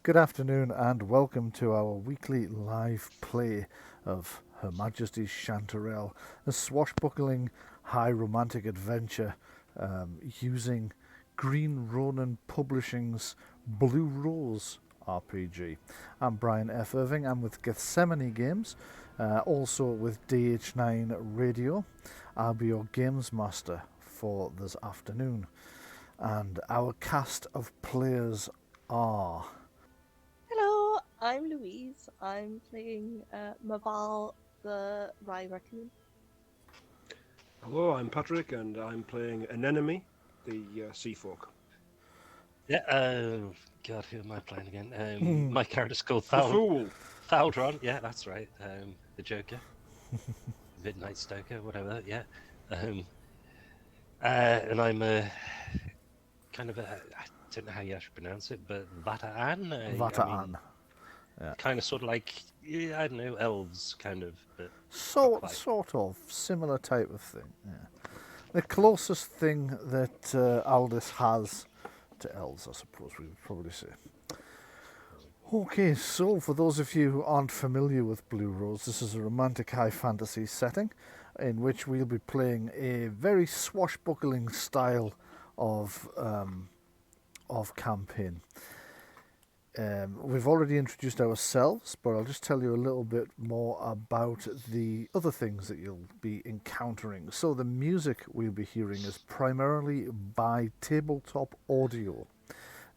Good afternoon and welcome to our weekly live play of Her Majesty's Chanterelle, a swashbuckling high romantic adventure using Green Ronin Publishing's Blue Rose RPG. I'm Brian F. Irving. I'm with Gethsemane Games, also with DH9 Radio. I'll be your games master for this afternoon. And our cast of players are... Hello, I'm Louise. I'm playing Myval, the Rye Raccoon. Hello, I'm Patrick, and I'm playing Anemone, the sea folk. Yeah, God, who am I playing again? My character's called The Fool! Thaldron, yeah, that's right. The Joker. Midnight Stoker, whatever, yeah. And I'm a kind of a, I don't know how you actually pronounce it, but Vataan? Vataan. Kind of sort of like, I don't know, elves, kind of. But Sort of. Similar type of thing, yeah. The closest thing that Aldis has to elves, I suppose we would probably say. Okay, so for those of you who aren't familiar with Blue Rose, this is a romantic high fantasy setting in which we'll be playing a very swashbuckling style of campaign. We've already introduced ourselves, but I'll just tell you a little bit more about the other things that you'll be encountering. So the music we'll be hearing is primarily by tabletop audio.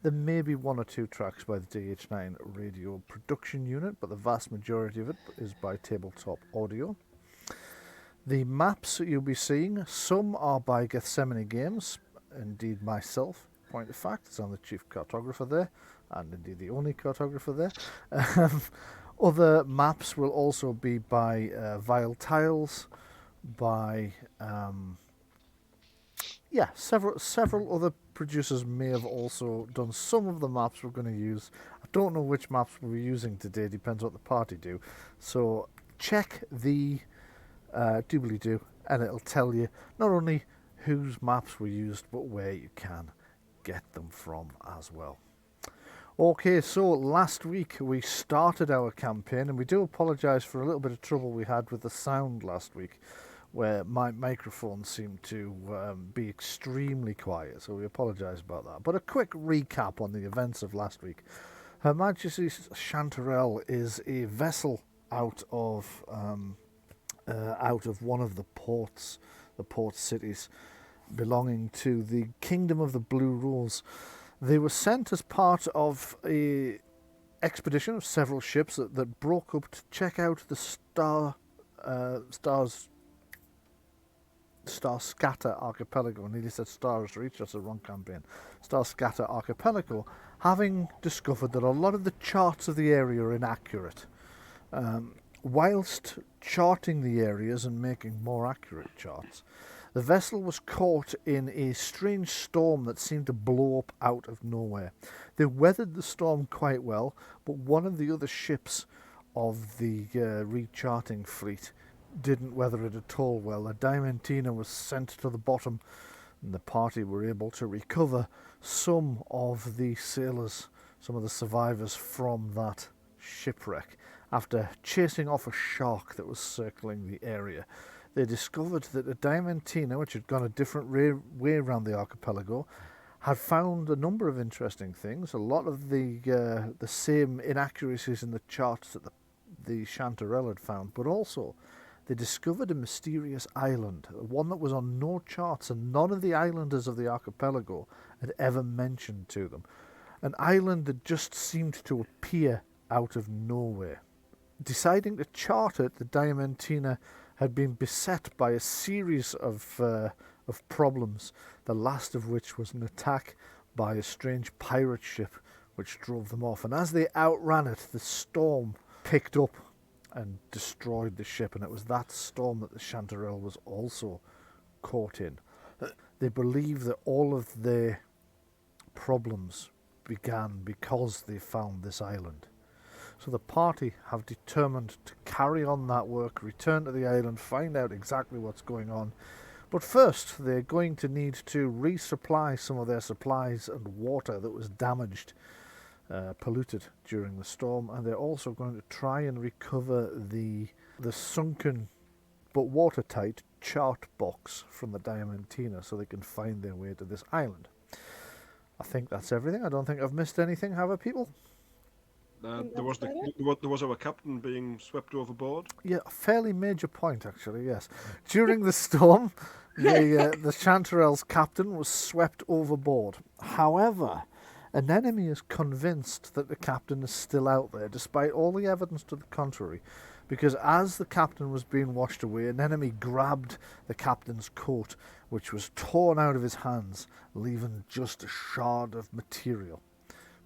There may be one or two tracks by the DH9 radio production unit, but the vast majority of it is by tabletop audio. The maps that you'll be seeing, some are by Gethsemane Games, indeed myself, point of fact, as I'm the chief cartographer there, and indeed the only cartographer there. Other maps will also be by Vile Tiles, by several other producers may have also done some of the maps we're going to use. I don't know which maps we'll be using today, depends what the party do. So check the doobly-doo and it'll tell you not only whose maps were used, but where you can get them from as well. Okay, so last week we started our campaign, and we do apologise for a little bit of trouble we had with the sound last week, where my microphone seemed to be extremely quiet, so we apologise about that. But a quick recap on the events of last week. Her Majesty's Chanterelle is a vessel out of one of the ports, the port cities, belonging to the Kingdom of the Blue Rose. They were sent as part of a expedition of several ships that broke up to check out the Star Scatter Archipelago. I nearly said Stars Reach, that's the wrong campaign. Star Scatter Archipelago, having discovered that a lot of the charts of the area are inaccurate. Whilst charting the areas and making more accurate charts, the vessel was caught in a strange storm that seemed to blow up out of nowhere. They weathered the storm quite well, but one of the other ships of the recharting fleet didn't weather it at all well. The Diamantina was sent to the bottom, and the party were able to recover some of the sailors, some of the survivors from that shipwreck. After chasing off a shark that was circling the area, they discovered that the Diamantina, which had gone a different way around the archipelago, had found a number of interesting things. A lot of the same inaccuracies in the charts that the Chanterelle had found, but also they discovered a mysterious island, one that was on no charts, and none of the islanders of the archipelago had ever mentioned to them. An island that just seemed to appear out of nowhere. Deciding to chart it, the Diamantina had been beset by a series of problems, the last of which was an attack by a strange pirate ship which drove them off. And as they outran it, the storm picked up and destroyed the ship, and it was that storm that the Chanterelle was also caught in. They believe that all of their problems began because they found this island. So the party have determined to carry on that work, return to the island, find out exactly what's going on. But first, they're going to need to resupply some of their supplies and water that was damaged polluted during the storm, and they're also going to try and recover the sunken but watertight chart box from the Diamantina so they can find their way to this island. I think that's everything. I don't think I've missed anything, have I, people? There was our captain being swept overboard. Yeah, a fairly major point, actually, yes. During the storm, the Chanterelle's captain was swept overboard. However, an enemy is convinced that the captain is still out there, despite all the evidence to the contrary, because as the captain was being washed away, an enemy grabbed the captain's coat, which was torn out of his hands, leaving just a shard of material.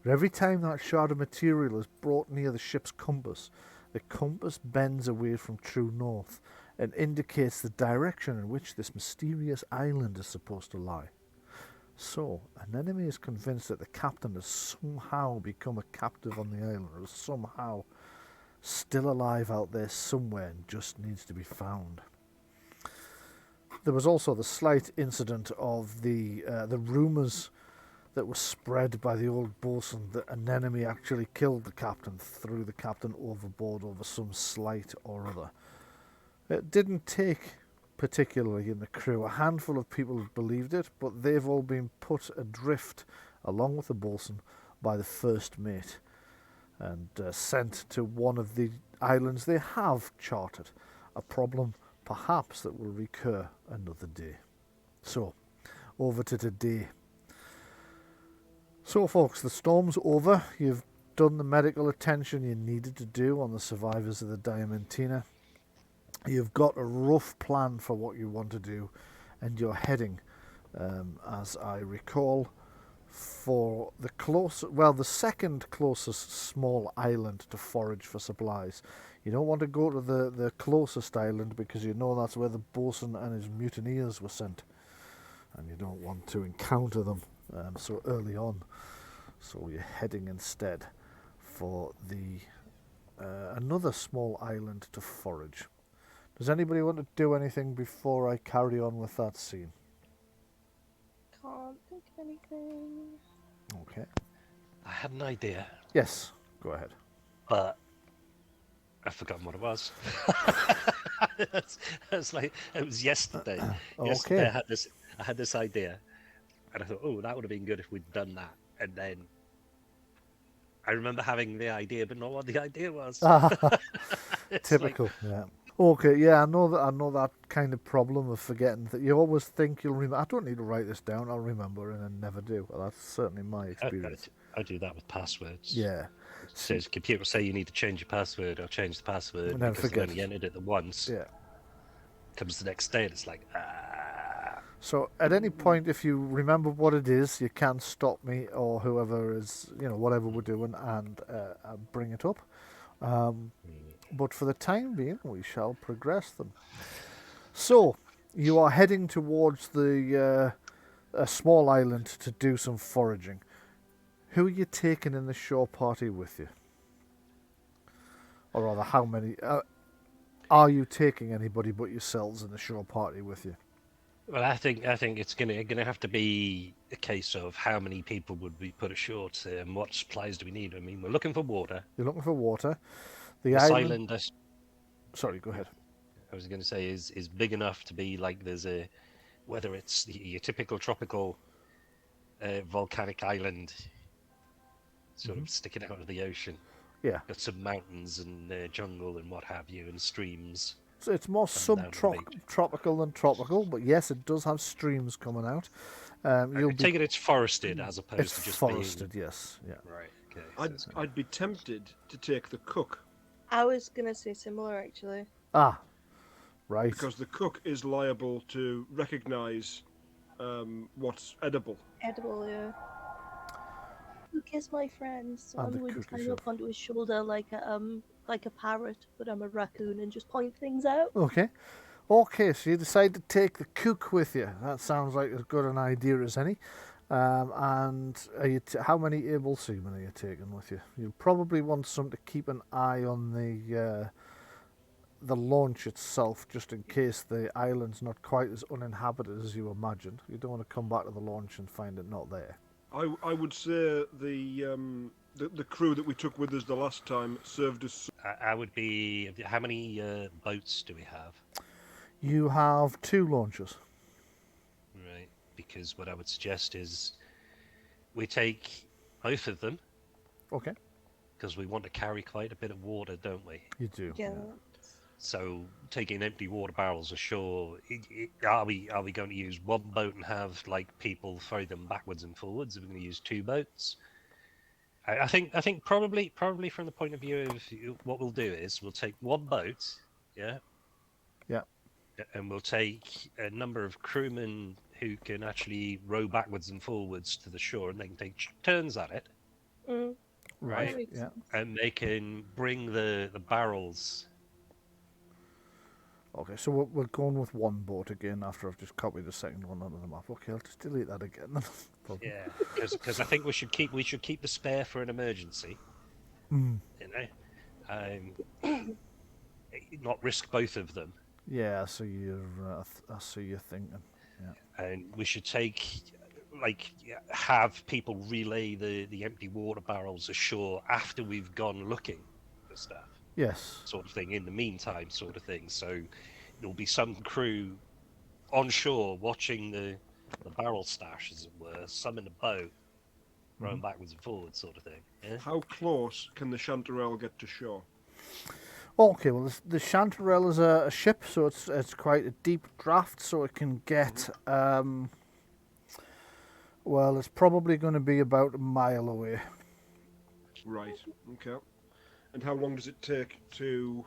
But every time that shard of material is brought near the ship's compass, the compass bends away from true north and indicates the direction in which this mysterious island is supposed to lie. So, an enemy is convinced that the captain has somehow become a captive on the island, or is somehow still alive out there somewhere and just needs to be found. There was also the slight incident of the rumours that was spread by the old bosun that an enemy actually killed the captain, threw the captain overboard over some slight or other. It didn't take particularly in the crew. A handful of people believed it, but they've all been put adrift along with the bosun by the first mate and sent to one of the islands they have charted, a problem perhaps that will recur another day. So, over to today. So folks, the storm's over. You've done the medical attention you needed to do on the survivors of the Diamantina. You've got a rough plan for what you want to do, and you're heading, as I recall, for the second closest small island to forage for supplies. You don't want to go to the closest island because you know that's where the bosun and his mutineers were sent, and you don't want to encounter them so early on. So you're heading instead for the another small island to forage. Does anybody want to do anything before I carry on with that scene? Can't think of anything. Okay. I had an idea, Yes, go ahead. but I've forgotten what it was. It's like it was yesterday. Yesterday Okay. I had this idea, and I thought, oh, that would have been good if we'd done that. And then I remember having the idea, but not what the idea was. It's Typical, yeah. Okay, yeah, I know that kind of problem of forgetting that you always think you'll remember. I don't need to write this down, I'll remember, and then never do. Well, that's certainly my experience. I do that with passwords. Yeah. So the computer will say you need to change your password or change the password And then because forget. you only entered it the once. Yeah. Comes the next day and it's like, So at any point, if you remember what it is, you can stop me or whoever is, whatever we're doing, and bring it up. But for the time being, we shall progress them. So, you are heading towards a small island to do some foraging. Who are you taking in the shore party with you? Or rather, how many... are you taking anybody but yourselves in the shore party with you? well, I think it's gonna have to be a case of how many people would we put ashore to, and what supplies do we need. I mean, we're looking for water. You're looking for water. The This island... island, Sorry, go ahead. I was going to say, is big enough to be like whether it's your typical tropical volcanic island, sort of sticking out of the ocean. Yeah. Got some mountains and jungle and what have you, and streams. So it's more Coming down the beach. subtropical than tropical, but yes, it does have streams coming out. I take it it's forested as opposed It's to just forested, yes. Yeah. being... Right, okay. I'd be tempted to take the cook, I was gonna say similar actually. Ah, right. because the cook is liable to recognise what's edible. Edible, yeah. Luke is my friend, so And the I'm going to cook is climb your up onto his shoulder like a parrot, but I'm a raccoon and just point things out. Okay. Okay, so you decide to take the cook with you. That sounds like as good an idea as any. And are you how many able seamen are you taking with you? You'll probably want some to keep an eye on the launch itself, just in case the island's not quite as uninhabited as you imagined. You don't want to come back to the launch and find it not there. I would say the the crew that we took with us the last time served us. I would be. How many boats do we have? You have 2 launchers. Right. Because what I would suggest is we take both of them Okay. because we want to carry quite a bit of water, don't we? You do. Yeah. So taking empty water barrels ashore, are we going to use one boat and have like people throw them backwards and forwards? Are we going to use 2 boats? I think probably from the point of view of what we'll do is we'll take one boat, yeah, Yeah. and we'll take a number of crewmen who can actually row backwards and forwards to the shore, and they can take turns at it, Mm. Right. Right. Yeah. and they can bring the barrels. Okay, so we're going with one boat again after I've just copied the second one onto the map. Okay, I'll just delete that again. Problem. Yeah, because I think we should keep the spare for an emergency. Mm. You know, not risk both of them. Yeah, so I see you're thinking. Yeah. And we should have people relay the empty water barrels ashore after we've gone looking for stuff, Yes. sort of thing. In the meantime, sort of thing. So there'll be some crew on shore watching the barrel stash, as it were. Some in the boat, rowing backwards and forwards, sort of thing. Yeah. How close can the Chanterelle get to shore? Okay, well, the Chanterelle is a ship, so it's quite a deep draft, so it can get. Well, it's probably going to be about a mile away. Right. Okay. And how long does it take to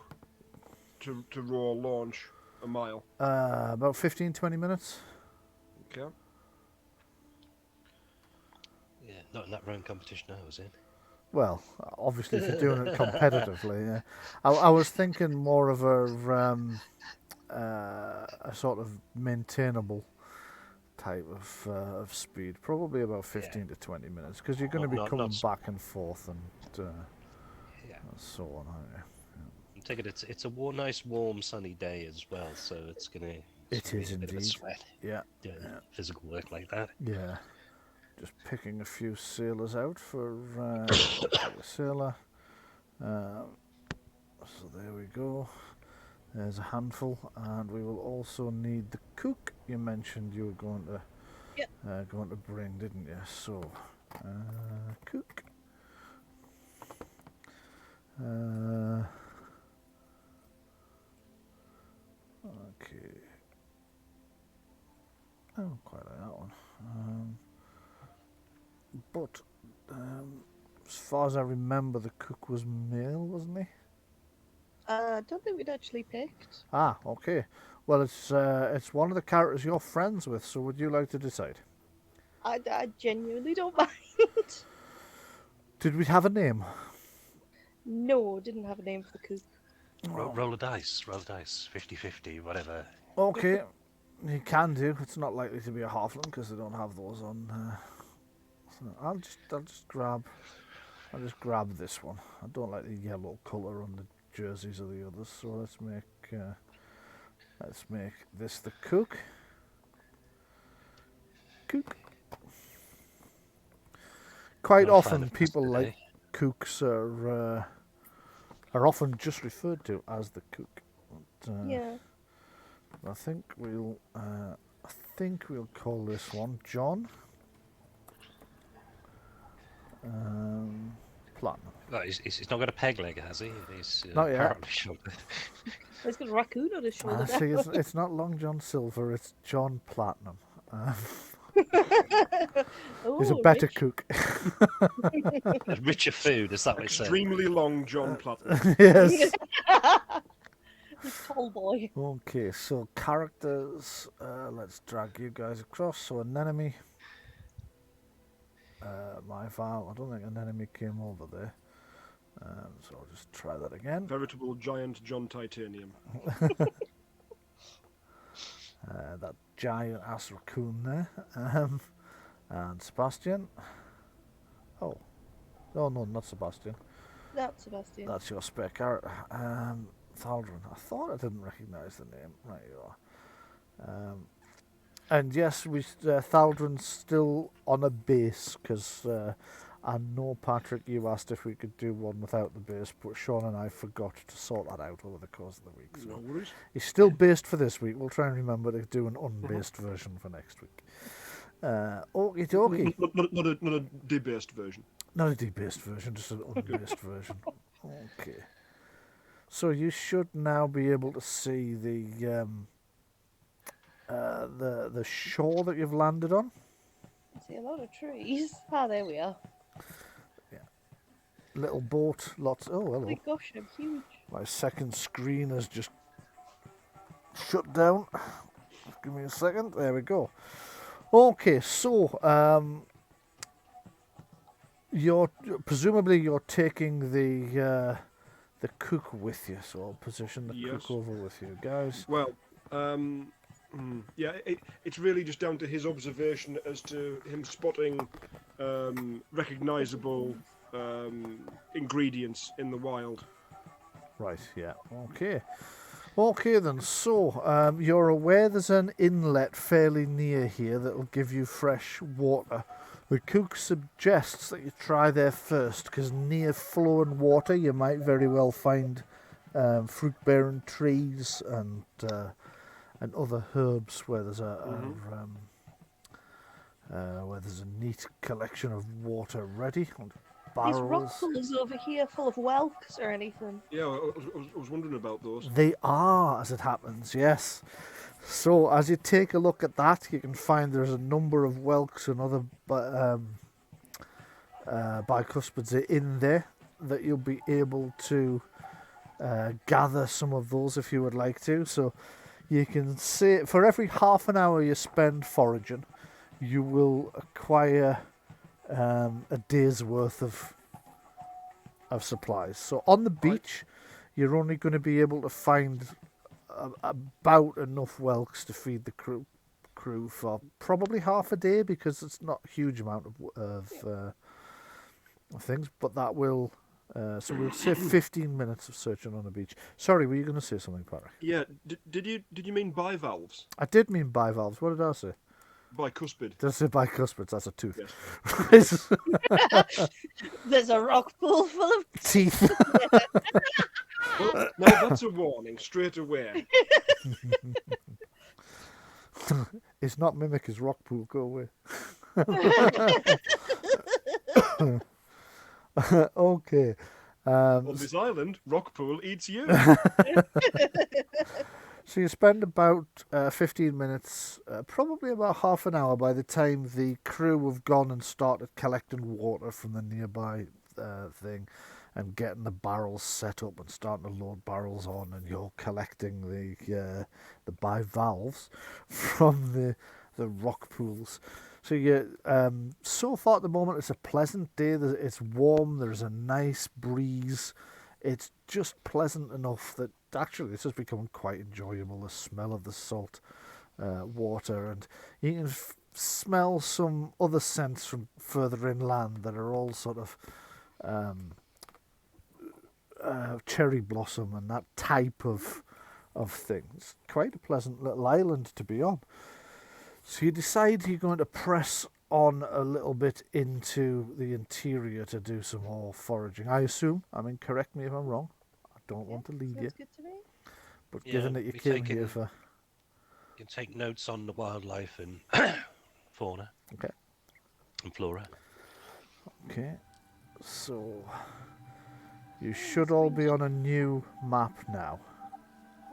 row or launch a mile? About 15-20 minutes. Okay. Yeah, not in that rowing competition I was in. Well, obviously, if you're doing it competitively, yeah. I was thinking more of a sort of maintainable type of speed, probably about 15 to 20 minutes, because you're going to be coming back and forth and so on, aren't you? I'm taking it's a nice, warm, sunny day as well, so it's gonna. It is a bit of a indeed. sweat. Yeah. Doing physical work like that. Yeah. Just picking a few sailors out for a sailor. So there we go. There's a handful, and we will also need the cook. You mentioned you were going to bring, didn't you? So, cook. Okay. I don't quite like that one. But as far as I remember, the cook was male, wasn't he? I don't think we'd actually picked. Ah, okay. Well, it's one of the characters you're friends with, so would you like to decide? I genuinely don't mind. Did we have a name? No, didn't have a name for the cook. Roll a dice, 50-50, whatever. Okay, you can do. It's not likely to be a halfling because they don't have those on. So I'll just grab this one. I don't like the yellow colour on the jerseys of the others, so let's make this the cook. Cook. Quite often, people like cooks are often just referred to as the cook. But, Yeah. I think we'll call this one John. Platinum. No, he's not got a peg leg, has he? He's Not yet. apparently short. He's got a raccoon on his shoulder. See, it's not Long John Silver. It's John Platinum. He's a Oh, better rich. cook. Richer food, is that what it said? Extremely long John Platten. Yes. Tall boy. Okay, so characters. Let's drag you guys across. So an enemy. Myval. I don't think an enemy came over there. So I'll just try that again. Veritable giant John Titanium. That giant ass raccoon there. And Sebastian. Oh. Oh no, not Sebastian. That's Sebastian. That's your spare character. Thaldron. I thought I didn't recognise the name. Right you are. And yes, Thaldron's still on a base because I know, Patrick, you asked if we could do one without the base, but Shaun and I forgot to sort that out over the course of the week. No So worries. he's still based for this week. We'll try and remember to do an unbased version for next week. Okie dokie. Not a debased version. Not a debased version, just an unbased version. Okay. So you should now be able to see the shore that you've landed on. I see a lot of trees. Ah, there we are. Little boat, lots. Oh, Oh hello. my gosh, I'm huge. My second screen has just shut down. Give me a second. There we go. Okay, so presumably you're taking the cook with you, so I'll position the Yes. cook over with you guys. Well, yeah, it's really just down to his observation as to him spotting recognisable ingredients in the wild. Right, yeah, okay. Okay then, so you're aware there's an inlet fairly near here that will give you fresh water. The cook suggests that you try there first, because near flowing water you might very well find fruit-bearing trees and other herbs where there's where there's a neat collection of water ready. And These rock barrels. pools over here full of whelks or anything. Yeah, I was wondering about those. They are, as it happens, yes. So as you take a look at that, you can find there's a number of whelks and other bicuspids in there that you'll be able to gather some of those if you would like to. So you can say for every half an hour you spend foraging, you will acquire a day's worth of supplies. So on the beach, you're only going to be able to find about enough whelks to feed the crew for probably half a day, because it's not a huge amount of things. But that will so we'll say 15 minutes of searching on the beach. Sorry, were you going to say something, Patrick? Yeah, did you mean bivalves? I did mean bivalves. What did I say? Bicuspid. Did I say bicuspids? That's a tooth. Yes. There's a rock pool full of Teeth. Well, now that's a warning straight away. It's not mimic his rock pool. Go away. Okay. On this island, Rockpool eats you. So you spend about 15 minutes, probably about half an hour by the time the crew have gone and started collecting water from the nearby thing and getting the barrels set up and starting to load barrels on, and you're collecting the bivalves from the rock pools. So you so far at the moment it's a pleasant day. It's warm. There's a nice breeze. It's just pleasant enough that actually this has become quite enjoyable. The smell of the salt water, and you can smell some other scents from further inland that are all sort of cherry blossom and that type of things. Quite a pleasant little island to be on. So you decide you're going to press on a little bit into the interior to do some more foraging. I assume. I mean, correct me if I'm wrong. I don't want to lead you. Sounds good to me. But Yeah, given that you we came take here it- for... You can take notes on the wildlife and fauna. Okay. And flora. Okay. So... You should all be on a new map now.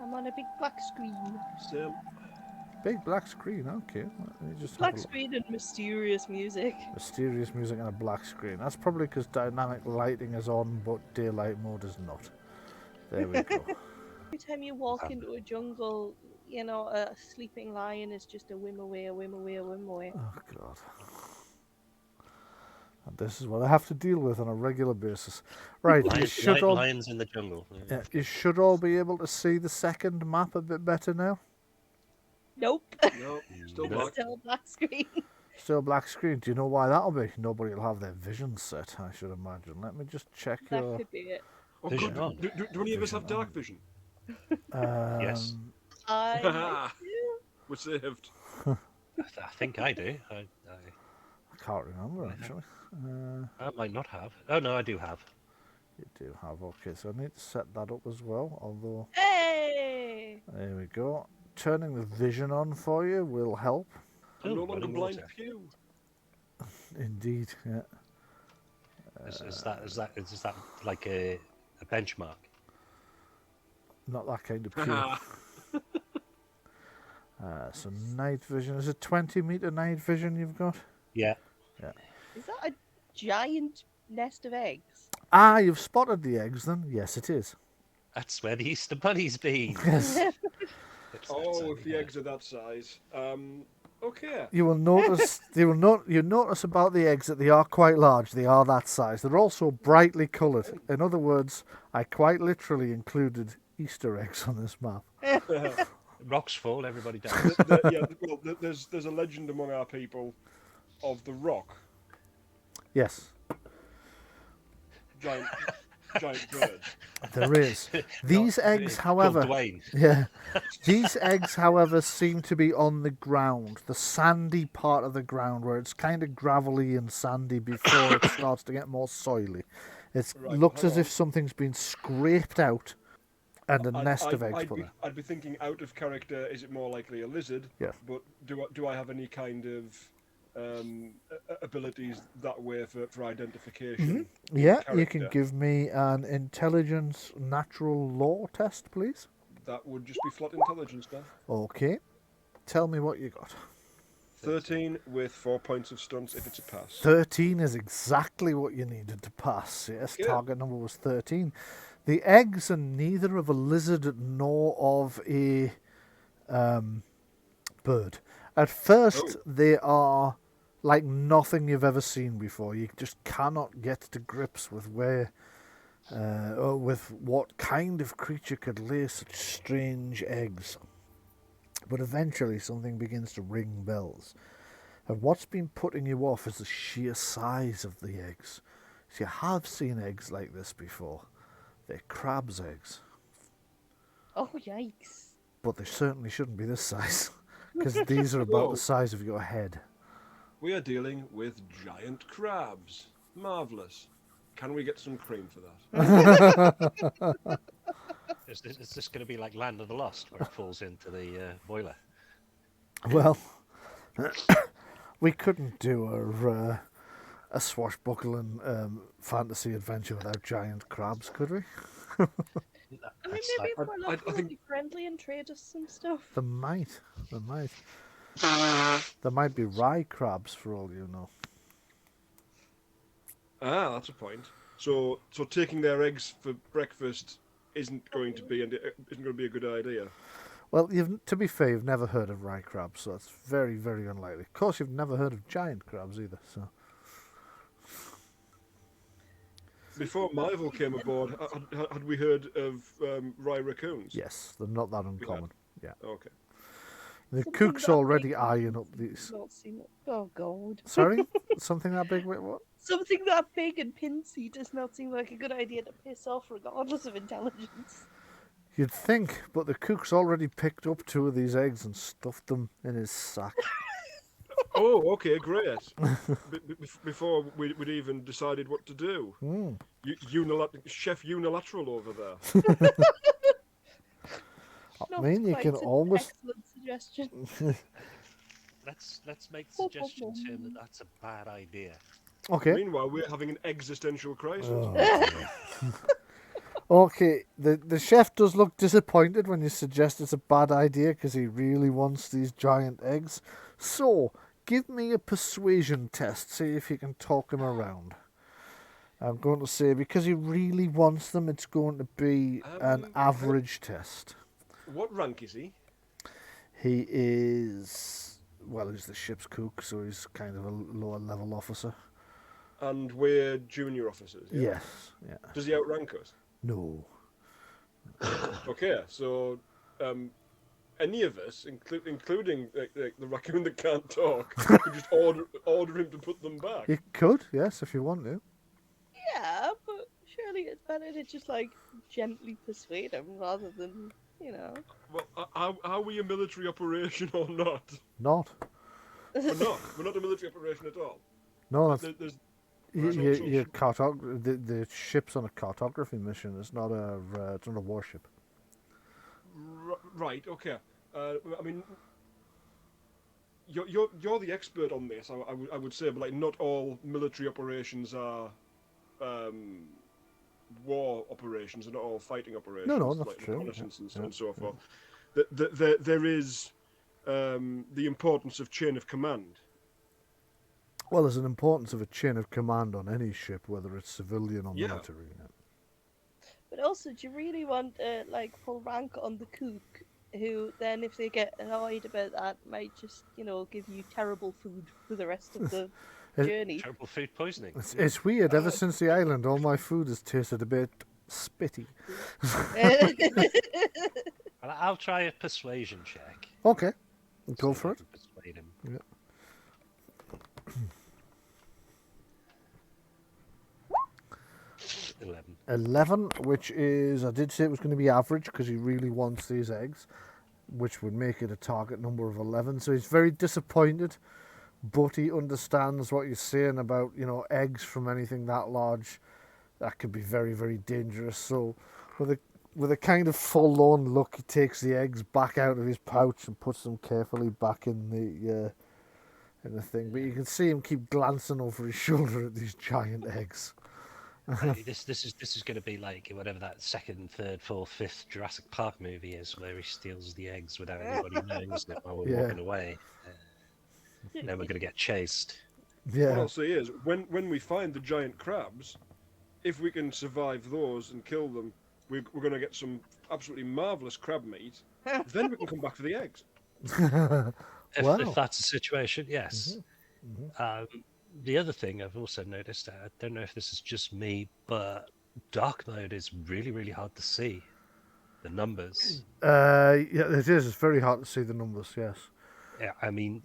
I'm on a big black screen. So, Big black screen, okay. Let me just have a Black look. screen and mysterious music. Mysterious music and a black screen. That's probably because dynamic lighting is on, but daylight mode is not. There we go. Every time you walk into a jungle, you know, a sleeping lion is just a whim away, a whim away, a whim away. Oh, God. And this is what I have to deal with on a regular basis. Right, you should all... Lions in the jungle. Yeah, you should all be able to see the second map a bit better now. Nope. no, still No. black. Still black screen. Still black screen. Do you know why that'll be? Nobody will have their vision set, I should imagine. Let me just check That your... could be it. Oh, Vision good. on. Do any of us have dark vision? Yes. I Ha-ha. might do. We're saved. I think I do. I can't remember actually. I might not have. Oh no, I do have. You do have. Okay, so I need to set that up as well. Although, Hey! there we go. Turning the vision on for you will help. I'm no longer running blind water. pew. Indeed, yeah. Is that like a benchmark? Not that kind of pure. So night vision. Is it 20-meter night vision you've got? Yeah. Is that a giant nest of eggs? Ah, you've spotted the eggs then? Yes, it is. That's where the Easter Bunny's been. Yes. Oh, if the eggs are that size. Okay. You will notice. You notice about the eggs that they are quite large. They are that size. They're also brightly coloured. In other words, I quite literally included Easter eggs on this map. Rocks fall, everybody dies. There's a legend among our people of the rock, Yes, giant bird. there is. These eggs, Called however, Dwayne. yeah, these eggs, however, seem to be on the ground, the sandy part of the ground where it's kind of gravelly and sandy before it starts to get more soily. It Right, looks hang as on. if something's been scraped out and a nest of eggs put there. I'd be thinking out of character. Is it more likely a lizard? Yes. But do I have any kind of abilities that way for identification? Yeah, you can character? give me an intelligence natural law test, please. That would just be flat intelligence then. Okay. Tell me what you got. 13 with 4 points of stunts if it's a pass. 13 is exactly what you needed to pass. Yes, Good. target number was 13. The eggs are neither of a lizard nor of a bird. At first, they are like nothing you've ever seen before. You just cannot get to grips with with what kind of creature could lay such strange eggs. But eventually something begins to ring bells. And what's been putting you off is the sheer size of the eggs. So you have seen eggs like this before. They're crab's eggs. Oh, yikes. But they certainly shouldn't be this size. Because these are about Whoa. the size of your head. We are dealing with giant crabs. Marvellous. Can we get some cream for that? Is this going to be like Land of the Lost, where it falls into the boiler? Well, we couldn't do a swashbuckling fantasy adventure without giant crabs, could we? I mean, That's maybe like- if we're I not think- really friendly and trade us some stuff. There might. There might be rye crabs for all you know. Ah, that's a point. So taking their eggs for breakfast isn't going to be a good idea. Well, to be fair, you've never heard of rye crabs, so that's very, very unlikely. Of course, you've never heard of giant crabs either, so... Before Myval came aboard, had we heard of rye raccoons? Yes, they're not that uncommon. Yeah. Okay. The Something cook's that already big eyeing up these... Not seen it. Oh, God. Sorry? Something that big? Wait, what? Something that big and pincy does not seem like a good idea to piss off regardless of intelligence. You'd think, but the cook's already picked up 2 of these eggs and stuffed them in his sack. Oh, okay, great. Before we'd even decided what to do. Chef Unilateral over there. I mean, you quite can an almost... Excellent suggestion. Let's make the suggestion, Tim, that that's a bad idea. Okay. Meanwhile, we're having an existential crisis. Oh, dear. Okay, the chef does look disappointed when you suggest it's a bad idea because he really wants these giant eggs. So, give me a persuasion test, see if you can talk him around. I'm going to say, because he really wants them, it's going to be an average test. What rank is he? He is, well, he's the ship's cook, so he's kind of a lower level officer. And we're junior officers. Yeah? Yes, yeah. Does he outrank us? No. Okay, so any of us, including the raccoon that can't talk, could just order him to put them back. You could, yes, if you want to. Yeah, but surely it's better to just, like, gently persuade him rather than, you know. Well, are we a military operation or not? Not. We're not. We're not a military operation at all. No, that's There's the ship's on a cartography mission. It's not it's not a warship. right. Okay. I mean, you're the expert on this. I would say, but like, not all military operations are war operations, and not all fighting operations. No, that's like true. reconnaissance Yeah. and so forth. There is the importance of chain of command. Well, there's an importance of a chain of command on any ship, whether it's civilian or Yeah. military. Yeah. But also, do you really want like full rank on the cook, who then, if they get annoyed about that, might just give you terrible food for the rest of the journey? Terrible food poisoning. It's weird. Ever since the island, all my food has tasted a bit spitty. I'll try a persuasion check. Okay, go See if for I it. can persuade him. Yeah. 11, which is, I did say it was going to be average because he really wants these eggs, which would make it a target number of 11. So he's very disappointed, but he understands what you're saying about, eggs from anything that large. That could be very, very dangerous. So with a kind of forlorn look, he takes the eggs back out of his pouch and puts them carefully back in the thing. But you can see him keep glancing over his shoulder at these giant eggs. This is going to be like whatever that second, third, fourth, fifth Jurassic Park movie is, where he steals the eggs without anybody knowing, isn't it, while we're walking away. Then we're going to get chased. Yeah. What I'll say is, when we find the giant crabs, if we can survive those and kill them, we're going to get some absolutely marvellous crab meat. Then we can come back for the eggs. If that's the situation, yes. The other thing I've also noticed, I don't know if this is just me, but dark mode is really, really hard to see the numbers. Yeah, it is. It's very hard to see the numbers, yes. Yeah, I mean,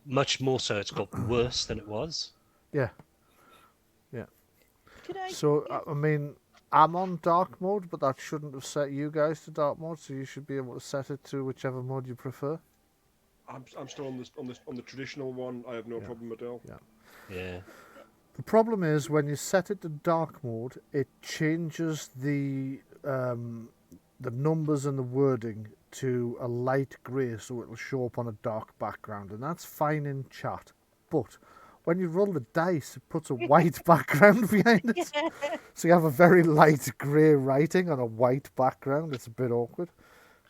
much more so it's got worse than it was. Yeah. Could I? So, I mean, I'm on dark mode, but that shouldn't have set you guys to dark mode, so you should be able to set it to whichever mode you prefer. I'm still on the traditional one. I have no problem at all. Yeah. The problem is when you set it to dark mode, it changes the numbers and the wording to a light grey, so it'll show up on a dark background, and that's fine in chat. But when you roll the dice, it puts a white background behind it, so you have a very light grey writing on a white background. It's a bit awkward.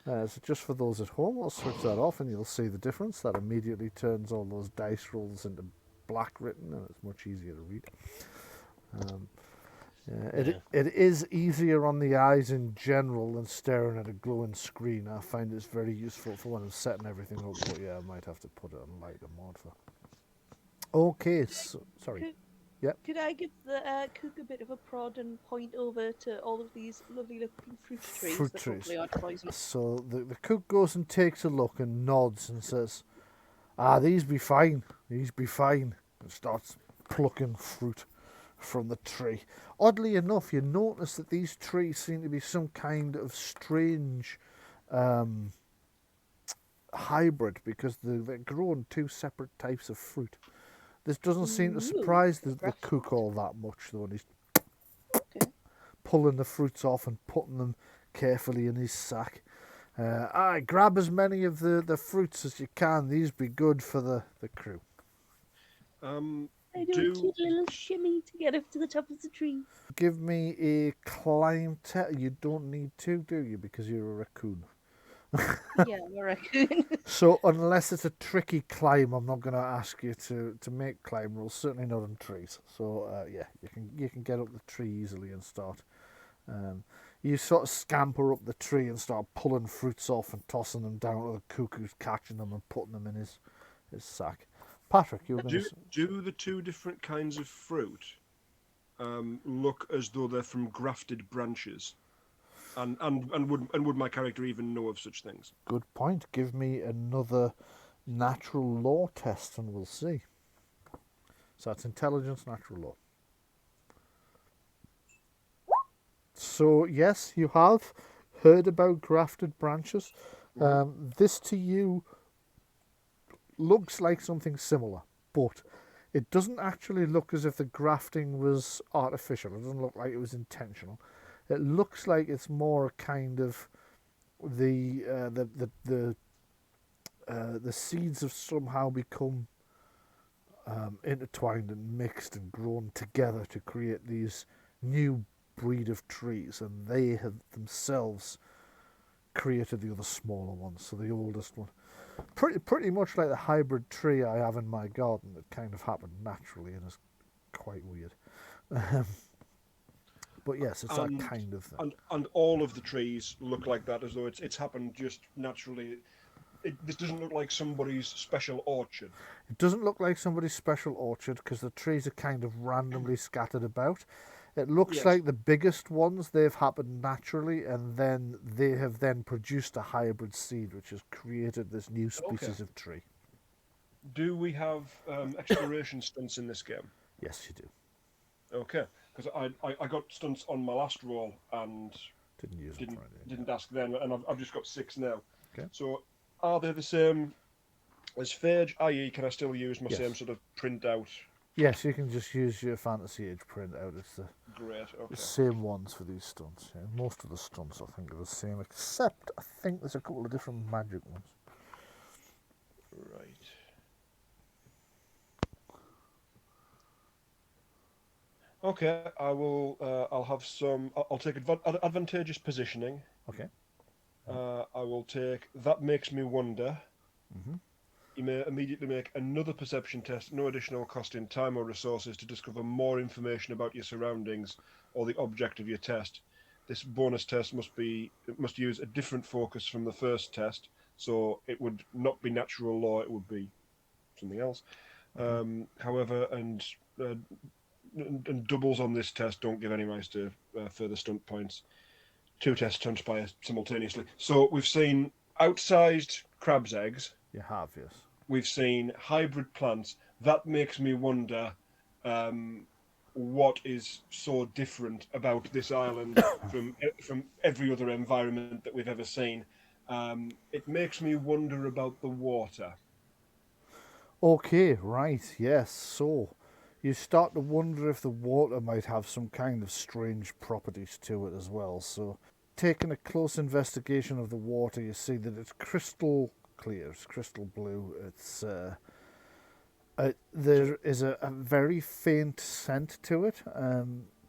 So just for those at home, I'll switch that off, and you'll see the difference. That immediately turns all those dice rolls into black written, and it's much easier to read. It is easier on the eyes in general than staring at a glowing screen. I find it's very useful for when I'm setting everything up, but yeah, I might have to put it on lighter mode for. Okay, so, sorry. Could I give the cook a bit of a prod and point over to all of these lovely looking fruit trees Fruit that trees. hopefully aren't poisonous? So the cook goes and takes a look and nods and says, these be fine, and starts plucking fruit from the tree. Oddly enough, you notice that these trees seem to be some kind of strange hybrid, because they're growing two separate types of fruit. This doesn't seem to surprise the cook all that much, though, and he's pulling the fruits off and putting them carefully in his sack. Grab as many of the fruits as you can. These be good for the crew. I do a cute little shimmy to get up to the top of the tree. Give me a climb test. You don't need to, do you? Because you're a raccoon. Yeah, I'm a raccoon. So unless it's a tricky climb, I'm not going to ask you to make climb rolls. Certainly not on trees. So yeah, you can get up the tree easily and start. You sort of scamper up the tree and start pulling fruits off and tossing them down to the cook who's catching them and putting them in his sack. Patrick, you were going to... Do the two different kinds of fruit look as though they're from grafted branches? And would my character even know of such things? Good point. Give me another natural law test and we'll see. So that's intelligence, natural law. So yes, you have heard about grafted branches. This to you looks like something similar, but It doesn't actually look as if the grafting was artificial. It doesn't look like it was intentional. It looks like it's more a kind of the seeds have somehow become intertwined and mixed and grown together to create these new breed of trees, and they have themselves created the other smaller ones. So the oldest one, pretty much like the hybrid tree I have in my garden, that kind of happened naturally and is quite weird. But yes, it's that kind of thing. And all of the trees look like that, as though it's happened just naturally. This doesn't look like somebody's special orchard. It doesn't look like somebody's special orchard because the trees are kind of randomly scattered about. It looks Yes. like the biggest ones, they've happened naturally, and then they have then produced a hybrid seed which has created this new species of tree. Do we have exploration stunts in this game? Yes, you do. Okay, because I got stunts on my last roll and Didn't use it for anything. didn't ask then, and I've just got 6 now. Okay. So are they the same as Phage, i.e. can I still use my Yes. same sort of printout? Yes, you can just use your Fantasy Age printout. It's the Great, okay. same ones for these stunts. Yeah. Most of the stunts, I think, are the same, except I think there's a couple of different magic ones. Right. Okay, I will. I'll have some. I'll take advantageous positioning. Okay. I will take. That makes me wonder. Mhm. You may immediately make another perception test, no additional cost in time or resources, to discover more information about your surroundings or the object of your test. This bonus test must use a different focus from the first test, so it would not be natural law; it would be something else. However, and doubles on this test don't give any rise to further stunt points. 2 tests transpire simultaneously. So we've seen outsized crab's eggs. You have, yes. We've seen hybrid plants. That makes me wonder what is so different about this island from every other environment that we've ever seen. It makes me wonder about the water. Okay, right, yes. So you start to wonder if the water might have some kind of strange properties to it as well. So taking a close investigation of the water, you see that it's crystal clear, it's crystal blue. It's there is a very faint scent to it.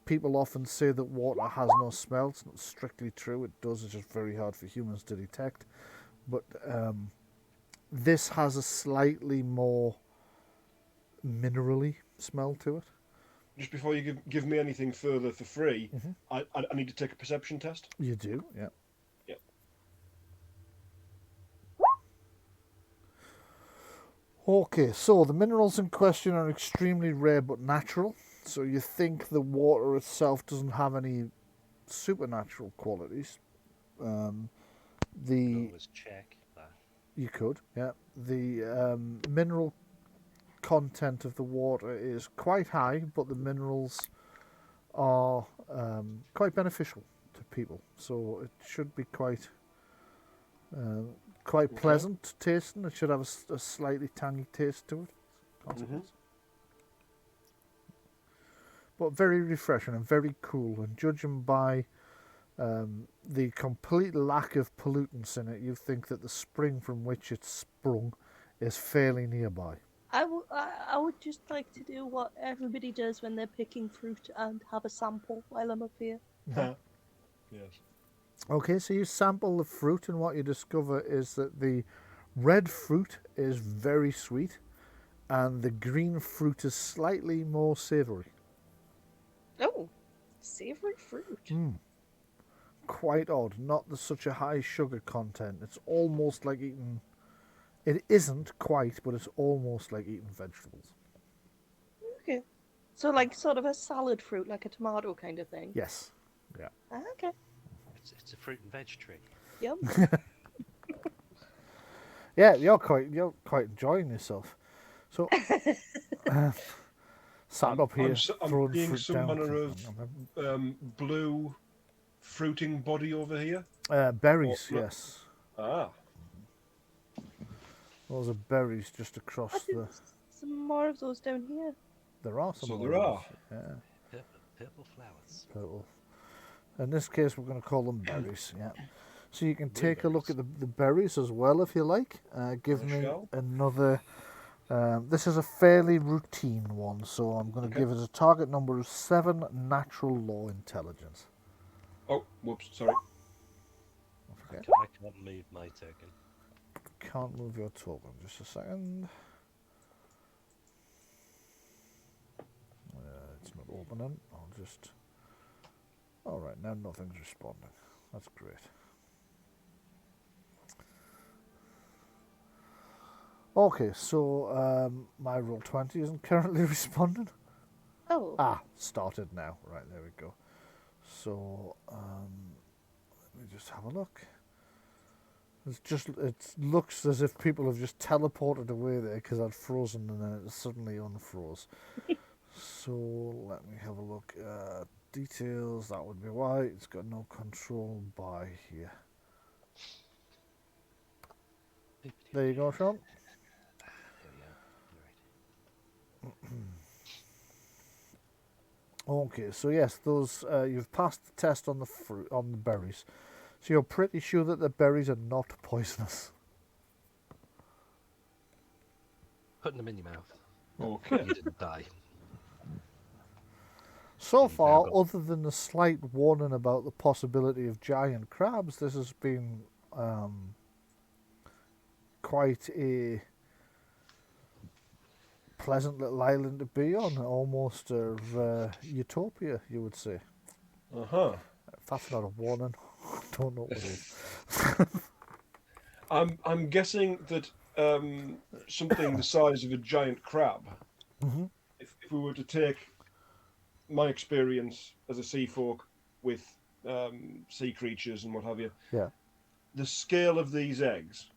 People often say that water has no smell. It's not strictly true. It does. It's just very hard for humans to detect. But this has a slightly more minerally smell to it. Just before you give me anything further for free, I need to take a perception test. You do, yeah. Yep. Okay, so the minerals in question are extremely rare but natural. So you think the water itself doesn't have any supernatural qualities. Always check that. You could, yeah. The mineral content of the water is quite high, but the minerals are quite beneficial to people. So it should be quite pleasant tasting. It should have a slightly tangy taste to it. Consequence. But very refreshing and very cool. And judging by the complete lack of pollutants in it, you think that the spring from which it's sprung is fairly nearby. I would just like to do what everybody does when they're picking fruit and have a sample while I'm up here. Yes. Okay, so you sample the fruit, and what you discover is that the red fruit is very sweet, and the green fruit is slightly more savoury. Oh, savoury fruit. Quite odd, not such a high sugar content. It's almost like eating... It isn't quite, but it's almost like eating vegetables. Okay. So like sort of a salad fruit, like a tomato kind of thing? Yes. Yeah. Okay. It's a fruit and veg tree. Yum. Yeah, you're quite enjoying yourself. So, sat up here I'm throwing seeing fruit some down. manner of blue fruiting body over here. Berries, Oh, no. yes. Ah. Those are berries just across the... some more of those down here. There are some. So more there of are. those, yeah. Purple flowers. Purple. In this case, we're going to call them berries. Yeah. So you can Green take a look at berries. the berries as well if you like. Give I me shall. another. This is a fairly routine one, so I'm going to Okay. give it a target number of 7 natural law intelligence. Oh, whoops, sorry. I forget. I can't move my token. Can't move your token. Just a second. It's not opening. I'll just. All right, now nothing's responding. That's great. Okay, so my roll 20 isn't currently responding. Oh. Started now. Right, there we go. So let me just have a look. It looks as if people have just teleported away there because I'd frozen and then it suddenly unfroze. So let me have a look. Details, that would be why. It's got no control by here. There you go, Shaun. There we are. Right. Okay, so yes, those you've passed the test on the fruit, on the berries. So you're pretty sure that the berries are not poisonous. Putting them in your mouth. Okay. You didn't die. So You've now far, got- other than the slight warning about the possibility of giant crabs, this has been quite a pleasant little island to be on, almost of utopia, you would say. Uh-huh. If that's not a warning, don't know what it is. I'm guessing that something the size of a giant crab, Mhm. if we were to take my experience as a sea folk with sea creatures and what have you, Yeah. the scale of these eggs,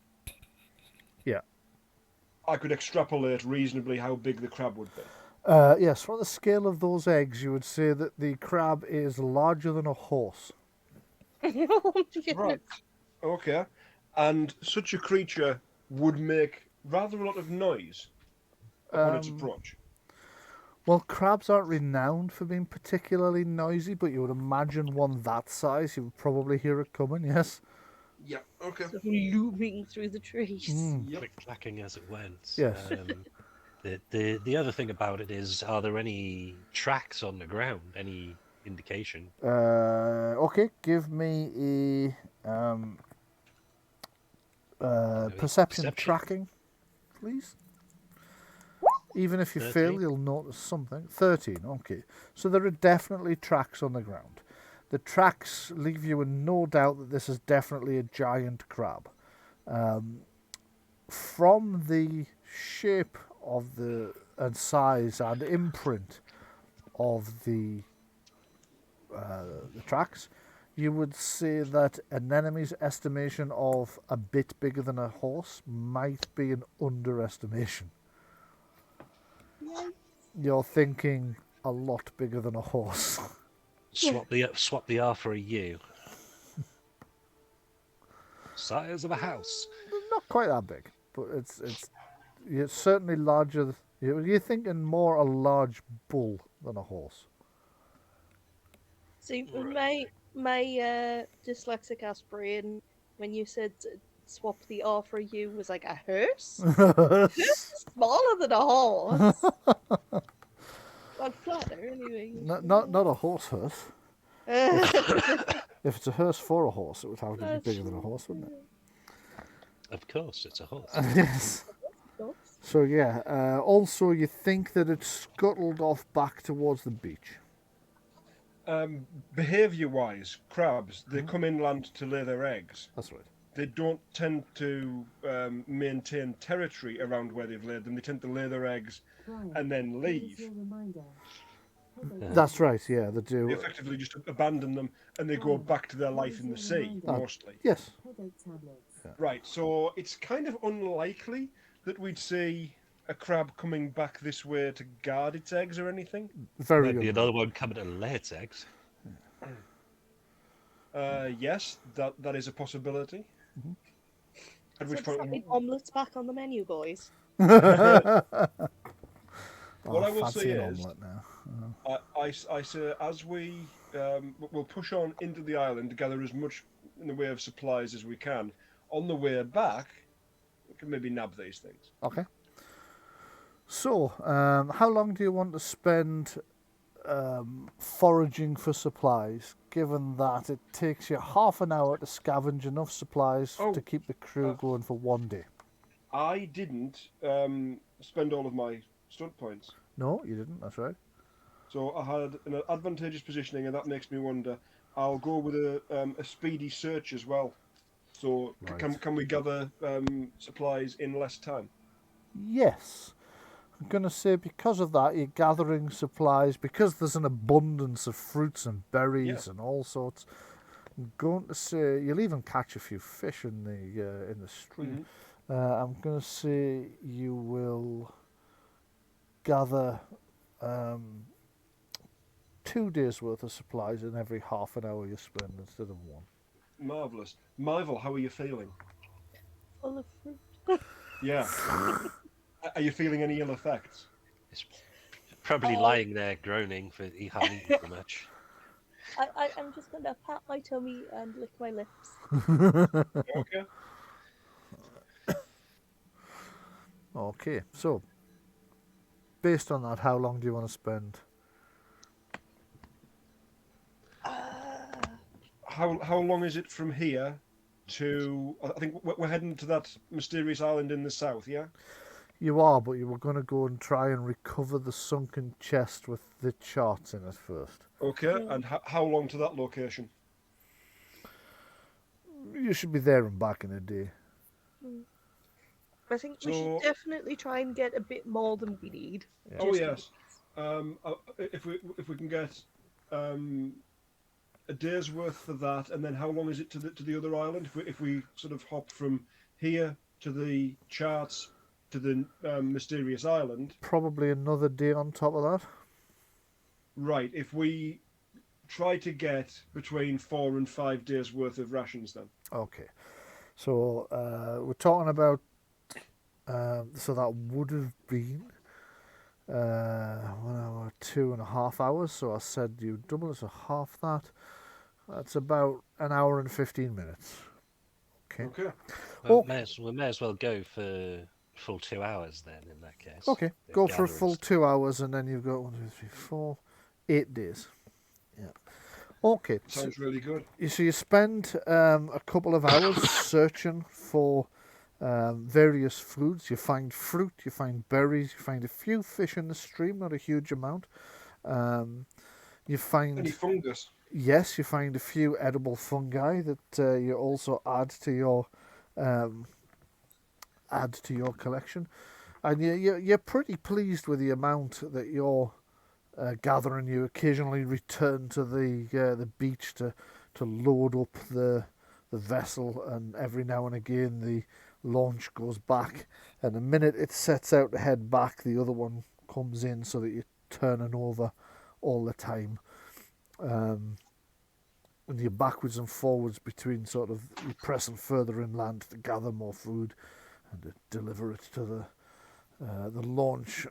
Yeah. I could extrapolate reasonably how big the crab would be. Yes, from the scale of those eggs, you would say that the crab is larger than a horse. Oh, dear. Right. Okay. And such a creature would make rather a lot of noise upon its approach. Well, crabs aren't renowned for being particularly noisy, but you would imagine one that size, you would probably hear it coming, yes? Yeah. Okay. Sort of looming through the trees. Yep. Click-clacking as it went. Yes. The other thing about it is, are there any tracks on the ground? Any indication? Okay, give me a perception tracking, please. Even if you 13. fail, you'll notice something. 13, okay. So there are definitely tracks on the ground. The tracks leave you in no doubt that this is definitely a giant crab. From the shape of the and size and imprint of the tracks, you would say that an enemy's estimation of a bit bigger than a horse might be an underestimation. Yikes. You're thinking a lot bigger than a horse. Swap the R for a U. Size of a house. Not quite that big, but it's certainly larger. You're thinking more a large bull than a horse. See, my dyslexic ass brain, when you said swap the R for you, was like a hearse? Hearse is smaller than a horse. Well, flatter anyway. Not a horse hearse. If it's a hearse for a horse, it would have to be bigger than a horse, wouldn't it? Of course, it's a horse. Yes. So yeah. Also, you think that it's scuttled off back towards the beach. Behaviour-wise, crabs, they come inland to lay their eggs. That's right. They don't tend to maintain territory around where they've laid them. They tend to lay their eggs and then leave. That's right. Yeah, they They do. effectively just abandon them and they go back to their life in the sea, mostly. Yes. Right, so it's kind of unlikely that we'd see a crab coming back this way to guard its eggs or anything. Very Maybe good. another one coming to lay its eggs. Yes, that is a possibility. At which point, Omelets back on the menu, boys. What I will fancy say an is, omelette now. I say as we'll push on into the island to gather as much in the way of supplies as we can. On the way back, we can maybe nab these things. Okay. So, how long do you want to spend foraging for supplies, given that it takes you half an hour to scavenge enough supplies to keep the crew going for one day? I didn't spend all of my stunt points. No, you didn't, that's right. So I had an advantageous positioning, and that makes me wonder. I'll go with a speedy search as well. So Right. can we gather supplies in less time? Yes. I'm going to say because of that, you're gathering supplies, because there's an abundance of fruits and berries and all sorts. I'm going to say you'll even catch a few fish in the stream. I'm going to say you will gather 2 days worth of supplies in every half an hour you spend instead of one. Marvellous. Myval, how are you feeling? Full of fruit. Yeah. Are you feeling any ill effects? It's probably lying there groaning for he hadn't eaten too much. I'm just going to pat my tummy and lick my lips. Okay. Okay, so based on that, how long do you want to spend? How long is it from here to? I think we're heading to that mysterious island in the south. Yeah. You are, but you were going to go and try and recover the sunken chest with the charts in it first. Okay. And how long to that location? You should be there and back in a day. I think we should definitely try and get a bit more than we need. Yeah. Oh yes. If we can get a day's worth for that, and then how long is it to the other island? If we sort of hop from here to the charts to the mysterious island, Probably another day on top of that. right? If we try to get between 4 and 5 days worth of rations, then Okay. So we're talking about. So that would have been 1 hour, 2.5 hours. So I said you double it, so half that. That's about an hour and 15 minutes. Okay. okay. Well, Okay. we may as well go for full 2 hours then. In that case. Okay. The Go for a gatherings. full 2 hours, and then you've got 1, 2, 3, 4, 8 days. Yeah. Okay. Sounds really good. So you spend a couple of hours searching for various foods. You find fruit, you find berries, you find a few fish in the stream, not a huge amount. You find Any fungus? Yes, you find a few edible fungi that you also add to your collection, and you're pretty pleased with the amount that you're gathering. You occasionally return to the beach to load up the vessel, and every now and again the launch goes back, and the minute it sets out to head back, the other one comes in, so that you're turning over all the time. And you're backwards and forwards between you're pressing further inland to gather more food and to deliver it to the launch.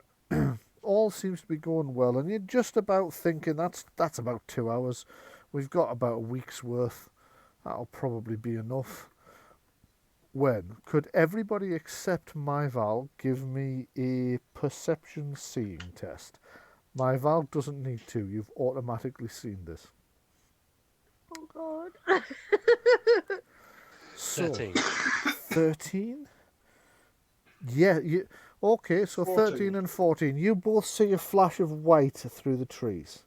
All seems to be going well, and you're just about thinking that's about 2 hours. We've got about a week's worth. That'll probably be enough. When could everybody except Myval give me a perception seeing test? Myval doesn't need to. You've automatically seen this. Oh God. So, 13. 13? Yeah, okay, so 14. 13 and 14. You both see a flash of white through the trees.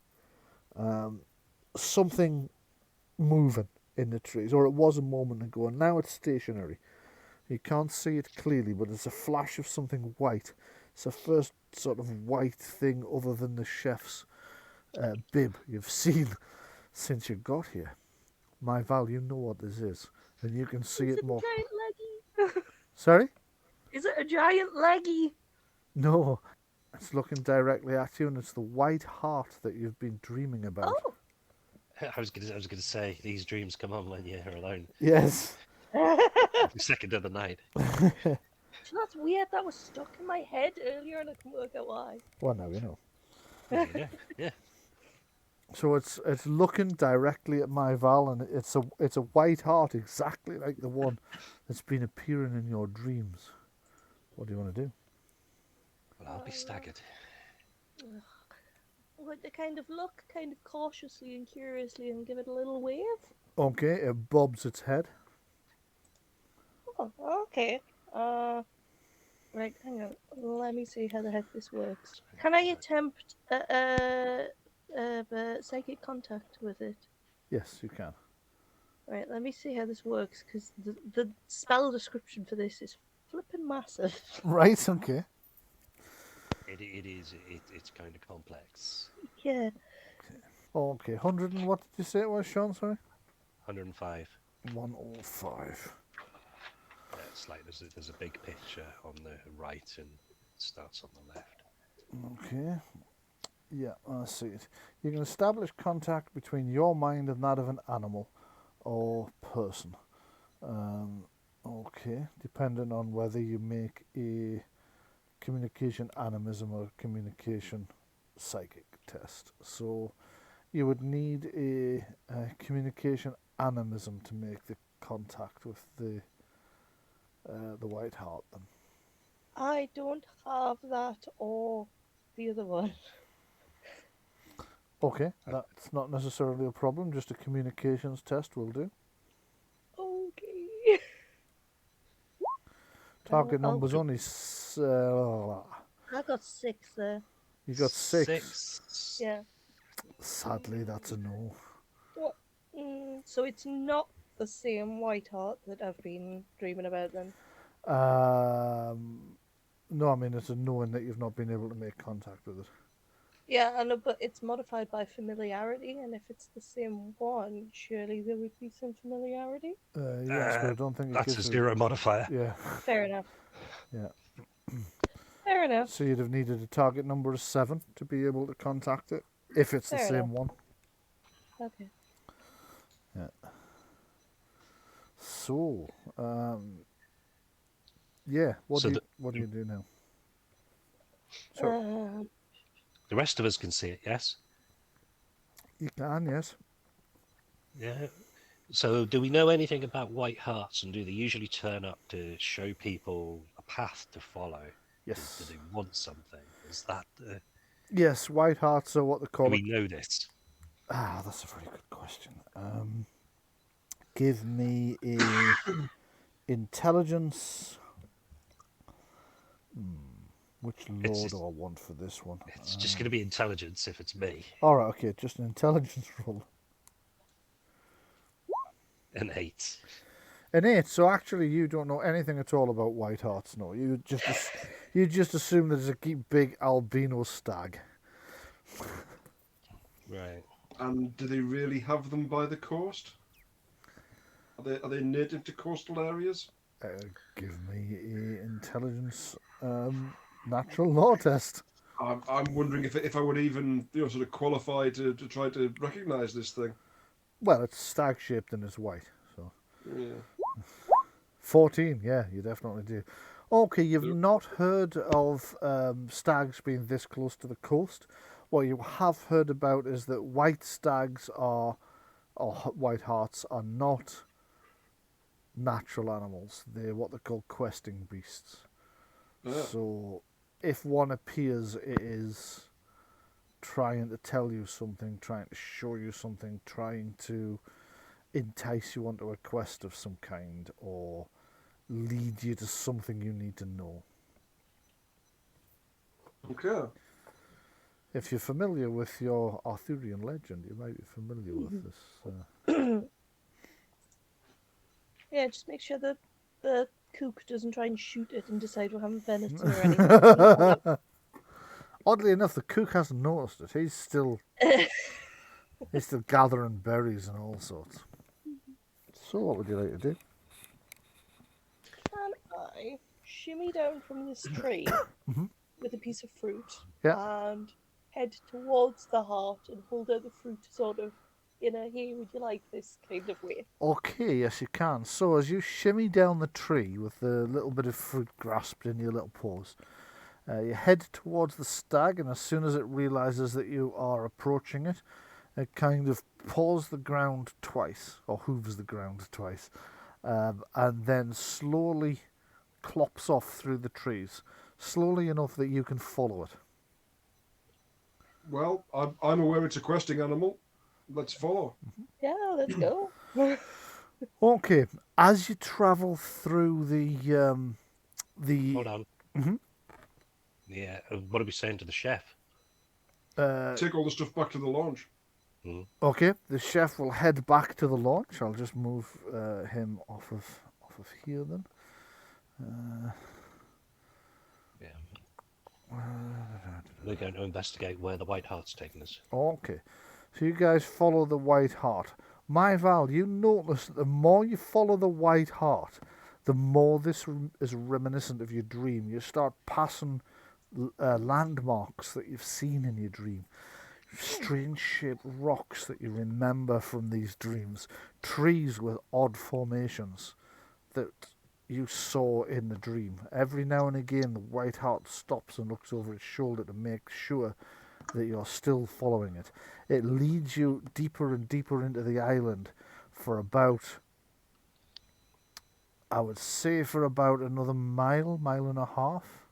Something moving in the trees, or it was a moment ago, and now it's stationary. You can't see it clearly, but it's a flash of something white. It's the first sort of white thing other than the chef's bib you've seen since you got here. Myval, you know what this is, and you can see it more. Is it a giant leggy? Sorry? Is it a giant leggy? No, it's looking directly at you, and it's the white heart that you've been dreaming about. Oh. I was gonna say these dreams come on when you're alone. Yes. Every second of the night. So that's weird. That was stuck in my head earlier, and I couldn't work out why. Well, now you know. Yeah. So it's looking directly at Myval, and it's a white heart, exactly like the one that's been appearing in your dreams. What do you want to do? Well, I'll be staggered. Would they kind of look kind of cautiously and curiously and give it a little wave? Okay, it bobs its head. Oh, okay. Right, hang on. Let me see how the heck this works. Can I attempt psychic contact with it? Yes, you can. Right, let me see how this works, because the spell description for this is flippin' massive. Right, okay. It's kind of complex. Yeah. Okay, 100 and what did you say it was, Shaun? Sorry? 105. 105. Yeah, it's like there's a big picture on the right and it starts on the left. Okay. Yeah, I see it. You can establish contact between your mind and that of an animal or person. Okay, depending on whether you make a communication animism or communication psychic test. So you would need a communication animism to make the contact with the white heart then. I don't have that or the other one. Okay, that's not necessarily a problem, just a communications test will do. Okay. Target I'll number's only... I got 6 there. You got 6. Yeah. Sadly, that's a no. What? So it's not the same white heart that I've been dreaming about then? No, I mean, it's a knowing that you've not been able to make contact with it. Yeah, I know, but it's modified by familiarity, and if it's the same one, surely there would be some familiarity? Yes, but I don't think it That's a gives 0 modifier. Yeah. Fair enough. Yeah. Fair enough. So you'd have needed a target number of 7 to be able to contact it, if it's the Fair same enough. one. Okay. Yeah. So, yeah, what do you do now? Sorry. The rest of us can see it, yes? You can, yes. Yeah. So do we know anything about white hearts, and do they usually turn up to show people a path to follow? Yes. Do they want something? Is that... Yes, white hearts are what they call do it. we know this? Ah, that's a very good question. Give me a intelligence. Which lord do I want for this one? It's just going to be intelligence if it's me. All right, okay, just an intelligence roll. An 8. An 8. So actually, you don't know anything at all about white hearts. No, you just assume there's a big albino stag. Right. And do they really have them by the coast? Are they native to coastal areas? Give me a intelligence natural law test. I'm wondering if I would even sort of qualify to try to recognise this thing. Well, it's stag shaped and it's white, so. Yeah. 14, yeah, you definitely do. Okay, you've not heard of stags being this close to the coast. What you have heard about is that white stags or white hearts are not natural animals. They're what they call questing beasts. Yeah. So if one appears, it is trying to tell you something, trying to show you something, trying to entice you onto a quest of some kind, or lead you to something you need to know. Okay. If you're familiar with your Arthurian legend, you might be familiar with this. Yeah, just make sure that the kook doesn't try and shoot it and decide we're having venison or anything. Oddly enough, the kook hasn't noticed it. He's still gathering berries and all sorts. So what would you like to do? Can I shimmy down from this tree with a piece of fruit and head towards the heart and hold out the fruit sort of in a "Hey, would you like this" kind of way. Okay, yes, you can. So as you shimmy down the tree with the little bit of fruit grasped in your little paws, you head towards the stag, and as soon as it realizes that you are approaching it, it kind of paws the ground twice, or hooves the ground twice, and then slowly clops off through the trees, slowly enough that you can follow it. Well, I'm aware it's a questing animal. Let's follow. Yeah, let's go. Okay, as you travel through the Hold on. Mhm. Yeah, what are we saying to the chef? Take all the stuff back to the launch. Okay, the chef will head back to the launch. I'll just move him off of here then. Yeah. We're going to investigate where the White Hart's taken us. Okay, so you guys follow the White Hart. Myval, you notice that the more you follow the White Hart, the more this is reminiscent of your dream. You start passing landmarks that you've seen in your dream. Strange shaped rocks that you remember from these dreams. Trees with odd formations that you saw in the dream. Every now and again, the White Hart stops and looks over its shoulder to make sure that you're still following it. It leads you deeper and deeper into the island for about, I would say, for about another mile and a half.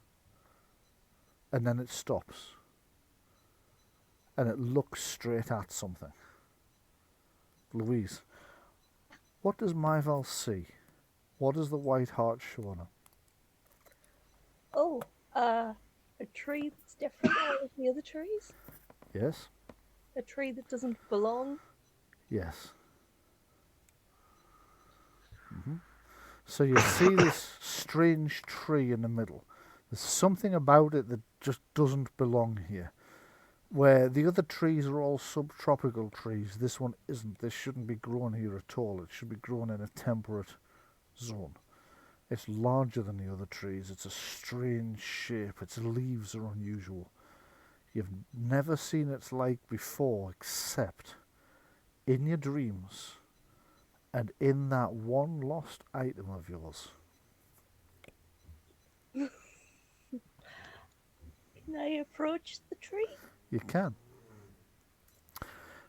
And then it stops. And it looks straight at something. Louise, what does Myval see? What does the White Hart show on him? Oh, a tree that's different out of the other trees? Yes? A tree that doesn't belong? Yes. So you see this strange tree in the middle. There's something about it that just doesn't belong here. Where the other trees are all subtropical trees, this one isn't. This shouldn't be grown here at all. It should be grown in a temperate zone. It's larger than the other trees. It's a strange shape. Its leaves are unusual. You've never seen its like before, except in your dreams and in that one lost item of yours. Can I approach the tree? You can.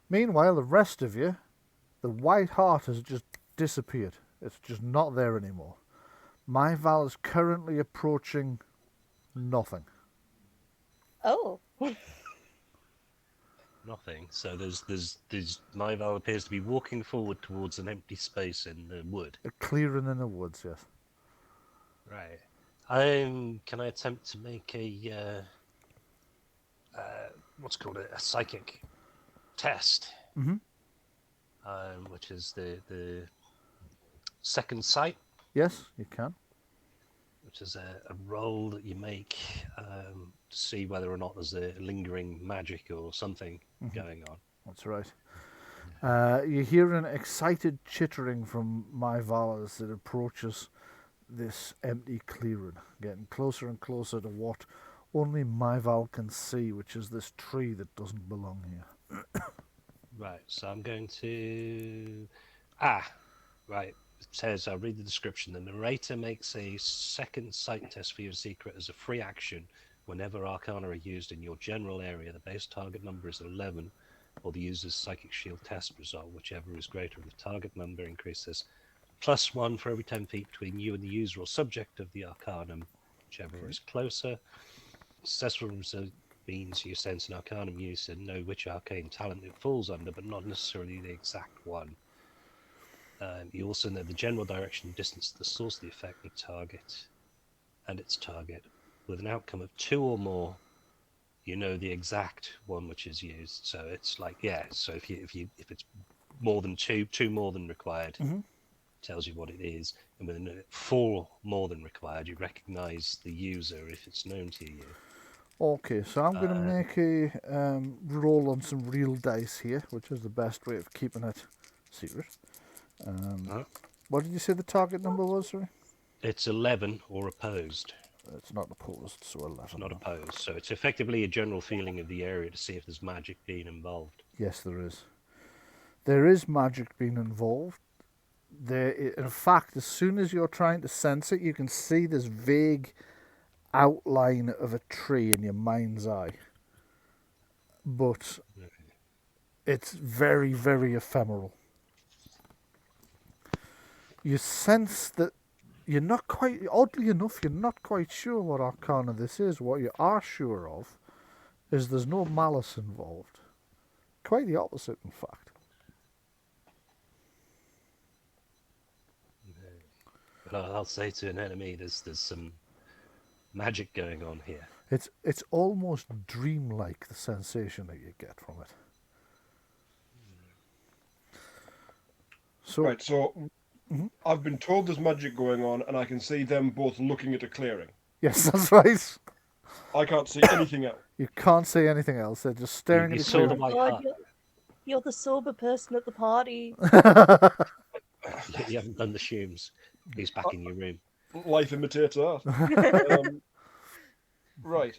Meanwhile, the rest of you, the White Hart has just disappeared. It's just not there anymore. Myval is currently approaching nothing. Oh. Nothing. So there's Myval appears to be walking forward towards an empty space in the wood. A clearing in the woods, yes. Right. Can I attempt to make a what's called a psychic test? Which is the second sight. Yes, you can. Which is a roll that you make to see whether or not there's a lingering magic or something going on. That's right. You hear an excited chittering from Myval as it approaches this empty clearing, getting closer and closer to what only Myval can see, which is this tree that doesn't belong here. Right, so I'm going to... Right. It says, I'll read the description. The narrator makes a second sight test for your secret as a free action whenever Arcana are used in your general area. The base target number is 11, or the user's psychic shield test result, whichever is greater. The target number increases +1 for every 10 feet between you and the user or subject of the Arcanum, whichever is closer. Successful result means you sense an Arcanum use and know which arcane talent it falls under, but not necessarily the exact one. You also know the general direction and distance to the source of the effect, the target, and its target. With an outcome of 2 or more, you know the exact one which is used. So it's like, so if it's more than 2 more than required, tells you what it is, and with 4 more than required, you recognise the user if it's known to you. Okay, so I'm going to make a roll on some real dice here, which is the best way of keeping it secret. What did you say the target number was, sorry? It's 11 or opposed. It's not opposed, so 11. It's not opposed, so it's effectively a general feeling of the area to see if there's magic being involved. Yes, there is. There is magic being involved. In fact, as soon as you're trying to sense it, you can see this vague outline of a tree in your mind's eye. But it's very, very ephemeral. You sense that you're not quite, oddly enough, you're not quite sure what arcana this is. What you are sure of is there's no malice involved. Quite the opposite, in fact. But I'll say to an enemy, there's some magic going on here. It's almost dreamlike, the sensation that you get from it. So, Right, so I've been told there's magic going on, and I can see them both looking at a clearing. yes, that's right. I can't see anything else. You can't say anything else. They're just staring You at each saw other. the white God, hart. you're the sober person at the party. You haven't done the shrooms. He's back in your room. Life imitates art. Right.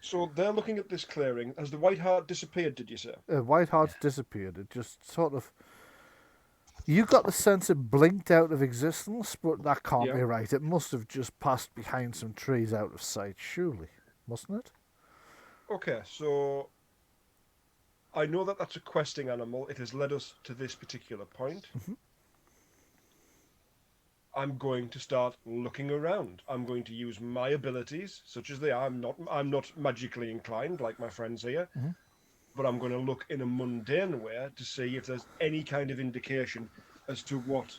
So they're looking at this clearing. Has the white hart disappeared, did you say? White Hart's disappeared. It just sort of... You got the sense it blinked out of existence, but that can't be right. It must have just passed behind some trees out of sight, surely. Mustn't it? Okay, so I know that that's a questing animal. It has led us to this particular point. I'm going to start looking around. I'm going to use my abilities, such as they are. I'm not magically inclined like my friends here, but I'm going to look in a mundane way to see if there's any kind of indication as to what,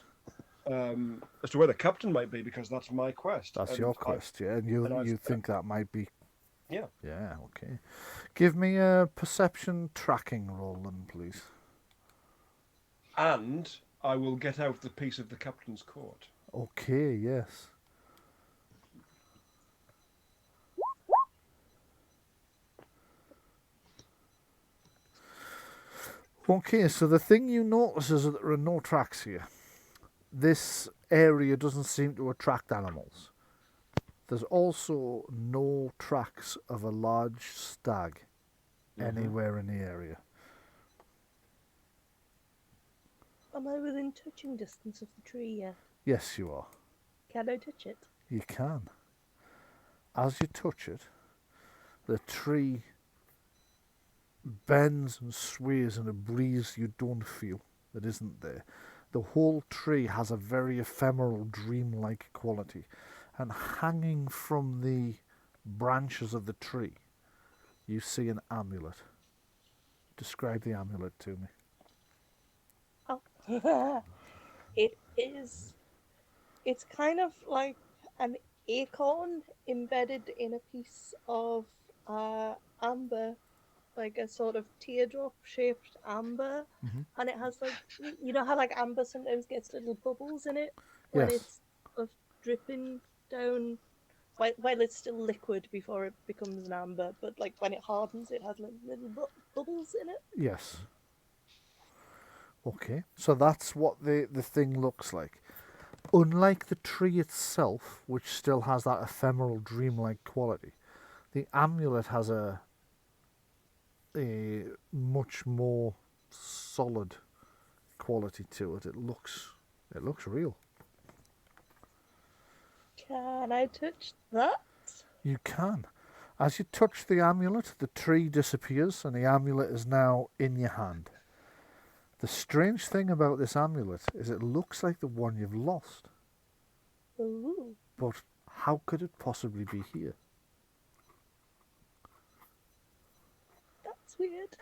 as to where the captain might be, because that's my quest. That's And your quest, yeah? And you think that might be... Yeah. Yeah, okay. Give me a perception tracking roll then, please. And I will get out the piece of the captain's coat. Okay, yes. Okay, so the thing you notice is that there are no tracks here. This area doesn't seem to attract animals. There's also no tracks of a large stag anywhere in the area. Am I within touching distance of the tree yet? Yes, you are. Can I touch it? You can. As you touch it, the tree bends and sways in a breeze you don't feel, that isn't there. The whole tree has a very ephemeral, dreamlike quality. And hanging from the branches of the tree, you see an amulet. Describe the amulet to me. Oh, it's kind of like an acorn embedded in a piece of amber, like a sort of teardrop-shaped amber, and it has, like, you know how like amber sometimes gets little bubbles in it when Yes. it's sort of dripping down, while it's still liquid before it becomes an amber, but like when it hardens, it has like little bubbles in it. Yes. Okay, so that's what the thing looks like. Unlike the tree itself, which still has that ephemeral, dreamlike quality, the amulet has a much more solid quality to it. It looks real. Can I touch that? You can. As you touch the amulet, the tree disappears and the amulet is now in your hand. The strange thing about this amulet is it looks like the one you've lost. Ooh. But how could it possibly be here? That's weird.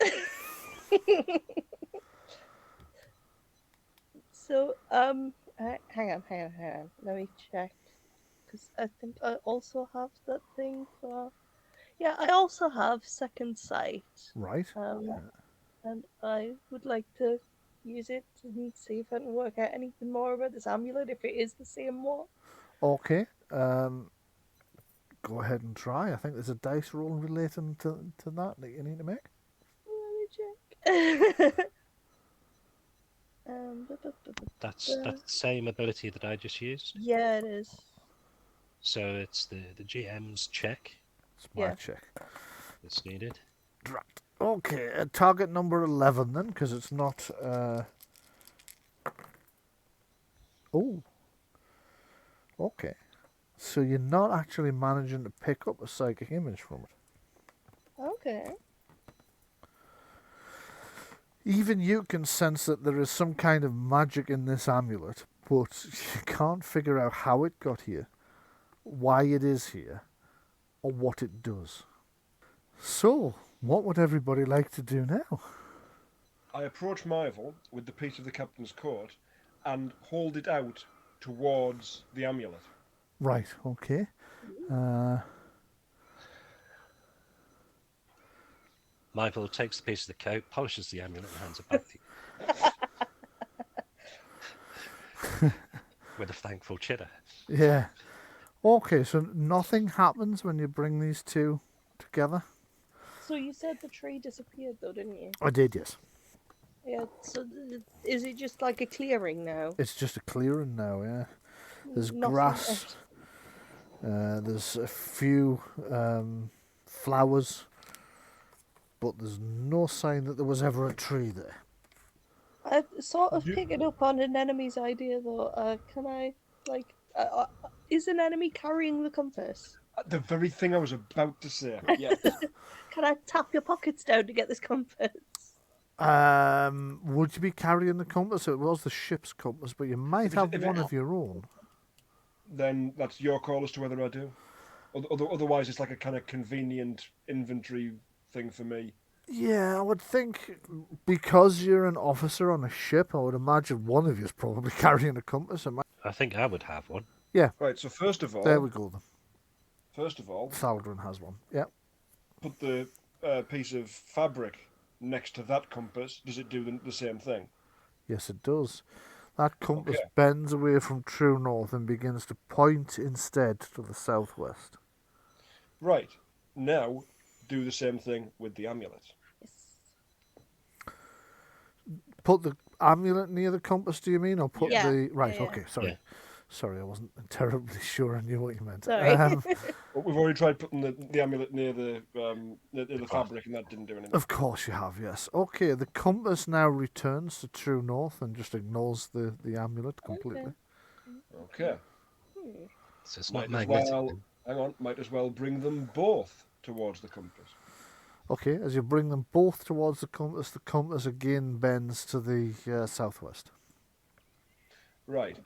So, hang on. Let me check. Because I think I also have that thing for... Yeah, I also have second sight. Right? And I would like to use it and see if I can work out anything more about this amulet, if it is the same one. Okay. Go ahead and try. I think there's a dice roll relating to that you need to make. Let me check. That's the same ability that I just used. Yeah, it is. So it's the GM's check It's my Yeah. check. that's needed. Drat. Okay, target number 11 then, because it's not... Oh. Okay. So you're not actually managing to pick up a psychic image from it. Okay. Even you can sense that there is some kind of magic in this amulet, but you can't figure out how it got here, why it is here, or what it does. So, what would everybody like to do now? I approach Myval with the piece of the captain's coat and hold it out towards the amulet. Right, okay. Myval takes the piece of the coat, polishes the amulet, and hands it back to you. With a thankful chitter. Yeah. Okay, so nothing happens when you bring these two together? So you said the tree disappeared, though, didn't you? I did, yes. Yeah. So is it just like a clearing now? It's just a clearing now, yeah. There's Nothing grass. left. There's a few flowers, but there's no sign that there was ever a tree there. I sort of pick it up on an enemy's idea, though. Can I, like, is an enemy carrying the compass? The very thing I was about to say. Yes. Can I tap your pockets down to get this compass? Would you be carrying the compass? It was the ship's compass, but you might have one of your own. Then that's your call as to whether I do. Otherwise, it's like a kind of convenient inventory thing for me. Yeah, I would think because you're an officer on a ship, I would imagine one of you is probably carrying a compass. I think I would have one. Yeah. Right, so first of all... There we go then. First of all... Thaldron has one, yeah. Put the piece of fabric next to that compass. Does it do the same thing? Yes, it does. That compass bends away from true north and begins to point instead to the southwest. Right. Now, do the same thing with the amulet. Put the amulet near the compass, do you mean? Or put Yeah. the... Right, Yeah. okay, sorry. Yeah. Sorry, I wasn't terribly sure I knew what you meant. Sorry. But we've already tried putting the amulet near the fabric, and that didn't do anything. Of course you have, yes. Okay, the compass now returns to true north and just ignores the amulet completely. Okay. So it's not Might as magnetic. well, hang on, might as well bring them both towards the compass. Okay, as you bring them both towards the compass again bends to the southwest. Right.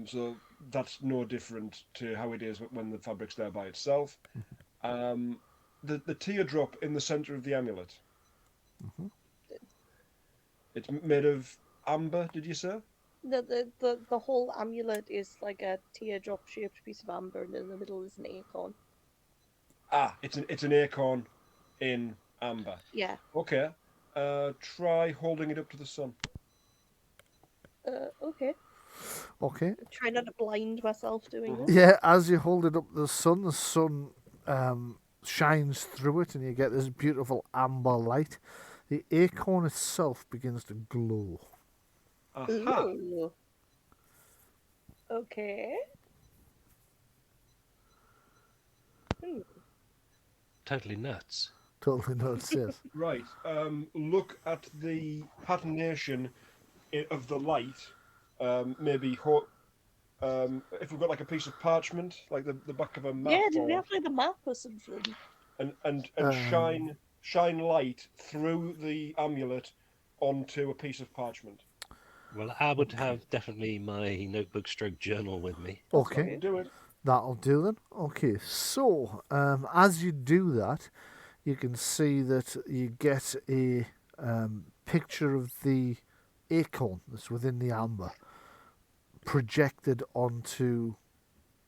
So that's no different to how it is when the fabric's there by itself. The teardrop in the centre of the amulet. Mm-hmm. It's made of amber, did you say? The whole amulet is like a teardrop shaped piece of amber, and in the middle is an acorn. Ah, it's an acorn in amber. Yeah. Okay. Try holding it up to the sun. Okay. Okay. Try not to blind myself doing this. Yeah, as you hold it up to the sun shines through it and you get this beautiful amber light. The acorn itself begins to glow. Aha. Ooh. Okay. Totally nuts. Totally nuts, yes. Right. Look at the patternation of the light. Maybe if we've got like a piece of parchment, like the back of a map. Yeah, did we have like the map or something? And shine light through the amulet onto a piece of parchment. Well, I would have definitely my notebook stroke journal with me. Okay. Do it. That'll do then. Okay, so as you do that, you can see that you get a picture of the acorn that's within the amber projected onto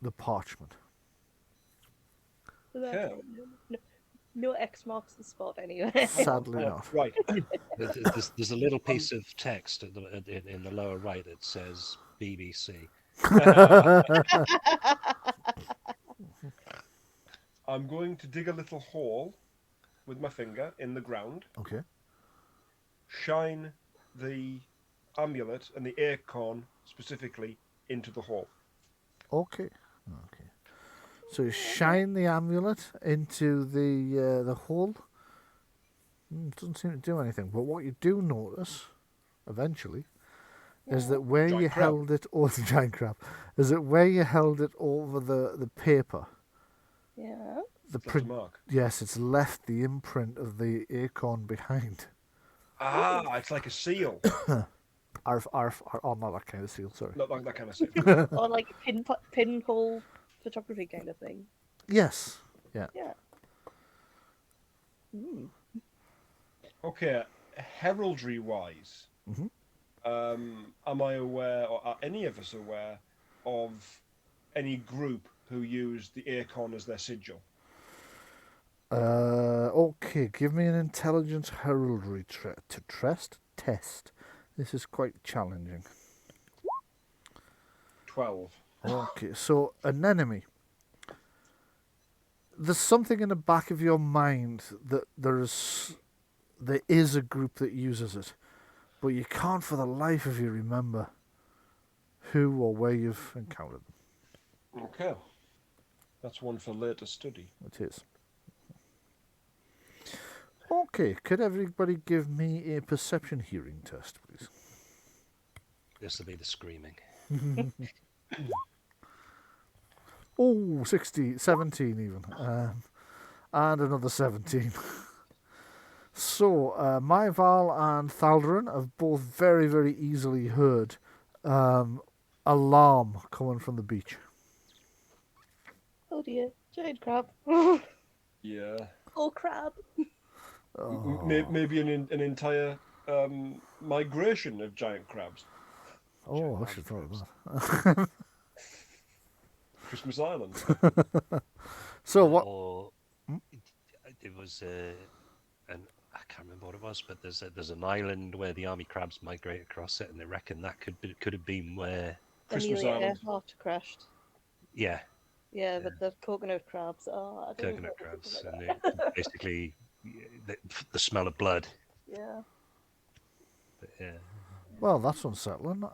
the parchment. Okay. No X marks the spot anyway. Sadly not. Right. There's a little piece of text in the lower right that says BBC. I'm going to dig a little hole with my finger in the ground. Okay. Shine the amulet and the acorn specifically into the hole. Okay. Okay. So you shine the amulet into the hole. Doesn't seem to do anything. But what you do notice, eventually, is that Yeah. where Giant you crab. held it, or the giant crab, is that where you held it over the paper, Yeah. the That's a mark. yes, it's left the imprint of the acorn behind. Ah, it's like a seal. Arf, arf, arf, oh, not that kind of seal, sorry. Not like that kind of seal. Or like a pinhole photography kind of thing. Yes, Yeah. Hmm. Okay, heraldry-wise, Mhm. am I aware, or are any of us aware, of any group who use the acorn as their sigil? Okay, give me an intelligence heraldry test. This is quite challenging. 12. Okay, so anemone. There's something in the back of your mind that there is a group that uses it, but you can't for the life of you remember who or where you've encountered them. Okay. That's one for later study. It is. Okay, could everybody give me a perception hearing test, please? This will be the screaming. Oh, 17 even. And another 17. So, Myval and Thaldron have both very, very easily heard alarm coming from the beach. Oh dear, giant crab. Yeah. Oh crab. Oh. Maybe an entire migration of giant crabs. Oh, I should have thought of that. Christmas Island. So, what? Or it was an I can't remember what it was, but there's an island where the army crabs migrate across it, and they reckon that could have been where. Christmas Amelia Island. Earhart crashed. Yeah, Yeah, but the coconut crabs. Oh, I don't coconut know crabs, something and like that. basically the smell of blood. Yeah. But, yeah. Well, that's unsettling.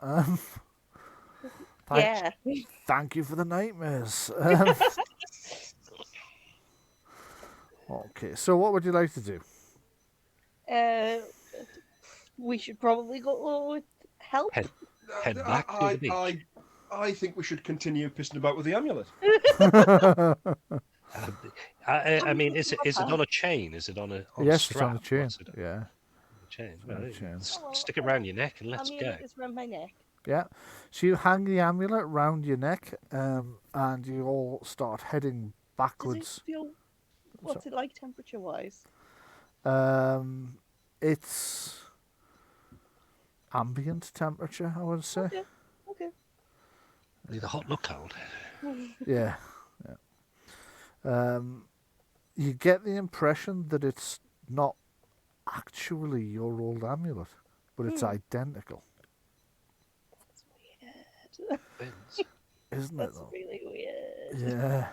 Yeah. Thank you for the nightmares. Okay, so what would you like to do? We should probably go with help. Head back to the beach. I think we should continue pissing about with the amulet. I mean, is it on a chain? Is it on a Yes, strap? it's on a chain. What's it on? Yeah, A chain. on a Well, chain. stick it around your neck and let's go. Amulet is around my neck. yeah. So you hang the amulet round your neck, and you all start heading Does backwards. it feel? What's it like temperature-wise? It's ambient temperature, I would say. Okay. Okay. Neither hot nor cold. Yeah. You get the impression that it's not actually your old amulet, but it's identical, That's weird. Depends. isn't it? That's Though? really weird. Yeah.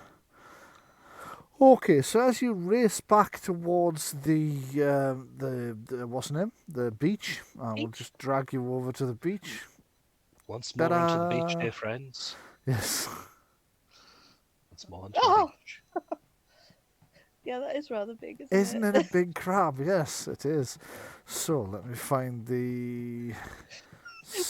Okay, so as you race back towards the what's the name? The beach. We'll Beach. just drag you over to the beach. Once more onto the beach, Ta-da! dear friends. Yes. Once more onto Oh! the beach. Yeah, that is rather big, Isn't it a big crab? Yes, it is. So let me find the.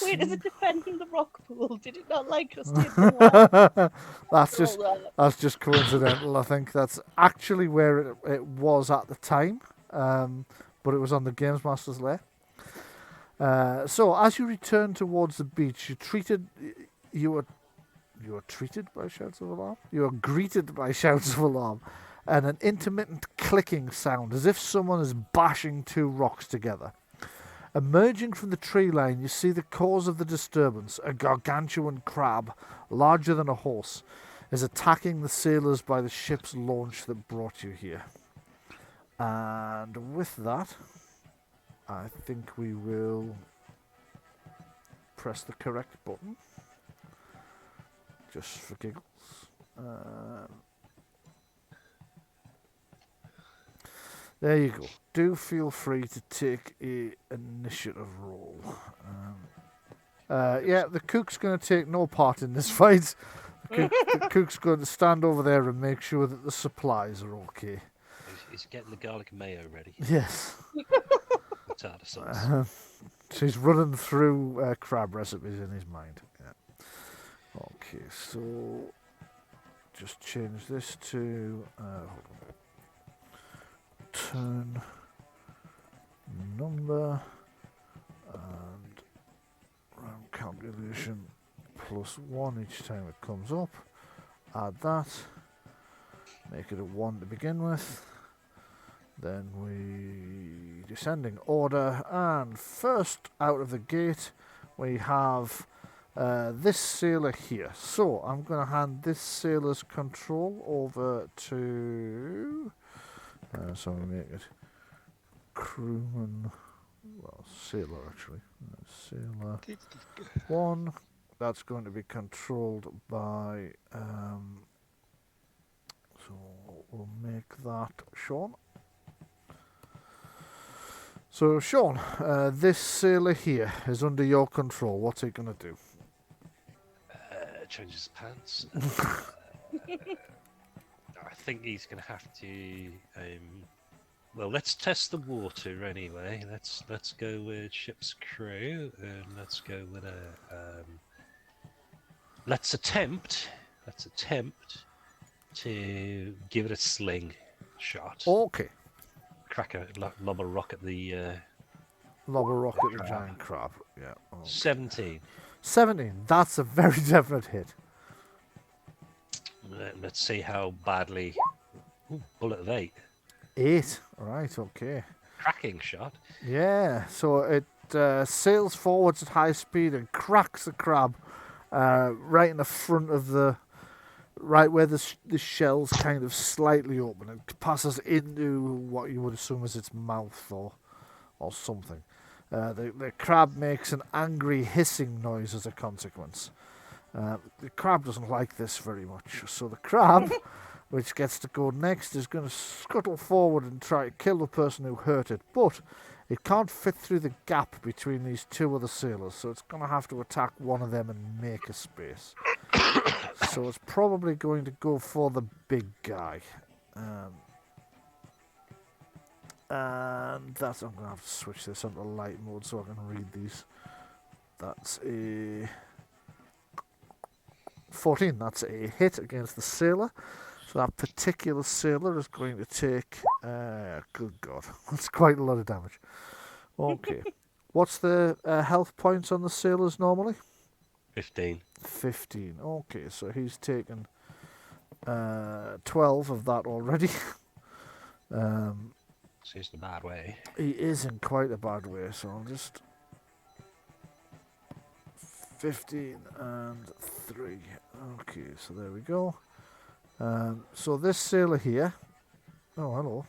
Wait, is it defending the rock pool? Did it not like us? Did the That's just That's just coincidental. I think that's actually where it was at the time, but it was on the Games Master's lair. So as you return towards the beach, you were treated by shouts of alarm. You were greeted by shouts of alarm, and an intermittent clicking sound, as if someone is bashing two rocks together. Emerging from the tree line, you see the cause of the disturbance. A gargantuan crab, larger than a horse, is attacking the sailors by the ship's launch that brought you here. And with that, I think we will press the correct button, just for giggles. There you go. Do feel free to take a initiative roll. Yeah, the cook's going to take no part in this fight. The cook's going to stand over there and make sure that the supplies are okay. He's getting the garlic and mayo ready. Yes. tartar sauce. So he's running through crab recipes in his mind. Yeah. Okay, so just change this to turn number and round calculation +1 each time it comes up. Add that. Make it a 1 to begin with. Then we descending order, and first out of the gate we have this sailor here. So I'm going to hand this sailor's control over to. So we make it crewman. Well, sailor actually. Sailor 1. That's going to be controlled by. So we'll make that Shaun. So, Shaun, this sailor here is under your control. What's he going to do? Change his pants. I think he's going to have to. Well, let's test the water anyway. Let's go with ship's crew, and let's go with a. Let's attempt to give it a sling shot. Okay. Crack a lob a rock at the. Lob a rock at the giant crab. Yeah. Okay. 17. 17. That's a very definite hit. Let's see how badly. Ooh, bullet of 8. 8. Right. Okay. Cracking shot. Yeah. So it sails forwards at high speed and cracks the crab right in the front of the. Right where the shell's kind of slightly open. It passes into what you would assume is its mouth or something. The crab makes an angry hissing noise as a consequence. The crab doesn't like this very much. So the crab, which gets to go next, is going to scuttle forward and try to kill the person who hurt it. But it can't fit through the gap between these two other sailors. So it's going to have to attack one of them and make a space. So it's probably going to go for the big guy. And that's, I'm going to have to switch this onto light mode so I can read these. That's a 14. That's a hit against the sailor. So that particular sailor is going to take, good God, that's quite a lot of damage. Okay. What's the health points on the sailors normally? 15. 15. Okay, so he's taken 12 of that already. So he's in a bad way. He is in quite a bad way, so I'll just 15 and 3. Okay, so there we go. So this sailor here. Oh, hello.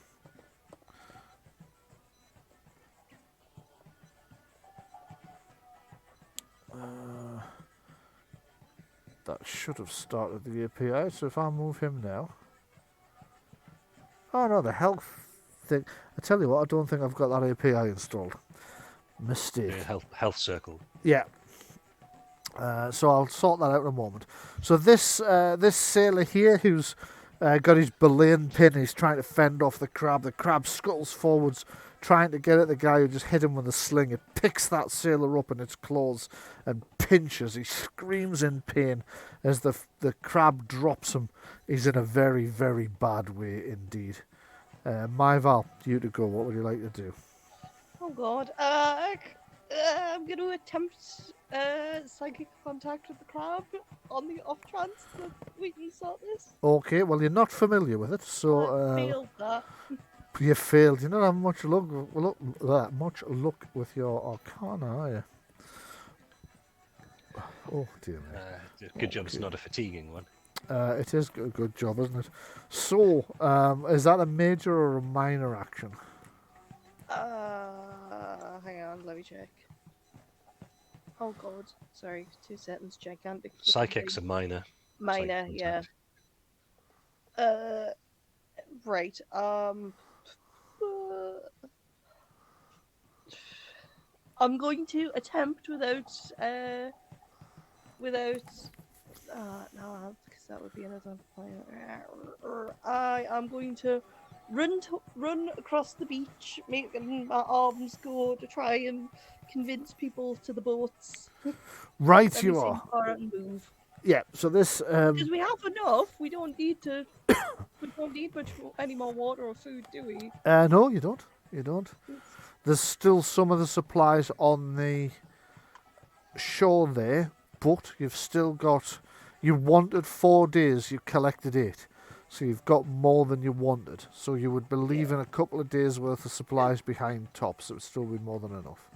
That should have started the API, so if I move him now. Oh no, the health thing. I tell you what, I don't think I've got that API installed. Mistake. Health circle. Yeah. So I'll sort that out in a moment. So this sailor here who's got his belaying pin, he's trying to fend off the crab. The crab scuttles forwards, trying to get at the guy who just hit him with a sling. It picks that sailor up in its claws and pinches. He screams in pain as the crab drops him. He's in a very, very bad way indeed. Myval, you to go. What would you like to do? Oh God. I'm going to attempt psychic contact with the crab on the off chance that we can sort this. Okay, well you're not familiar with it, so I failed that. you failed. You don't have much luck with your Arcana, are you? Oh dear me. Good job it's not a fatiguing one. It is a good job, isn't it? So, is that a major or a minor action? Hang on, let me check. Oh God, sorry, 2 seconds, gigantic. Psychic's a minor. Minor, Psychic yeah. contact. Right. I'm going to attempt without. No, because that would be another. I am going to run across the beach, making my arms go to try and convince people to the boats. Right, Let me you see are. far and move. Yeah. So this. Because we have enough. We don't need to. We don't need any more water or food, do we? No, you don't. You don't. There's still some of the supplies on the shore there, but you've still got. You wanted 4 days. You collected 8. So you've got more than you wanted. So you would be leaving a couple of days worth of supplies behind tops. It would still be more than enough.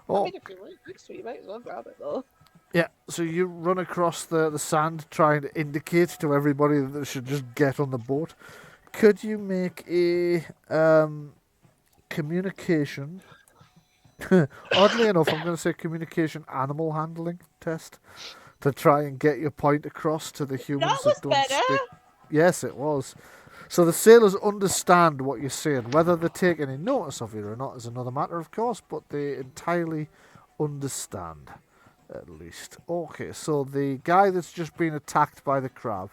I mean, if you're right next to it, you might as well grab it though. Yeah, so you run across the sand trying to indicate to everybody that they should just get on the boat. Could you make a communication... Oddly enough, I'm going to say communication animal handling test to try and get your point across to the humans That was don't better. speak. Yes, it was. So the sailors understand what you're saying. Whether they take any notice of you or not is another matter, of course, but they entirely understand, at least. Okay, so the guy that's just been attacked by the crab,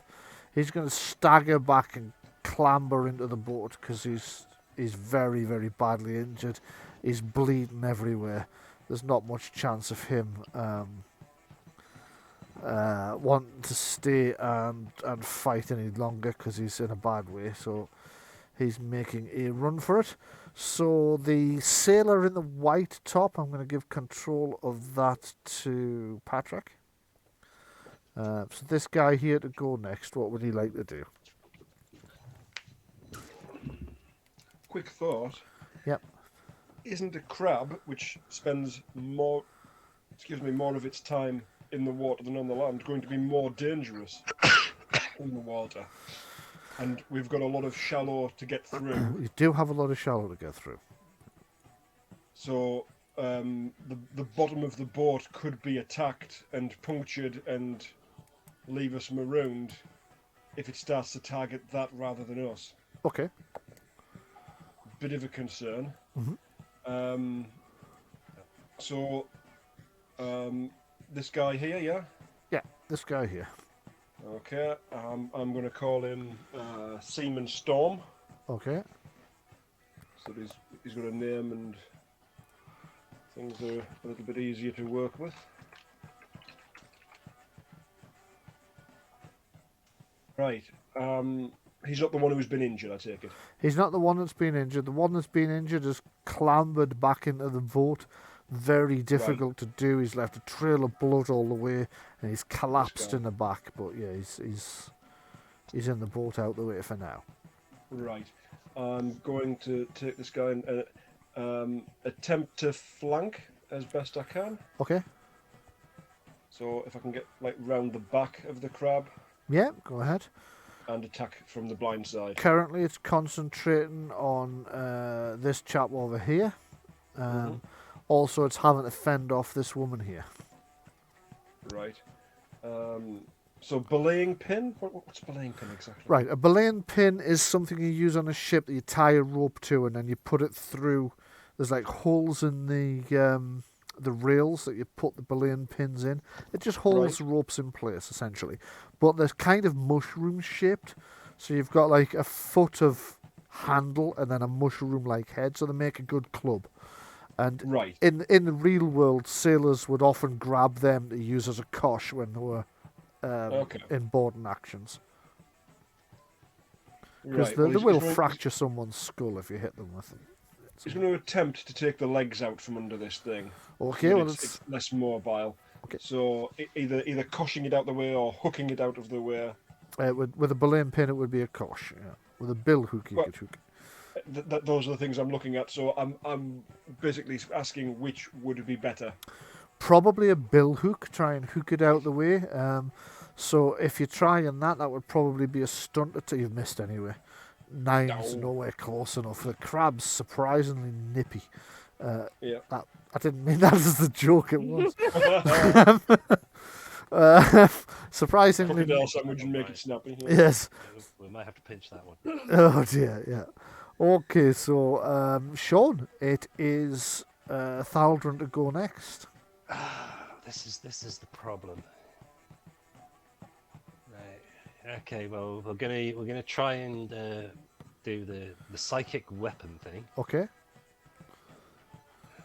he's going to stagger back and clamber into the boat because he's very, very badly injured. He's bleeding everywhere. There's not much chance of him wanting to stay and fight any longer because he's in a bad way. So he's making a run for it. So the sailor in the white top, I'm going to give control of that to Patrick. So this guy here to go next, what would he like to do? Quick thought. Yep. Isn't a crab, which spends more of its time in the water than on the land, going to be more dangerous in the water? And we've got a lot of shallow to get through. You do have a lot of shallow to get through. So the bottom of the boat could be attacked and punctured and leave us marooned if it starts to target that rather than us. Okay. Bit of a concern. Mhm. This guy here, yeah? Yeah, this guy here. Okay, I'm going to call him Seaman Storm. Okay. So he's got a name and things are a little bit easier to work with. Right. He's not the one who's been injured, I take it. He's not the one that's been injured. The one that's been injured has clambered back into the boat. Very difficult to do. He's left a trail of blood all the way, and he's collapsed in the back. But yeah, he's in the boat out the way for now. Right. I'm going to take this guy and attempt to flank as best I can. Okay. So if I can get round the back of the crab Yeah, go ahead. and attack from the blind side. Currently, it's concentrating on this chap over here. Also, it's having to fend off this woman here. Right. So belaying pin? What's belaying pin exactly? Right, a belaying pin is something you use on a ship that you tie a rope to, and then you put it through. There's holes in the rails that you put the belaying pins in. It just holds ropes in place, essentially. But they're kind of mushroom shaped, so you've got a foot of handle and then a mushroom-like head, so they make a good club. And in the real world, sailors would often grab them to use as a cosh when they were in boarding actions. Because they will fracture someone's skull if you hit them with them. He's going to attempt to take the legs out from under this thing. Okay, well, it's less mobile. Okay. So either coshing it out the way or hooking it out of the way. With a belaying pin, it would be a cosh. Yeah. With a bill hook, you could hook. Those are the things I'm looking at. So I'm basically asking which would be better. Probably a bill hook. Try and hook it out the way. So if you try and that would probably be a stunt until you've missed anyway. 9's nowhere close enough. The crab's surprisingly nippy. Yeah. I didn't mean that as the joke. It was. Surprisingly. Crocodile sandwich and make it snappy. Yeah. Yes. We might have to pinch that one. Oh dear. Yeah. Okay. So Shaun, it is Thaldron to go next. This is the problem. Right. Okay. Well, we're gonna try and do the psychic weapon thing, Okay.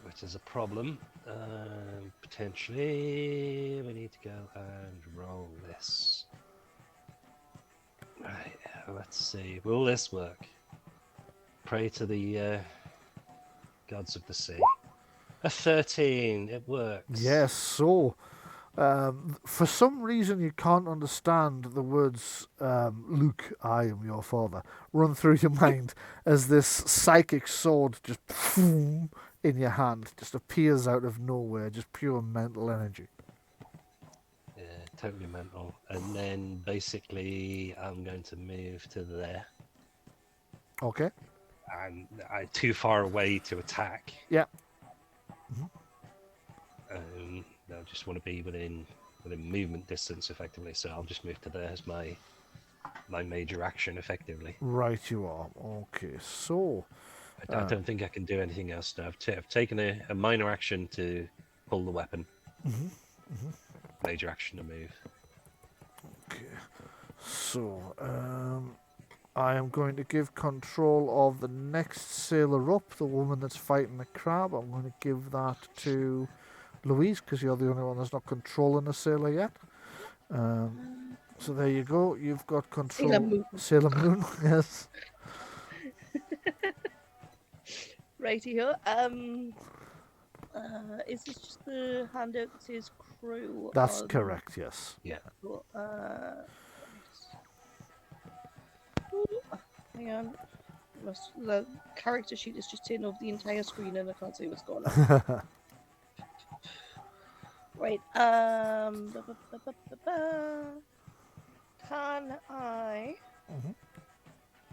which is a problem. Potentially, we need to go and roll this. Right, let's see. Will this work? Pray to the gods of the sea. A 13. It works. Yes, so for some reason you can't understand the words Luke, I am your father run through your mind as this psychic sword just boom, in your hand just appears out of nowhere, just pure mental energy. Yeah, totally mental. And then basically I'm going to move to there. Okay. And I'm too far away to attack. Yeah. I just want to be within movement distance effectively, so I'll just move to there as my major action effectively. Right, you are. Okay, so I don't think I can do anything else now. I've taken a minor action to pull the weapon. Major action to move. okay, so I am going to give control of the next sailor up, the woman that's fighting the crab. I'm going to give that to Louise because you're the only one that's not controlling the sailor yet. So there you go. You've got control. Sailor Moon. Sailor Moon, yes. Righty-ho. Is this just the handout that says crew? That's or- correct, yes. Yeah. Cool. Hang on. The character sheet is just taking over the entire screen and I can't see what's going on. Right. Can I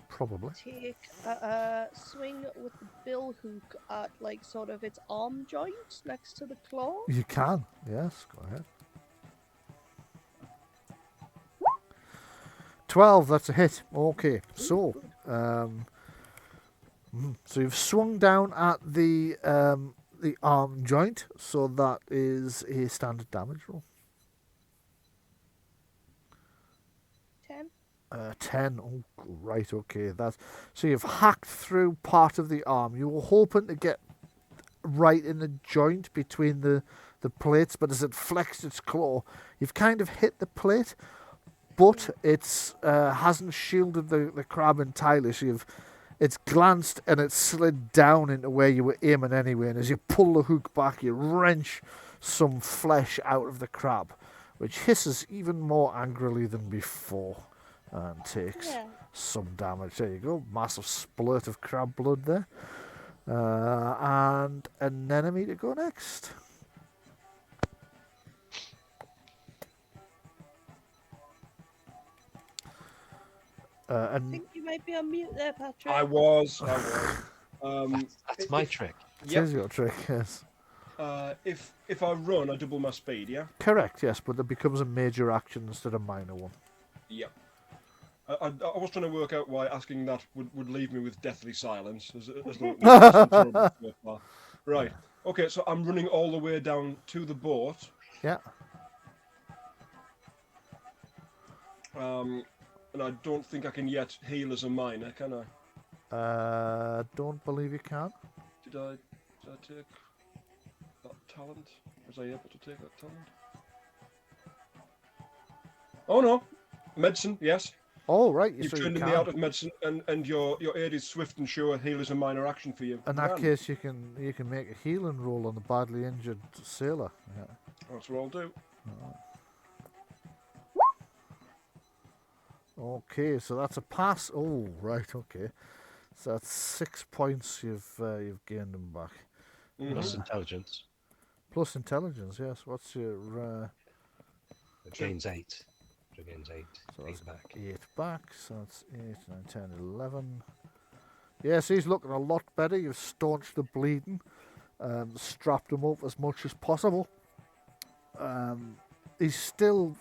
Probably. take a swing with the bill hook at like sort of its arm joint next to the claw? You can, yes. Go ahead. 12, that's a hit. Okay, so so you've swung down at the arm joint, so that is a standard damage roll. 10. 10. Oh, right, okay. That's so you've hacked through part of the arm. You were hoping to get right in the joint between the plates, but as it flexed its claw, you've kind of hit the plate, but it's hasn't shielded the crab entirely, so it's glanced and it's slid down into where you were aiming anyway, and as you pull the hook back, you wrench some flesh out of the crab, which hisses even more angrily than before and takes some damage. There you go, massive splurt of crab blood there. And an enemy to go next. I think you might be on mute there, Patrick. I was. That's my trick. It is your trick, yes. If I run, I double my speed, yeah? Correct, yes, but it becomes a major action instead of a minor one. Yep. I was trying to work out why asking that would leave me with deathly silence. As though right. Okay, so I'm running all the way down to the boat. Yeah. And I don't think I can yet heal as a minor, can I? Don't believe you can. Did I take that talent? Was I able to take that talent? Oh no, medicine, yes. Oh, right. You've so turned you in the can. out of medicine, and your aid is swift and sure. Heal is a minor action for you. In that Grand. case, you can make a healing roll on the badly injured sailor. Yeah. That's what I'll do. Okay, so that's a pass. Oh, right. Okay, so that's 6 points. You've gained them back. Plus intelligence. Plus intelligence. Yes. What's your? It gains 8. It gains 8. So 8 that's back. 8 back. So that's 8, 9, 10, 11. Yes, he's looking a lot better. You've staunched the bleeding, strapped him up as much as possible. There's still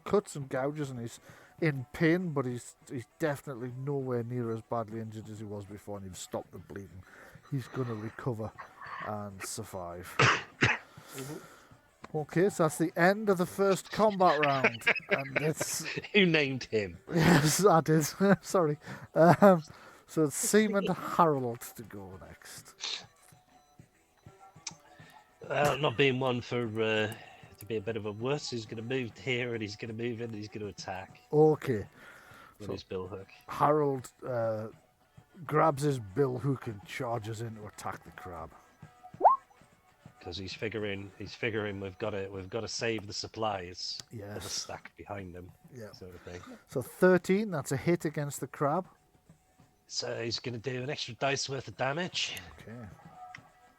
cuts and gouges, and he's in pain, but he's definitely nowhere near as badly injured as he was before, and you've stopped the bleeding. He's going to recover and survive. Okay, so that's the end of the first combat round, and it's Who named him? Yes, I did. Sorry. So it's Seaman Harold to go next. Well, not being one for to be a bit of a wuss, he's going to move here and he's going to move in and he's going to attack Okay. with So- his bill hook. Harold grabs his bill hook and charges in to attack the crab. Because he's figuring we've got to save the supplies of the Yes. stack behind them, Yeah. sort of thing. So 13, that's a hit against the crab. So he's going to do an extra dice worth of damage. Okay.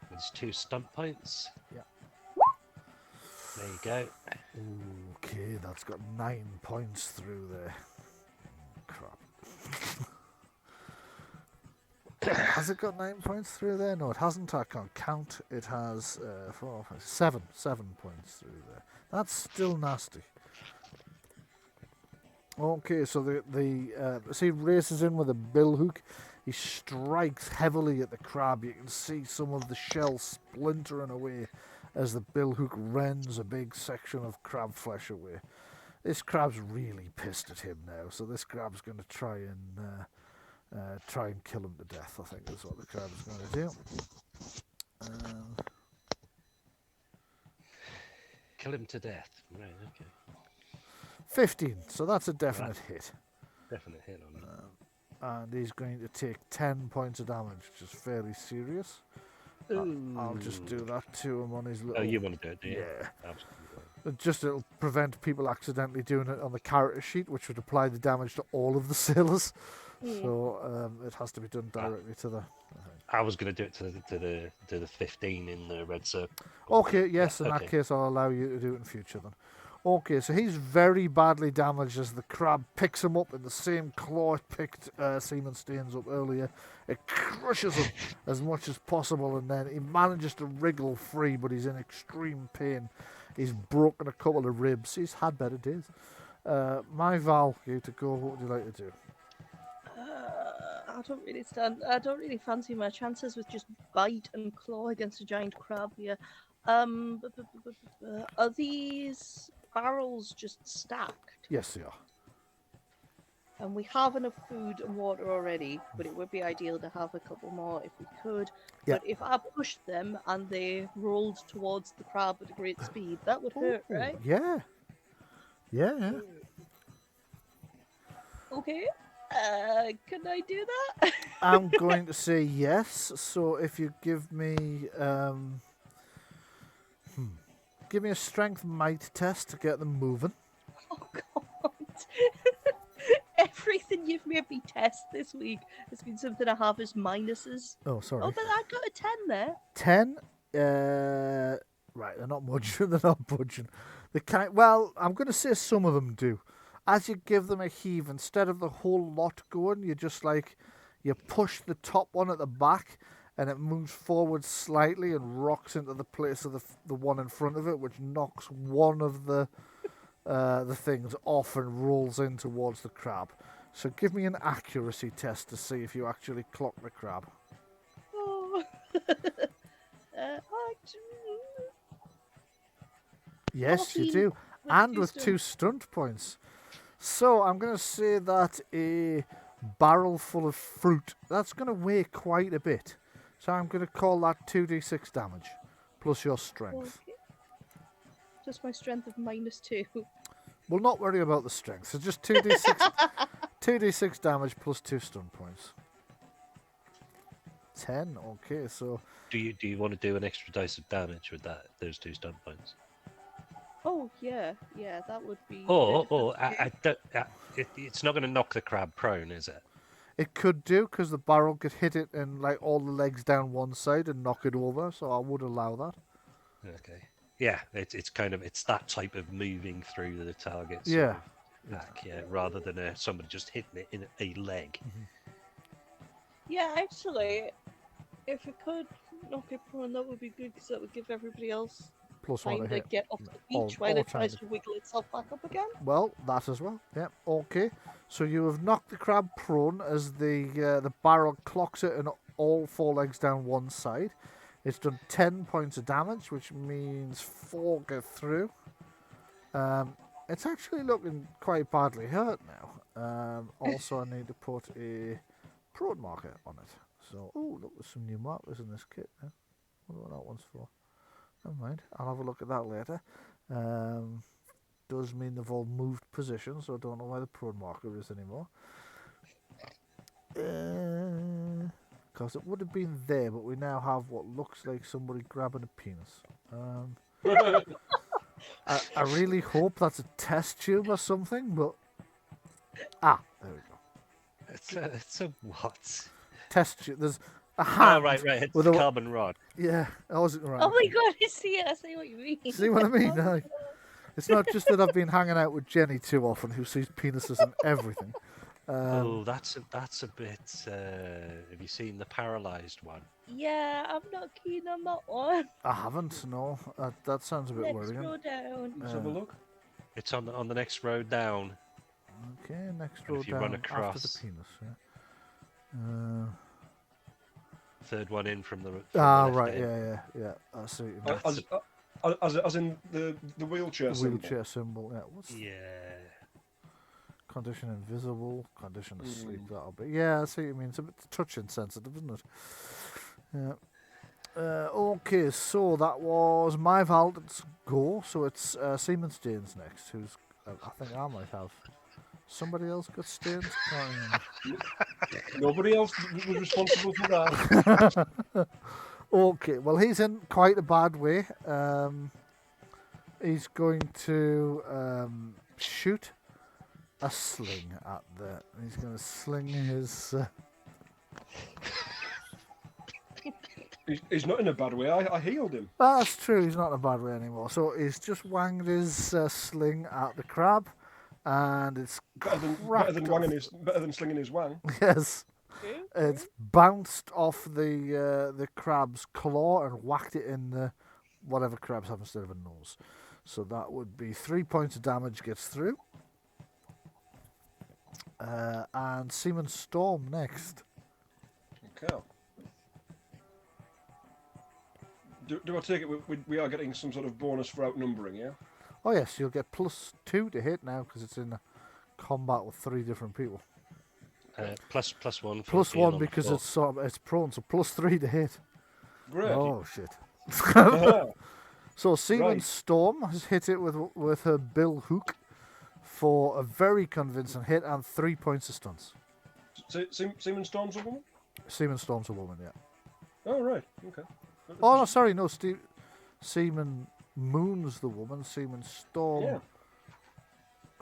With his 2 stunt points. Yeah. There you go. Okay, that's got 9 points through there. Crap. Has it got 9 points through there? No, it hasn't. I can't count. It has 4, 5, 7 points through there. That's still nasty. Okay, so the he races in with a bill hook. He strikes heavily at the crab. You can see some of the shell splintering away as the bill hook rends a big section of crab flesh away. This crab's really pissed at him now, so this crab's going to try and kill him to death. I think that's what the crab is going to do. Kill him to death. Right, okay. 15, so that's a definite hit. Definite hit on him. And he's going to take 10 points of damage, which is fairly serious. I'll just do that to him on his little... Oh, you want to do it, do you? Yeah. Absolutely. It'll prevent people accidentally doing it on the character sheet, which would apply the damage to all of the sailors. So it has to be done directly to the... I was going to do it to the 15 in the red circle. Okay, yes, in Okay. that case I'll allow you to do it in future then. Okay, so he's very badly damaged as the crab picks him up in the same claw it picked Seaman Staines up earlier. It crushes him as much as possible, and then he manages to wriggle free, but he's in extreme pain. He's broken a couple of ribs. He's had better days. Myval, you to go. What would you like to do? I don't really fancy my chances with just bite and claw against a giant crab here. Are these barrels just stacked? Yes, they are. And we have enough food and water already, but it would be ideal to have a couple more if we could. Yeah. But if I pushed them and they rolled towards the crab at a great speed, that would hurt, Ooh, right? Yeah. Yeah. Okay. Can I do that? I'm going to say yes. So if you give me a strength might test to get them moving. Oh God! Everything you've made me test this week has been something I have as minuses. Oh, sorry. Oh, but I got a 10 there. 10. Right, they're not budging. They're not budging. Well, I'm going to say some of them do. As you give them a heave, instead of the whole lot going, you push the top one at the back, and it moves forward slightly and rocks into the place of the one in front of it, which knocks one of the things off and rolls in towards the crab. So give me an accuracy test to see if you actually clock the crab. Oh. Yes, you 14 do. with And two with stunt. 2 stunt points. So I'm going to say that a barrel full of fruit, that's going to weigh quite a bit. So I'm going to call that 2d6 damage, plus your strength. Okay. Just my strength of -2. We'll not worry about the strength. So just 2d6, 2d6 damage plus 2 stun points. 10. Okay, so Do you want to do an extra dice of damage with those 2 stunt points? Oh yeah, that would be. It's not going to knock the crab prone, is it? it could do because the barrel could hit it and all the legs down one side and knock it over. So I would allow that. Okay. Yeah, it's that type of moving through the target. Yeah. Back, rather than somebody just hitting it in a leg. Yeah, actually, if it could knock it prone, that would be good because that would give everybody else Plus one time to to hit. get off the All- beach while all it tries time. to wiggle itself back up again. Well, that as well. Yeah. Okay. So you have knocked the crab prone as the barrel clocks it and all 4 legs down one side. It's done 10 points of damage, which means 4 go through. It's actually looking quite badly hurt now. Also, I need to put a prone marker on it. So, oh, look, there's some new markers in this kit now. I wonder what that one's for. Never mind, I'll have a look at that later. Does mean they've all moved position, so I don't know why the prone marker is anymore. Because it would have been there, but we now have what looks like somebody grabbing a penis. I really hope that's a test tube or something, but... Ah, there we go. It's a what? Test tube. There's a hand. Oh, right. It's with the a carbon rod. Yeah, I wasn't right. Oh my god, I see it. I see what you mean. See what I mean? No. It's not just that I've been hanging out with Jenny too often, who sees penises and everything. That's a bit. Have you seen the paralysed one? Yeah, I'm not keen on that one. I haven't, no. That sounds a bit Next worrying. row down. Let's have a look. It's on the next road down. Okay, next And row if you down run after across- the penis. Yeah. Third one in from the. Ah, left right. end. Yeah. I see what you mean. As in the wheelchair symbol. Wheelchair symbol. Yeah. What's Yeah. condition invisible? Condition asleep. That'll be. Yeah, I see what you mean. It's a bit touch insensitive, isn't it? Yeah. Okay, so that was Myval's go. So it's Seaman Staines next. Who's? I think I might have. Somebody else got Staines. Can't remember. Nobody else was responsible for that. Okay, well, he's in quite a bad way. He's going to shoot a sling at the. He's going to sling his. He's not in a bad way. I healed him. That's true. He's not in a bad way anymore. So he's just wanged his sling at the crab, and it's Better than slinging his wang. yes. It's bounced off the crab's claw and whacked it in the whatever crabs have instead of a nose. So that would be 3 points of damage gets through. And Seaman Storm next. Okay. Do I take it we are getting some sort of bonus for outnumbering, yeah? Oh yes, you'll get +2 to hit now because it's in a combat with 3 different people. Plus one. For Plus being 1 on the because floor. it's prone, so +3 to hit. Great. Oh shit. Ah, So Seaman Right. Storm has hit it with her bill hook for a very convincing hit and 3 points of stuns. Seaman Storm's a woman? Seaman Storm's a woman, yeah. Oh, right. Okay. Oh no, sorry, no. Seaman Moon's the woman. Seaman Storm Yeah.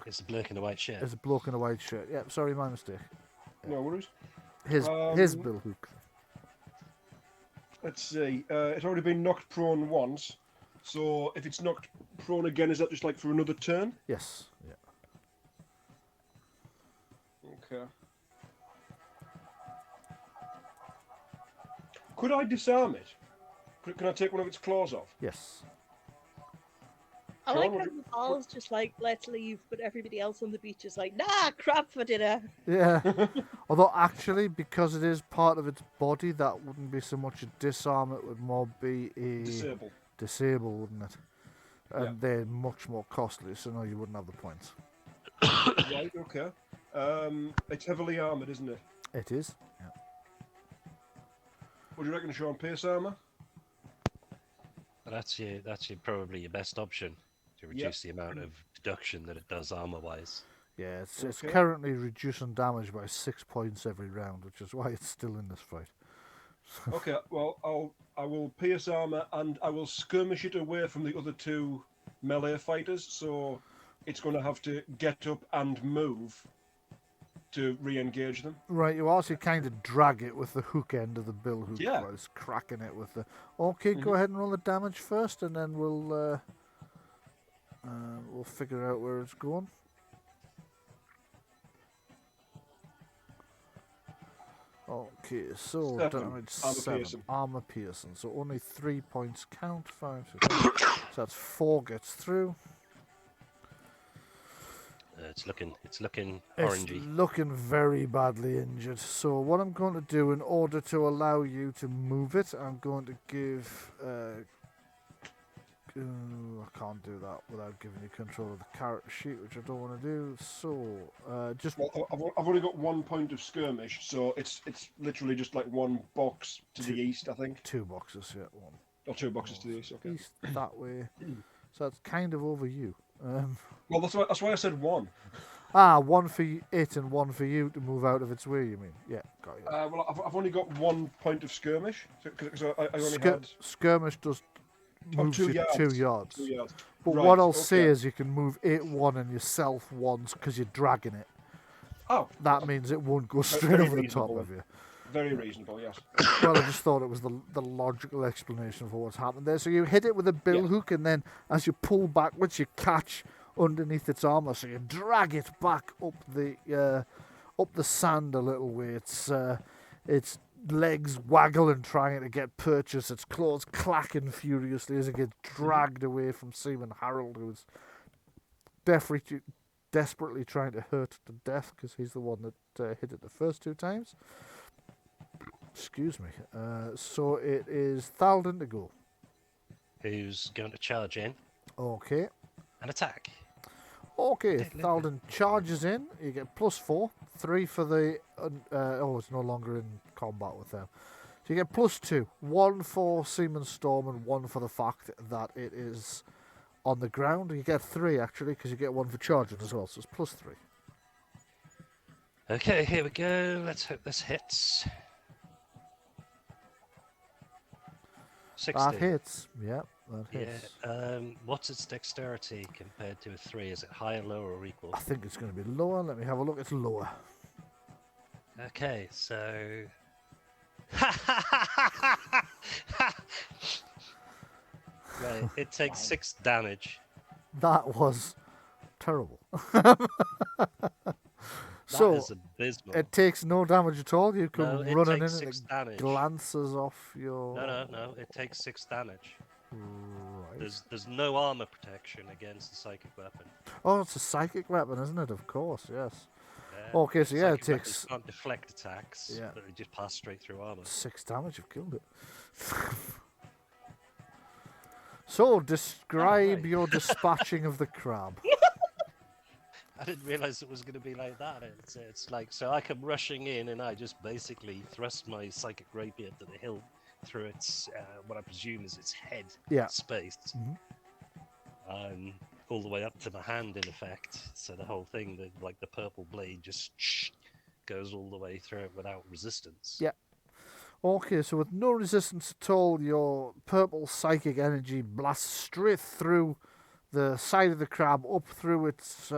It's the bloke in the white shirt. is a bloke in a white shirt. Yeah, sorry, my mistake. No worries. His bill hook. Let's see. It's already been knocked prone once. So if it's knocked prone again, is that just like for another turn? Yes. Yeah. Okay. Could I disarm it? Can I take one of its claws off? Yes. I Shaun, like would how you- the balls just like, let's leave, but everybody else on the beach is like, nah, crap for dinner. Yeah. Although actually, because it is part of its body, that wouldn't be so much a disarm. It would more be a Disable. wouldn't it? And Yeah. they're much more costly, so no, you wouldn't have the points. Right, okay. It's heavily armoured, isn't it? It is. Yeah. What do you reckon, Shaun? Pierce armour? That's probably your best option to reduce the amount of deduction that it does armor-wise. Yeah, it's Okay. currently reducing damage by 6 points every round, which is why it's still in this fight. Okay, well, I will pierce armour and I will skirmish it away from the other 2 melee fighters, so it's going to have to get up and move to re-engage them. Right, you also kind of drag it with the hook end of the bill hook Yeah. while it's cracking it with the... Okay, go ahead and roll the damage first, and then we'll figure out where it's going. Okay, so 7, damage armor 7, piercing. armor piercing. So only 3 points count. 5, 6, so that's 4 gets through. It's looking It's orangey. looking very badly injured. So what I'm going to do, in order to allow you to move it, I'm going to give I can't do that without giving you control of the character sheet, which I don't want to do. So, just Well, I've only got 1 point of skirmish, so it's literally just like 1 box to the east, I think. 2 boxes, yeah, 1. Or 2 boxes to the east, okay. East that way. So it's kind of over you. Well, that's why I said 1. 1 for it and 1 for you to move out of its way, you mean? Yeah, got you. Well, I've only got 1 point of skirmish, so I only had... Skirmish does move 2 you yards. 2 yards. 2 yards. But Right, what I'll okay. say is you can move it 1 and yourself once because you're dragging it. Oh, That means it won't go straight very over the top reasonable. of you. very reasonable, yes. Well, I just thought it was the logical explanation for what's happened there. So you hit it with a bill hook, and then as you pull backwards, you catch underneath its armor. So you drag it back up the sand a little way. Its legs waggling, trying to get purchase. Its claws clacking furiously as it gets dragged away from Seaman Harold, who's desperately trying to hurt it to death because he's the one that hit it the first 2 times. Excuse me. So it is Thaldron to go. Who's going to charge in Okay. and attack? Okay, Deadly. Thaldron charges in. You get +4, 3 for the... it's no longer in combat with them. So you get +2, 1 for Seaman Storm and 1 for the fact that it is on the ground. You get 3 actually because you get 1 for charging as well, so it's +3. Okay, here we go. Let's hope this hits. 60. That hits. Yeah, that Yeah. hits. What's its dexterity compared to a 3? Is it higher, lower, or equal? I think it's going to be lower. Let me have a look. It's lower. Okay, so. Right, it takes 6 damage. That was terrible. That So is abysmal. it takes no damage at all. You come No, it running in takes and 6 it damage. glances off your. No. It takes 6 damage. Right. There's no armor protection against the psychic weapon. Oh, it's a psychic weapon, isn't it? Of course, yes. Yeah. Okay, so yeah, it Psychic weapons takes can't deflect attacks, Yeah. but they just pass straight through armor. 6 damage. You've killed it. So describe right. your dispatching of the crab. I didn't realize it was going to be like that. It's like, so I come rushing in and I just basically thrust my psychic rapier to the hilt through its, what I presume is its head Yeah. space. All the way up to my hand, in effect. So the whole thing, the purple blade just goes all the way through it without resistance. Yeah. Okay, so with no resistance at all, your purple psychic energy blasts straight through the side of the crab, up through its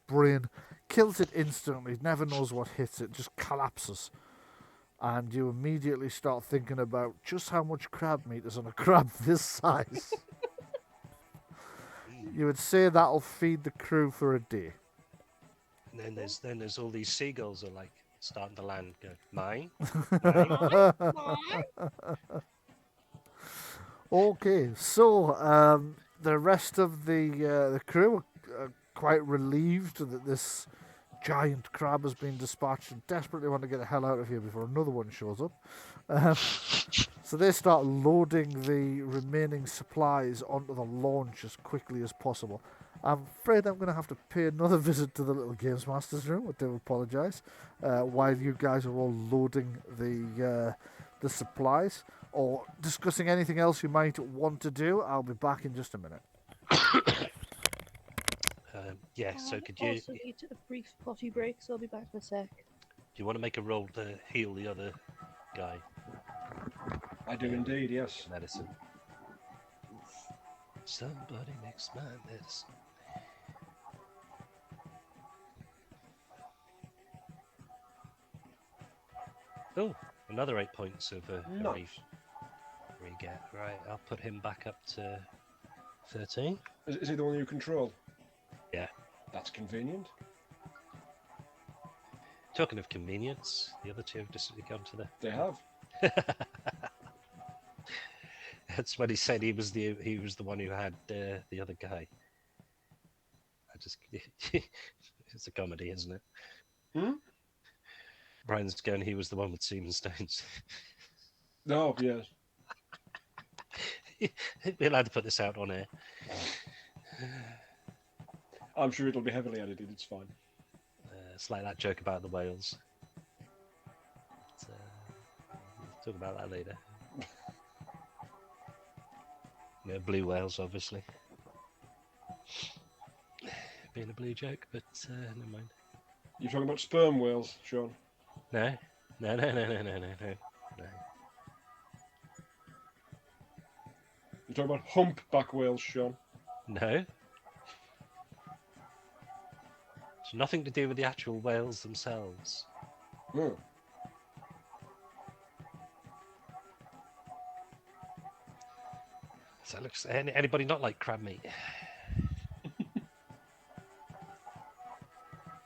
brain, kills it instantly, never knows what hits it, just collapses. And you immediately start thinking about just how much crab meat is on a crab this size. You would say that'll feed the crew for a day. And then there's all these seagulls are like starting to land. Go, mine. Okay, so the rest of the crew are quite relieved that this giant crab has been dispatched and desperately want to get the hell out of here before another one shows up. So they start loading the remaining supplies onto the launch as quickly as possible. I'm afraid I'm going to have to pay another visit to the little Games Master's room. I do apologise. While you guys are all loading the supplies or discussing anything else you might want to do, I'll be back in just a minute. Yeah, so could I you... also need a brief potty break, so I'll be back in a sec. Do you want to make a roll to heal the other guy? I do indeed, yes. Medicine. Somebody makes my medicine. Oh, another 8 points of Nice. re-get. Right, I'll put him back up to 13. Is he the one you control? Yeah. That's convenient. Talking of convenience, the other 2 have just come to the... They have. That's when he said he was the one who had the other guy. It's a comedy, isn't it? Hmm? Brian's going, he was the one with semen stones. No, yes. We're allowed to put this out on air. I'm sure it'll be heavily edited. It's fine. It's like that joke about the whales. We'll talk about that later. Yeah, blue whales, obviously. Being a blue joke, but never mind. You're talking about sperm whales, Shaun? No. No. You're talking about humpback whales, Shaun? No. It's nothing to do with the actual whales themselves. No. So it looks anybody not like crab meat?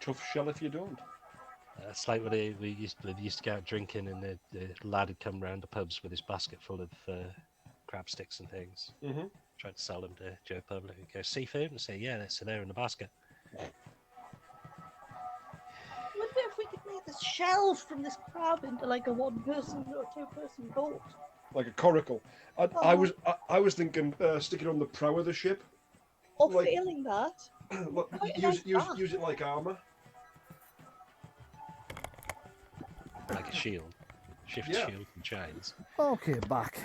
Tough shell if you don't. It's like when we used to go out drinking, and the lad would come round the pubs with his basket full of crab sticks and things. Mm-hmm. Tried to sell them to Joe Public. He'd go, seafood? And say, yeah, they're there in the basket. I wonder if we could make this shell from this crab into like a one-person or two-person boat. Like a coracle. I was thinking stick it on the prow of the ship. Or Like- failing that. Look, Quite use like it like armour. Like a shield. Shift Yeah. shield and chains. Okay, back.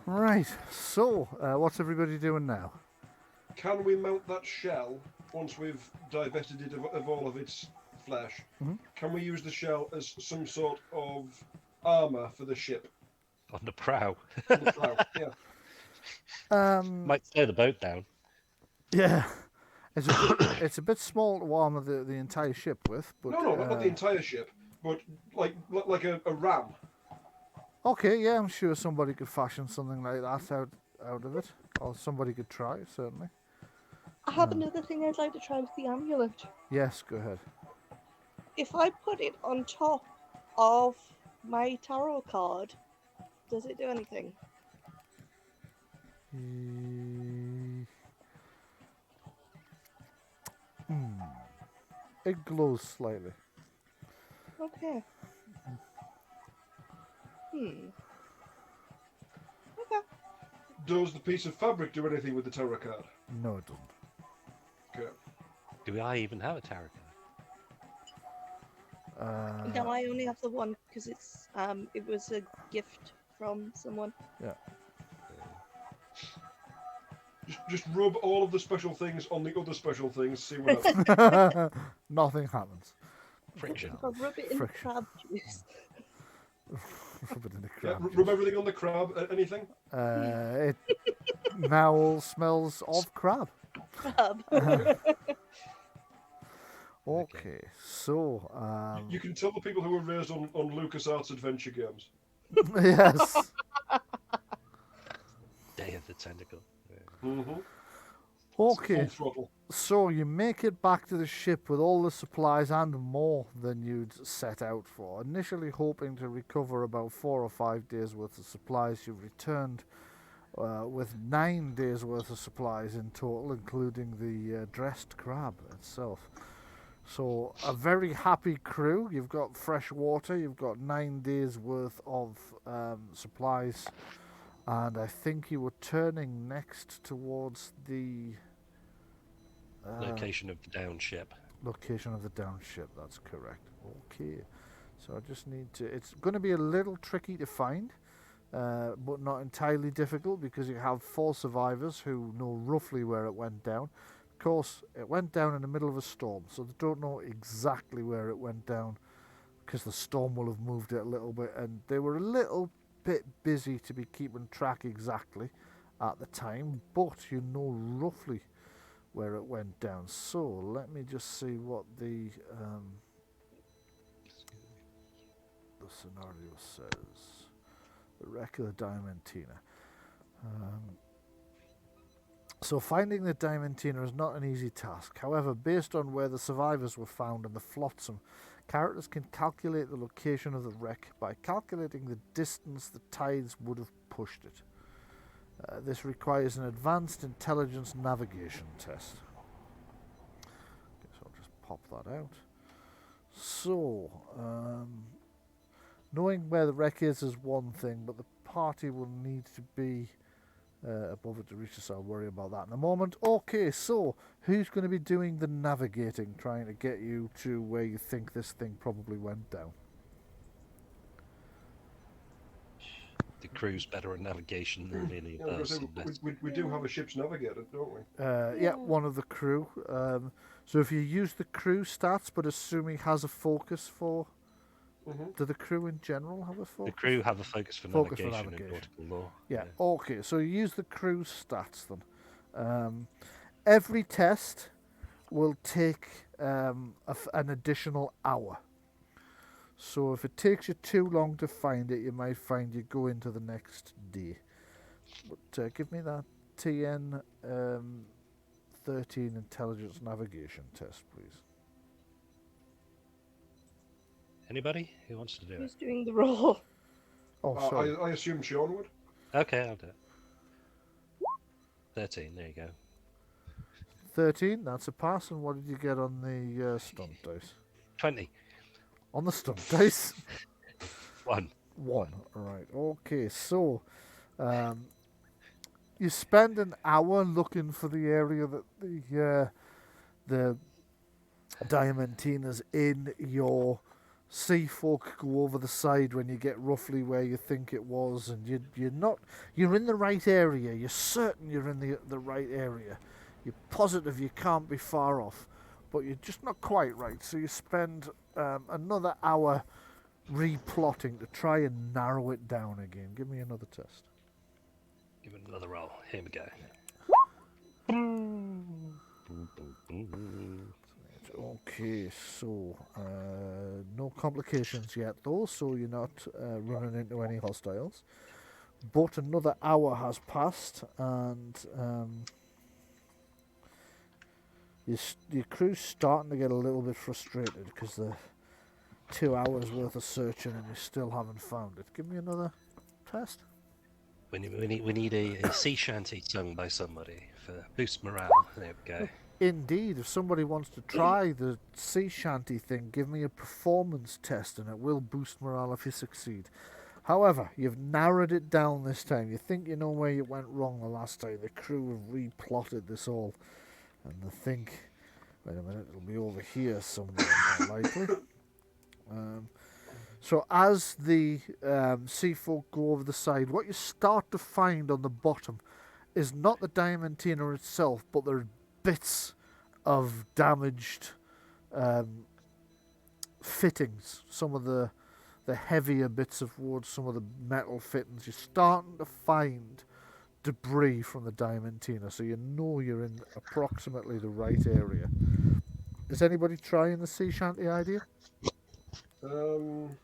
Right, so what's everybody doing now? Can we mount that shell once we've divested it of all of its flesh? Mhm. Can we use the shell as some sort of armour for the ship? On the prow. On the prow? Yeah. Might slow the boat down. Yeah, it's a bit small to armour the entire ship with, but No, not the entire ship, but like a ram. okay, yeah, I'm sure somebody could fashion something like that out of it, or somebody could try, certainly. I have another thing I'd like to try with the amulet. Yes, go ahead. If I put it on top of my tarot card, does it do anything? It glows slightly. Okay. Okay. Does the piece of fabric do anything with the tarot card? No, it doesn't. Okay. Do I even have a tarot card? No, I only have the one because it's it was a gift from someone. Yeah. Just rub all of the special things on the other special things. See what happens. Nothing happens. Friction. If I rub it in Friction. crab juice. Rub it in the Yeah, crab. rub everything on the crab. Anything? It now all smells of crab. Crab. Okay, so You can tell the people who were raised on LucasArts adventure games. yes. Day of the Tentacle. Mm-hmm. Okay, Full throttle. so you make it back to the ship with all the supplies and more than you'd set out for. Initially hoping to recover about 4 or 5 days worth of supplies, you've returned with 9 days worth of supplies in total, including the dressed crab itself. So a very happy crew. You've got fresh water, you've got 9 days worth of supplies, and I think you were turning next towards the Location of the down ship. location of the down ship. That's correct. Okay, so I just need to. It's going to be a little tricky to find, but not entirely difficult because you have 4 survivors who know roughly where it went down. Of course, it went down in the middle of a storm, so they don't know exactly where it went down because the storm will have moved it a little bit, and they were a little bit busy to be keeping track exactly at the time, but you know roughly where it went down. So let me just see what the scenario says. The wreck of the Diamantina. So finding the Diamantina is not an easy task. However, based on where the survivors were found and the flotsam, characters can calculate the location of the wreck by calculating the distance the tides would have pushed it. This requires an advanced intelligence navigation test. Okay, so I'll just pop that out. So, knowing where the wreck is one thing, but the party will need to be above it to reach us. I'll worry about that in a moment. Okay, so who's going to be doing the navigating, trying to get you to where you think this thing probably went down? The crew's better at navigation than any Yeah, I was person. gonna say, we do have a ship's navigator, don't we? Yeah, one of the crew. So if you use the crew stats, but assume he has a focus for... Do the crew in general have a focus? The crew have a focus for Focus for navigation and navigation. nautical law. Yeah, okay, so you use the crew stats then. Every test will take an additional hour. So if it takes you too long to find it, you might find you go into the next day. But give me that TN 13 Intelligence Navigation test, please. Anybody who wants to do it? Who's doing the roll? Oh, sorry. I assume Shaun would. Okay, I'll do it. 13, there you go. 13, that's a pass. And what did you get on the stunt dice? 20. On the stunt dice? 1. 1. Right. Okay. So, you spend an hour looking for the area that the Diamantina's in. Your sea folk go over the side when you get roughly where you think it was, and you're in the right area. You're certain you're in the right area. You're positive you can't be far off, but you're just not quite right. So you spend another hour replotting to try and narrow it down again. Give me another test. Give it another roll. Here we go. Okay, so no complications yet though, so you're not running into any hostiles. But another hour has passed, and your crew's starting to get a little bit frustrated because the 2 hours worth of searching and you still haven't found it. Give me another test. We need a sea shanty sung by somebody for boost morale. There we go. Indeed, if somebody wants to try the sea shanty thing, give me a performance test and it will boost morale if you succeed. However, you've narrowed it down this time. You think you know where you went wrong the last time. The crew have replotted this all. And they think, wait a minute, it'll be over here somewhere, more likely. So as the sea folk go over the side, what you start to find on the bottom is not the Diamantina itself, but there are bits of damaged fittings. Some of the heavier bits of wood, some of the metal fittings. You're starting to find debris from the Diamantina, so you know you're in approximately the right area. Is anybody trying the sea shanty idea? I don't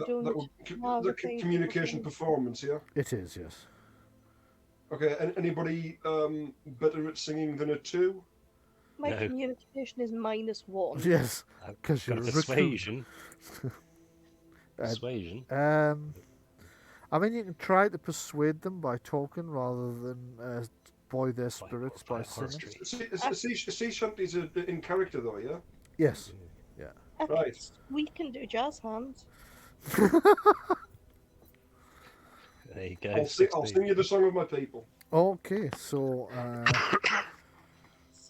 The communication performance, yeah? It is, yes. Okay, anybody better at singing than a 2? My No. communication is -1. Yes, because Got you're a a recruit. persuasion. Persuasion. I mean, you can try to persuade them by talking rather than buoy their spirits by singing. Sea shanties are in character, though, yeah? Yes. Right. We can do jazz hands. There you go. I'll sing you the song of my people. Okay, so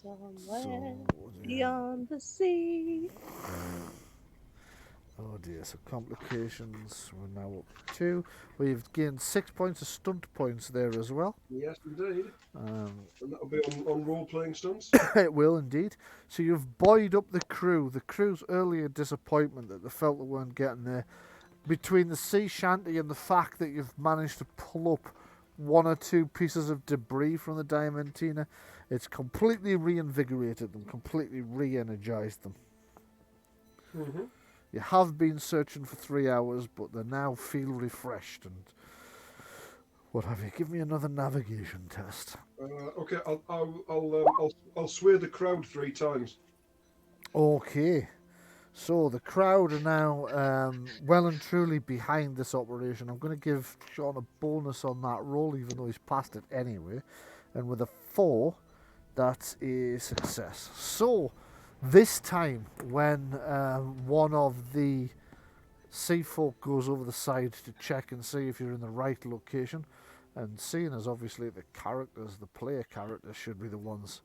Somewhere beyond the sea. oh dear, so complications. We're now up to 2. We've gained 6 points of stunt points there as well. Yes, indeed. And that'll be on role-playing stunts. It will indeed. So you've buoyed up the crew. The crew's earlier disappointment that they felt they weren't getting there, between the sea shanty and the fact that you've managed to pull up 1 or 2 pieces of debris from the Diamantina, it's completely reinvigorated them, completely re-energized them. Mm-hmm. You have been searching for 3 hours, but they now feel refreshed and what have you. Give me another navigation test. Okay, I'll sway the crowd 3 times. Okay, so the crowd are now well and truly behind this operation. I'm going to give Shaun a bonus on that roll, even though he's passed it anyway. And with a 4, that's a success. So this time, when one of the Sea Folk goes over the side to check and see if you're in the right location. And seeing as obviously the player characters should be the ones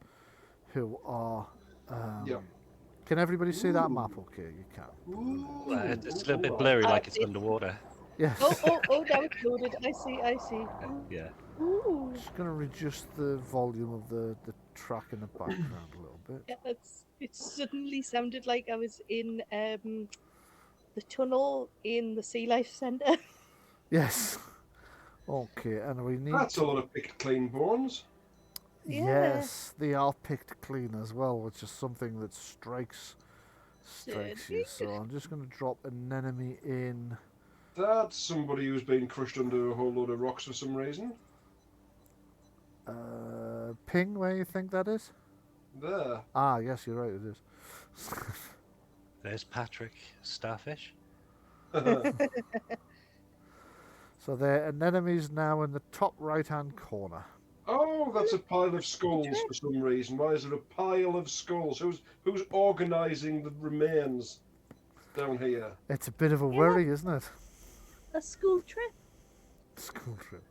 who are... Yeah. Can everybody see that map okay? You can. Ooh, It's a little bit alright. blurry, like it's It's- underwater. Yes. Oh, now it's loaded. I see. Yeah. Ooh. Just going to reduce the volume of the track in the background a little bit. Yeah, it suddenly sounded like I was in the tunnel in the Sea Life Centre. Yes. Okay, and we need... That's a lot of picked clean bones. Yeah. Yes, they are picked clean as well, which is something that strikes you. So I'm just going to drop an enemy in. That's somebody who's been crushed under a whole load of rocks for some reason. Ping, where you think that is? There. Ah, yes, you're right, it is. There's Patrick, Starfish. So there, an enemy's now in the top right-hand corner. Oh, that's a pile of skulls for some reason. Why is there a pile of skulls? Who's organising the remains down here? It's a bit of a worry, isn't it? A school trip. School trip.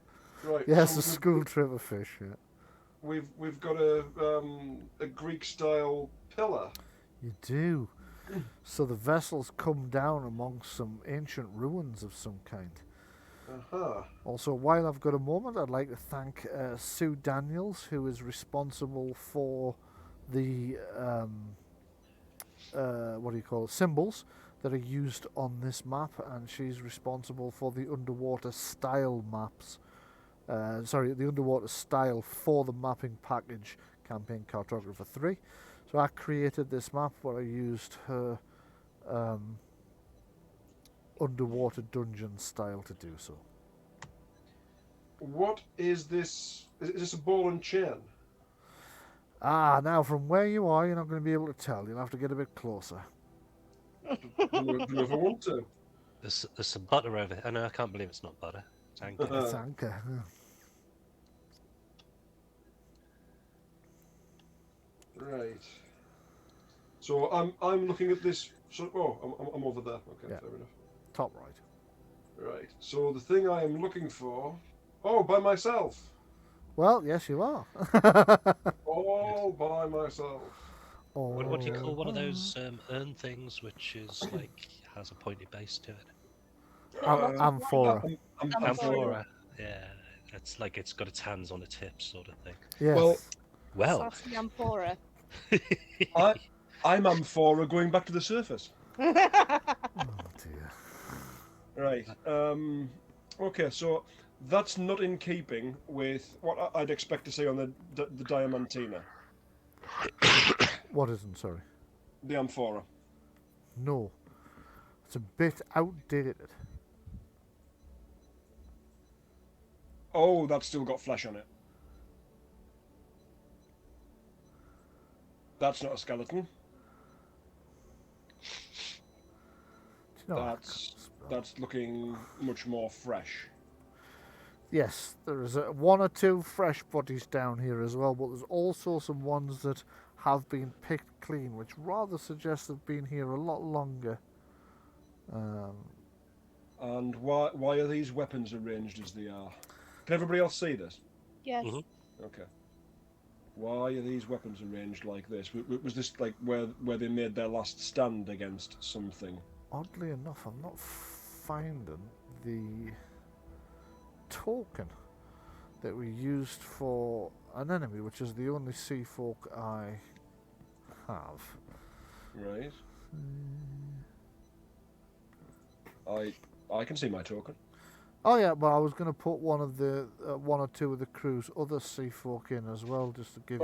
Right. Yes, so a school trip of fish, yeah. We've got a Greek style pillar. You do. So the vessels come down amongst some ancient ruins of some kind. Uh-huh. Also, while I've got a moment, I'd like to thank Sue Daniels, who is responsible for the symbols that are used on this map, and she's responsible for the underwater style maps. The underwater style for the mapping package Campaign Cartographer 3. So I created this map where I used her underwater dungeon style to do so. What is this? Is this a ball and chain? Ah, now from where you are, you're not going to be able to tell. You'll have to get a bit closer. Do you ever want to? There's some butter over here. Oh, no, I can't believe it's not butter. It's anchor. It's anchor. Right. So I'm looking at this. So I'm over there. Okay, Yeah. fair enough. Top right. Right. So the thing I am looking for. Oh, by myself. Well, yes, you are. All by myself. What do you call one of those urn things which is like has a pointy base to it? Amphora. Amphora. Yeah, it's like it's got its hands on its hips, sort of thing. Yes. Well, Sassy Amphora. I'm amphora going back to the surface. Oh dear. Right. Okay. So that's not in keeping with what I'd expect to see on the Diamantina. What isn't, sorry? The amphora. No. It's a bit outdated. Oh, that's still got flesh on it. That's not a skeleton. Do you know, That's looking much more fresh. yes, there is one or two fresh bodies down here as well, but there's also some ones that have been picked clean, which rather suggests they've been here a lot longer. And why are these weapons arranged as they are? Can everybody else see this? Yes. Mhm. Okay. Why are these weapons arranged like this? Was this like where they made their last stand against something? Oddly enough, I'm not finding the token that we used for an enemy, which is the only sea folk I have. Right. I can see my token. Oh yeah, well I was going to put one of the one or two of the crew's other sea folk in as well, just to give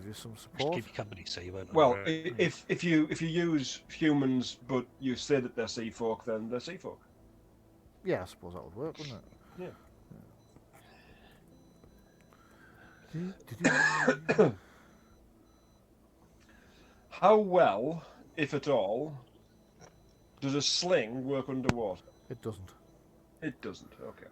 you some just support. keep you company so you won't. Well, overrun. if you use humans, but you say that they're sea folk, then they're sea folk. Yeah, I suppose that would work, wouldn't it? Yeah. How well, if at all, does a sling work underwater? It doesn't. It doesn't. Okay.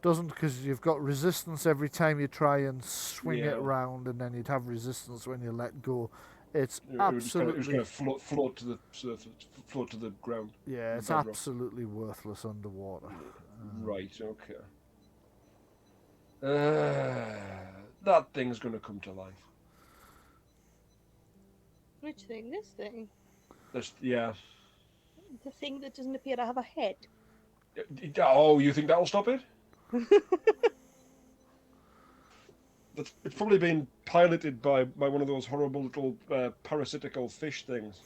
Doesn't, because you've got resistance every time you try and swing Yeah. it around, and then you'd have resistance when you let go It's It was absolutely going to float to the surface, float to the ground. yeah, it's bedrock. absolutely worthless underwater. Right. Okay. That thing's going to come to life. Which thing? This thing? Yeah. The thing that doesn't appear to have a head. Oh, you think that'll stop it? It's probably been piloted by one of those horrible little parasitical fish things.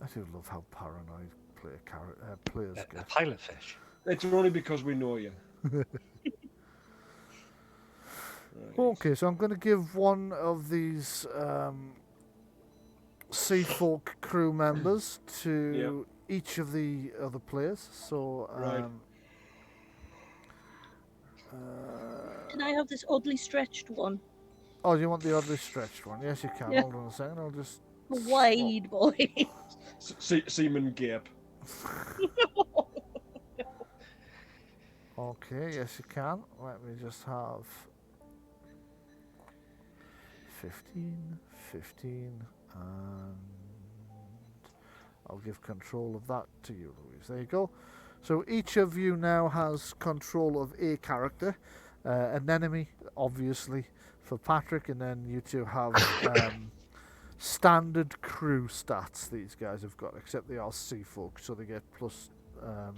I do love how paranoid players A get. pilot fish. It's only because we know you. Right. Okay, so I'm going to give one of these sea folk crew members to each of the other players. So, Right. Can I have this oddly stretched one? Oh, do you want the oddly stretched one? Yes, you can. Yeah. Hold on a second. I'll just. A wide boy. Seaman Gape. Okay, yes, you can. Let me just have 15, and I'll give control of that to you, Louise. There you go. So each of you now has control of a character, an enemy, obviously, for Patrick, and then you two have standard crew stats these guys have got, except they are sea folk, so they get plus +1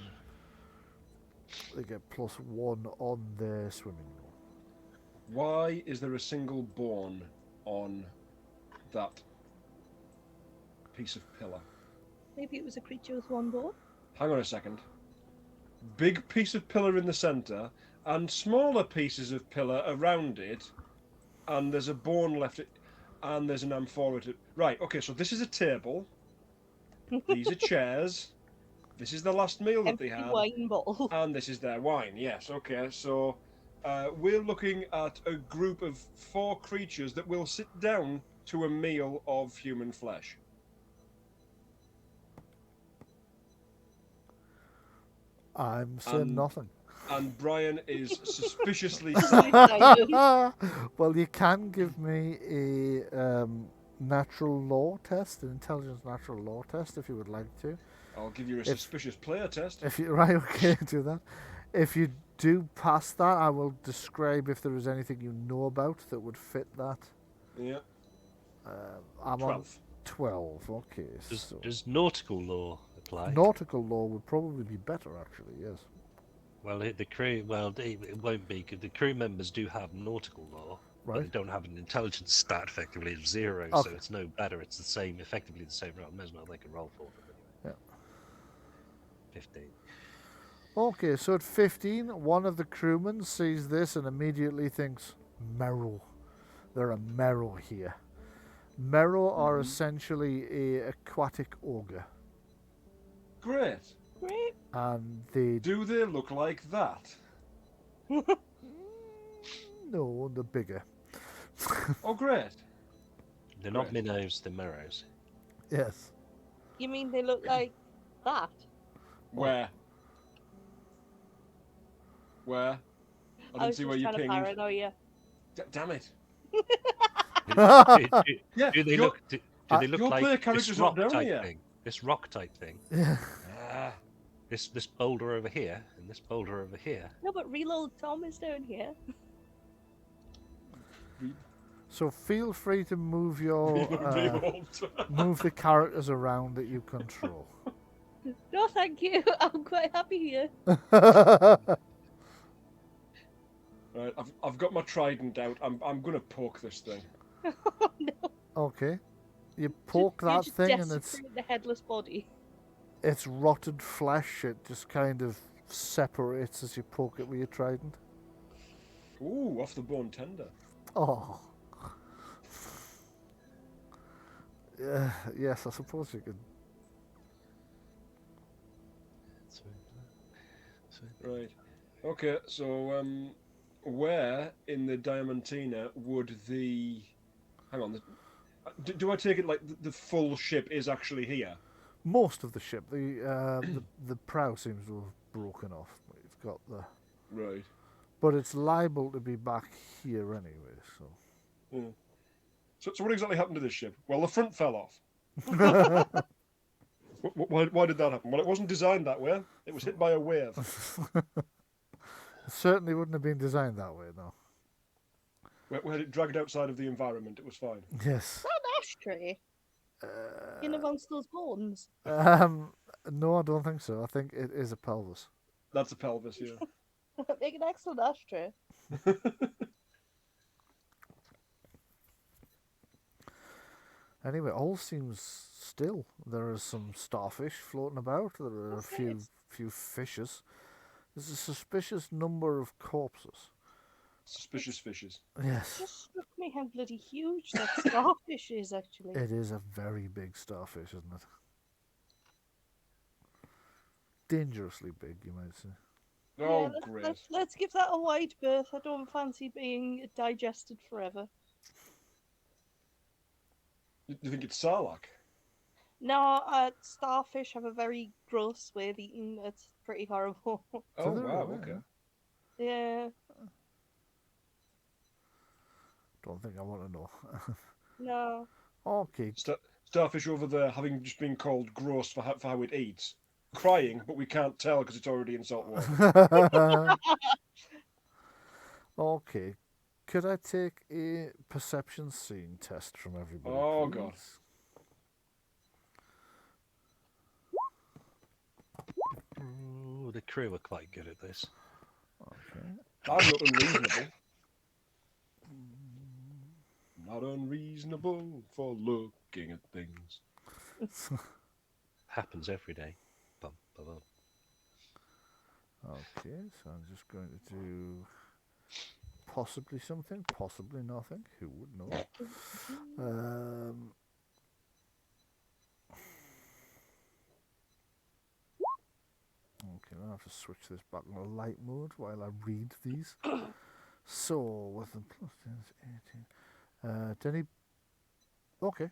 on their swimming roll. Why is there a single bone on that piece of pillar? Maybe it was a creature with one bone. Hang on a second. Big piece of pillar in the centre, and smaller pieces of pillar around it, and there's a bone left, and there's an amphora. Right, okay, so this is a table. These are chairs. This is the last meal that they Empty had. wine bottle. And this is their wine, yes, okay. So we're looking at a group of 4 creatures that will sit down to a meal of human flesh. I'm saying nothing. And Brian is suspiciously Well, you can give me a natural law test, an intelligence natural law test, if you would like to. I'll give you a suspicious player test. If you right, okay, do that. If you do pass that, I will describe if there is anything you know about that would fit that. Yeah. I'm 12. on 12. Okay. So Does nautical law apply? nautical law would probably be better, actually. Yes. Well, the crew. Well, it won't be. 'Cause the crew members do have nautical law, but Right. they don't have an intelligence stat. Effectively, it's 0, Okay. so it's no better. It's the same, effectively the same roll. May as well make a roll for them anyway. Yeah. 15. Okay, so at 15, one of the crewmen sees this and immediately thinks, Merrow. There are Merrow here. Merrow are essentially a aquatic ogre. Great. Great. And they... Do they look like that? No, they're bigger. Oh, great. They're not Right. minnows, they're merrows. Yes. You mean they look like that? Where? Where? I didn't was see just where you trying to pinged. paranoia you. Damn it. Do they your- look? Do they look your like player this character's rock not down type here. thing? This rock type thing. Yeah. Ah, This boulder over here and this boulder over here. No, but reload Tom is down here. So feel free to move your... reload. move the characters around that you control. No, thank you. I'm quite happy here. Right, I've got my trident out. I'm gonna poke this thing. Oh, no. Okay. You poke You that just thing and desecrate the headless body. it's rotted flesh. It just kind of separates as you poke it with your trident. Ooh, off the bone tender. Oh. Yes, I suppose you could. Right. Okay, so where in the Diamantina would the... Hang on. Do I take it like the full ship is actually here? Most of the ship, the prow seems to have broken off. It's got the, Right. but it's liable to be back here anyway. So Hmm. So what exactly happened to this ship? Well, the front fell off. Why did that happen? Well, it wasn't designed that way. It was hit by a wave. It certainly wouldn't have been designed that way, no. We had it dragged outside of the environment. It was fine. Yes. That ashtray in amongst those bones. No, I don't think so. I think it is a pelvis. That's a pelvis, yeah. Make an excellent ashtray. Anyway, all seems still. There are some starfish floating about. There are a few fishes. There's a suspicious number of corpses. Suspicious fishes. Yes. Just struck me how bloody huge that starfish is, actually. It is a very big starfish, isn't it? Dangerously big, you might say. Oh, Yeah, great. let's give that a wide berth. I don't fancy being digested forever. You think it's Sarlacc? No, starfish have a very gross way of eating. It's pretty horrible. Oh, they're wow, aware, okay. Yeah. Don't think I want to know. No. Okay. Starfish over there having just been called gross for how it eats. Crying, but we can't tell because it's already in salt water. Okay. Could I take a perception scene test from everybody? Oh, please? God. Ooh, the crew are quite good at this. Okay. I'm not unreasonable. Not unreasonable for looking at things. Happens every day. Bum, bum, bum. Okay, so I'm just going to do possibly something, possibly nothing. Who would know? Okay, I'll have to switch this back to light mode while I read these. So, with the plus 10 is 18. Denny. Okay.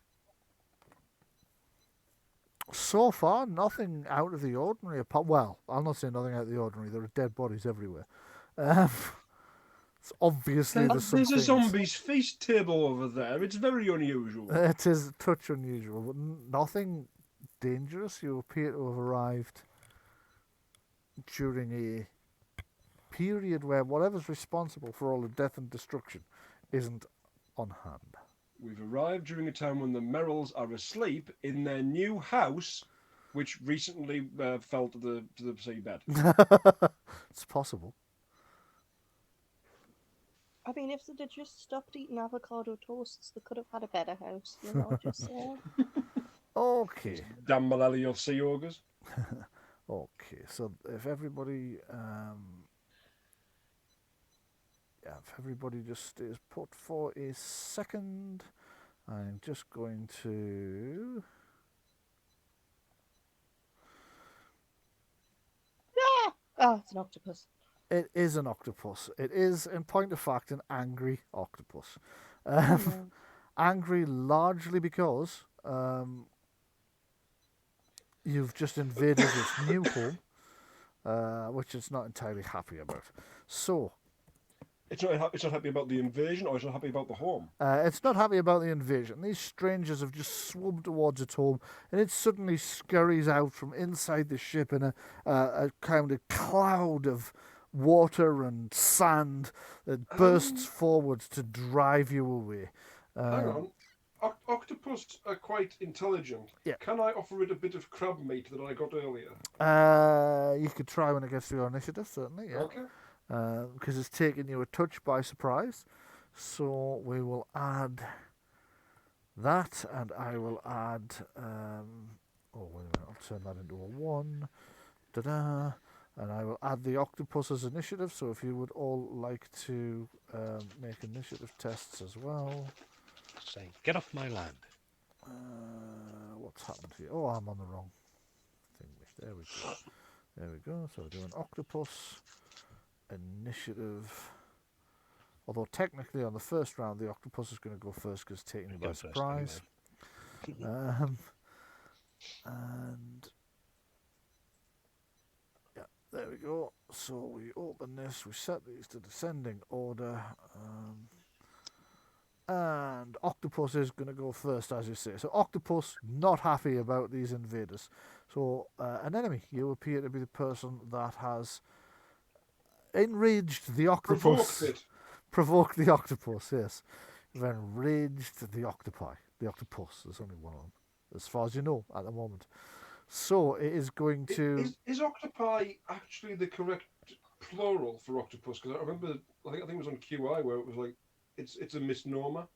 So far, nothing out of the ordinary. Well, I'll not say nothing out of the ordinary. There are dead bodies everywhere. It's obviously There's a zombies feast table over there. It's very unusual. It is a touch unusual, but nothing dangerous. You appear to have arrived during a period where whatever's responsible for all the death and destruction isn't on hand. We've arrived during a time when the Merrills are asleep in their new house, which recently fell to the seabed. It's possible. I mean, if they'd just stopped eating avocado toasts, they could have had a better house, you know, just saying. Okay. Damn millennial sea ogres. Okay, so if everybody just stays put for a second, I'm just going to Oh, it's an octopus. It is an octopus. It is, in point of fact, an angry octopus. Angry largely because you've just invaded its new home, which it's not entirely happy about. So, It's not happy about the invasion, or it's not happy about the home. it's not happy about the invasion. These strangers have just swarmed towards its home, and it suddenly scurries out from inside the ship in a kind of cloud of water and sand that bursts forwards to drive you away. Hang on. Octopus are quite intelligent. Yeah. Can I offer it a bit of crab meat that I got earlier? You could try when it gets to your initiative, certainly, yeah. Okay. Because it's taken you a touch by surprise. So we will add that, and I will add... oh, wait a minute, I'll turn that into a 1. Ta-da! And I will add the octopus's initiative, so if you would all like to make initiative tests as well. Saying, get off my land. What's happened here? Oh, I'm on the wrong thing. There we go. There we go. So we're doing octopus initiative. Although technically on the first round, the octopus is going to go first because it's taking you by Go first surprise. And yeah, there we go. So we open this, we set these to descending order. And Octopus is going to go first, as you say. So Octopus, not happy about these invaders. So an enemy, you appear to be the person that has enraged the octopus. Provoked the octopus, yes. You've enraged the octopi. The octopus, there's only one of them, as far as you know at the moment. So it is going to... Is octopi actually the correct plural for octopus? Because I remember, I think it was on QI where it was like, it's a misnomer.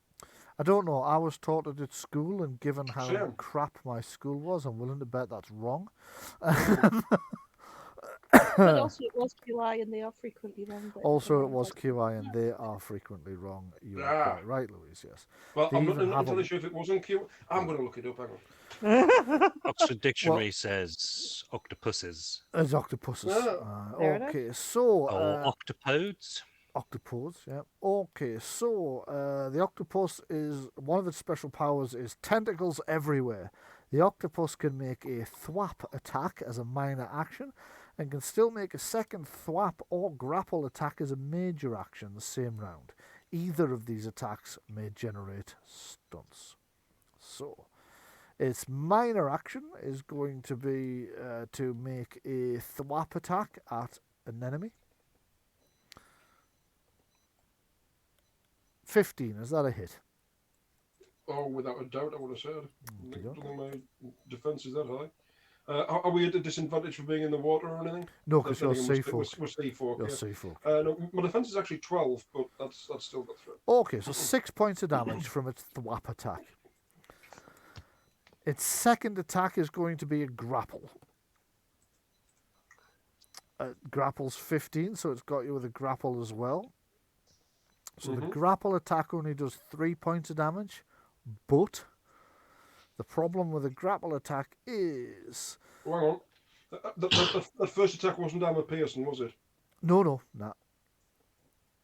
I don't know. I was taught it at school, and given how Same. crap my school was, I'm willing to bet that's wrong. But also it was QI and they are frequently wrong. Also, it was QI and they are frequently wrong. You are quite right, Louise, yes. Well, They I'm not even have entirely a- sure if it was on QI. I'm going to look it up, hang on. Oxford Dictionary says octopuses As octopuses. Fair enough. Okay, so... or octopodes. Octopodes, yeah. Okay, so the octopus is... One of its special powers is tentacles everywhere. The octopus can make a thwap attack as a minor action, and can still make a second thwap or grapple attack as a major action the same round. Either of these attacks may generate stunts. So, its minor action is going to be to make a thwap attack at an enemy. 15, is that a hit? Oh, without a doubt, I would have said. I Okay. don't think my defence is that high. Are we at a disadvantage for being in the water or anything? No, because you're Then again, sea folk. We're sea folk. You're Yeah. sea folk. No, my defence is actually 12, but that's still got through. Okay, so 6 points of damage from its thwap attack. Its second attack is going to be a grapple. Grapple's 15, so it's got you with a grapple as well. So the grapple attack only does 3 points of damage, but the problem with a grapple attack is... Oh, hang on. The first attack wasn't armor piercing, was it? No.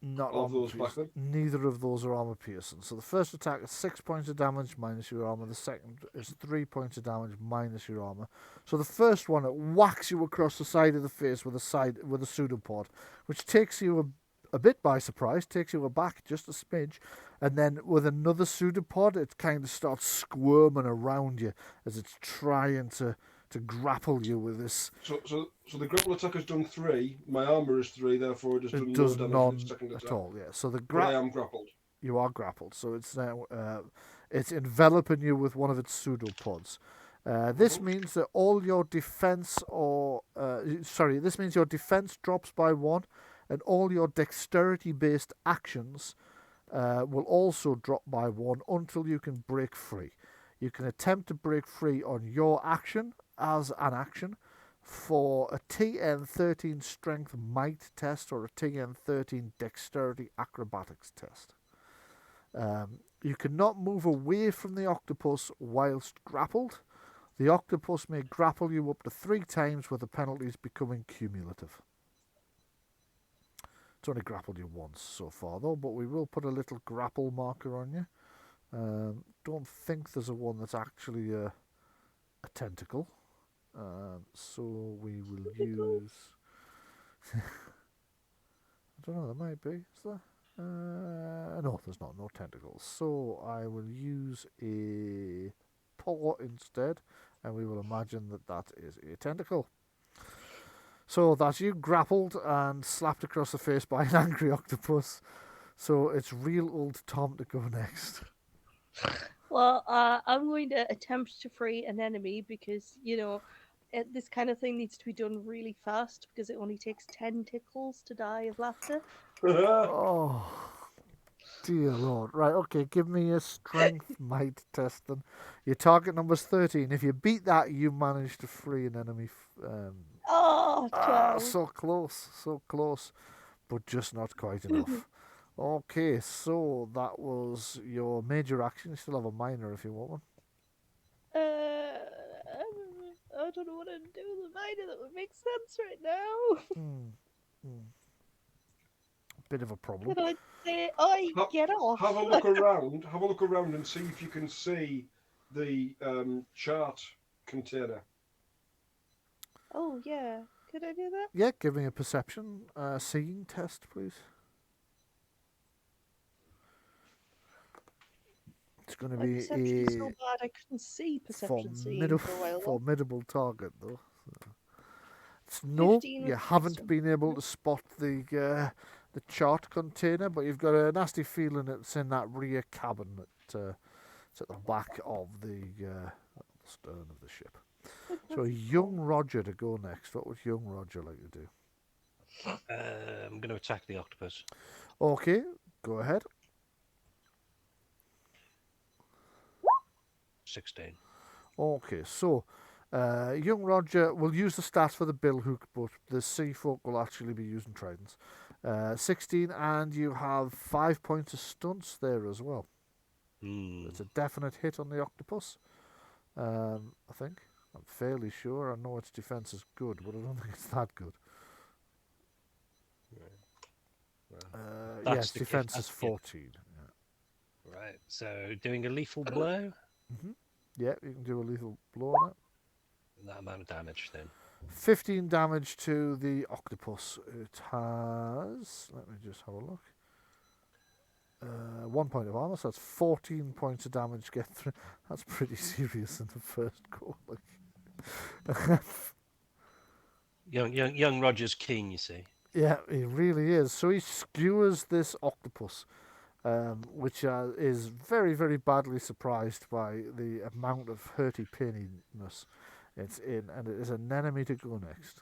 Not All of armor those back piercing. Neither of those are armor piercing. So the first attack is 6 points of damage minus your armor. The second is 3 points of damage minus your armor. So the first one, it whacks you across the side of the face with a pseudopod, which takes you a bit by surprise, takes you aback just a smidge, and then with another pseudopod, it kind of starts squirming around you as it's trying to grapple you with this. So the grapple attack has done 3. My armor is 3, therefore it has done It no does damage none with its second attack. at all. Yeah. So the But I am grappled. You are grappled, so it's now it's enveloping you with one of its pseudopods. This means that all your defense this means your defense drops by 1, and all your dexterity-based actions will also drop by 1 until you can break free. You can attempt to break free on your action as an action for a TN13 Strength Might test or a TN13 Dexterity Acrobatics test. You cannot move away from the octopus whilst grappled. The octopus may grapple you up to 3 times, with the penalties becoming cumulative. It's only grappled you once so far though, but we will put a little grapple marker on you. Don't think there's a one that's actually a tentacle. So we will use... I don't know, there might be. Is there? No, there's not. No tentacles. So I will use a paw instead, and we will imagine that that is a tentacle. So that's you grappled and slapped across the face by an angry octopus. So it's real old Tom to go next. Well, I'm going to attempt to free an enemy because, this kind of thing needs to be done really fast because it only takes 10 tickles to die of laughter. Oh, dear Lord. Right, okay, give me a strength might test then. Your target number's 13. If you beat that, you manage to free an enemy. 12. So close, but just not quite enough. Okay, so that was your major action. You still have a minor if you want one. I don't know what to do with the minor that would make sense right now. Bit of a problem. Could I say, get off? Have a look around. Have a look around and see if you can see the chart container. Oh, yeah. Could I do that? Yeah, give me a perception seeing test, please. It's going to My be perception's so a bad I couldn't see perception seeing for a while. formidable target, though. It's no, 15 you with haven't wisdom. been able to spot the chart container, but you've got a nasty feeling it's in that rear cabin that it's at the back of the stern of the ship. So young Roger to go next. What would young Roger like to do? I'm going to attack the octopus. Okay, go ahead. 16. Okay, so young Roger will use the stats for the bill hook, but the sea folk will actually be using tridents. 16, and you have 5 points of stunts there as well. It's a definite hit on the octopus. I think. I'm fairly sure. I know its defense is good, but I don't think it's that good. Yes, the defense gift, is 14. Yeah. Right, so doing a lethal blow. Yeah, you can do a lethal blow on it. That amount of damage then. 15 damage to the octopus. It has... Let me just have a look. 1 point of armor, so that's 14 points of damage. Get through. That's pretty serious in the first go. Like. Young Roger's keen, you see. Yeah, he really is. So he skewers this octopus, which is very, very badly surprised by the amount of hurty paininess it's in, and it is an enemy to go next.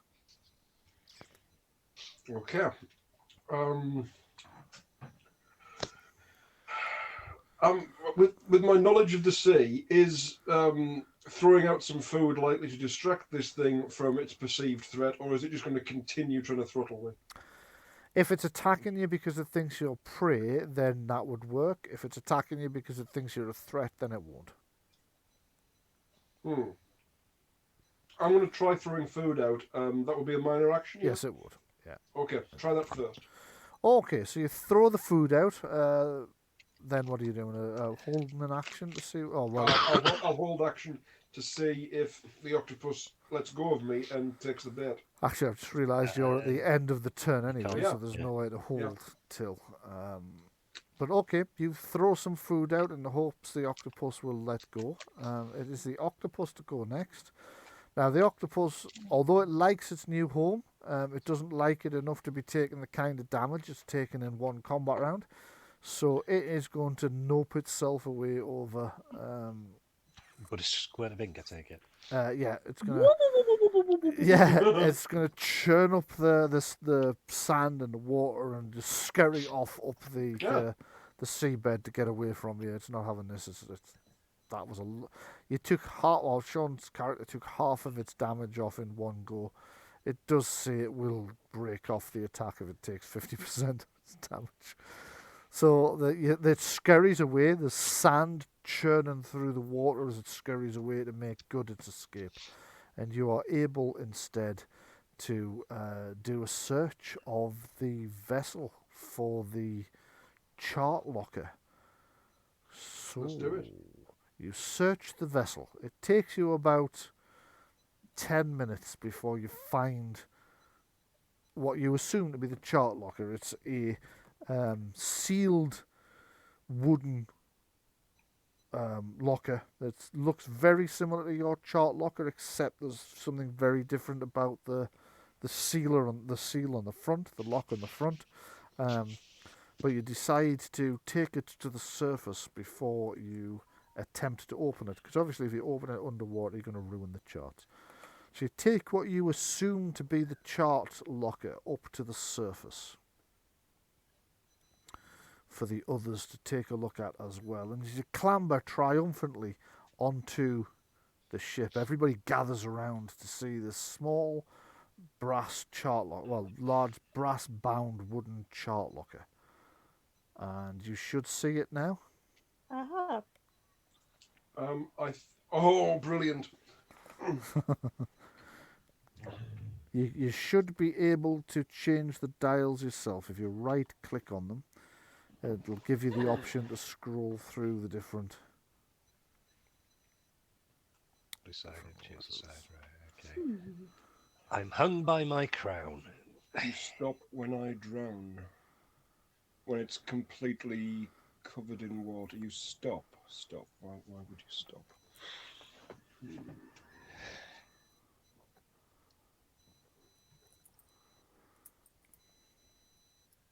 Okay. With my knowledge of the sea, is throwing out some food likely to distract this thing from its perceived threat, or is it just going to continue trying to throttle me? If it's attacking you because it thinks you're prey, then that would work. If it's attacking you because it thinks you're a threat, then it won't. I'm going to try throwing food out. That would be a minor action? Yes, it would. Yeah. Okay, try that first. Okay, so you throw the food out. Then what are you doing? Holding an action to see? Oh, well. I'll hold action to see if the octopus lets go of me and takes the bait. Actually, I've just realised you're at the end of the turn anyway, Yeah. so there's no way to hold till. But okay, you throw some food out in the hopes the octopus will let go. It is the octopus to go next. Now, the octopus, although it likes its new home, it doesn't like it enough to be taking the kind of damage it's taken in one combat round. So it is going to nope itself away over. But it's squirt of ink, I take it. Yeah, it's gonna. Yeah, it's gonna churn up the sand and the water and just scurry off up the seabed to get away from you. It's not having this. That was you took half. Well, Shaun's character took half of its damage off in one go. It does say it will break off the attack if it takes 50% of its damage. So it scurries away. The sand churning through the water as it scurries away to make good its escape. And you are able instead to do a search of the vessel for the chart locker. So let's do it. You search the vessel. It takes you about 10 minutes before you find what you assume to be the chart locker. It's a sealed wooden locker that looks very similar to your chart locker, except there's something very different about the seal on the front, the lock on the front. But you decide to take it to the surface before you attempt to open it, because obviously if you open it underwater, you're going to ruin the charts. So you take what you assume to be the chart locker up to the surface for the others to take a look at as well. And as you clamber triumphantly onto the ship, everybody gathers around to see this small brass chart locker, well, large brass-bound wooden chart locker. And you should see it now. Aha. Oh, brilliant. You should be able to change the dials yourself. If you right-click on them, it'll give you the option to scroll through the different... Decided, right, okay. I'm hung by my crown. You stop when I drown. When it's completely covered in water, you stop. Stop. Why would you stop?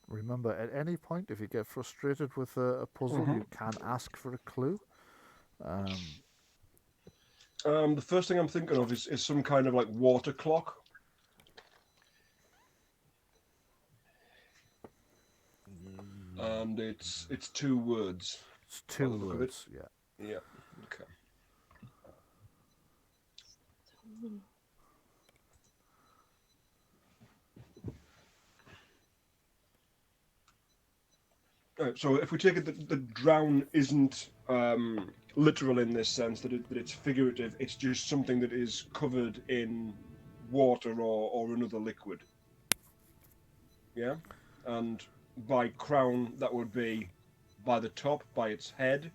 Remember, at any point, if you get frustrated with a puzzle, you can ask for a clue. The first thing I'm thinking of is some kind of like water clock. And it's 2 words. It's 2 words, yeah. Yeah. Okay. So if we take it that the drown isn't literal in this sense, that it's figurative, it's just something that is covered in water or another liquid. Yeah? And by crown, that would be by the top, by its head.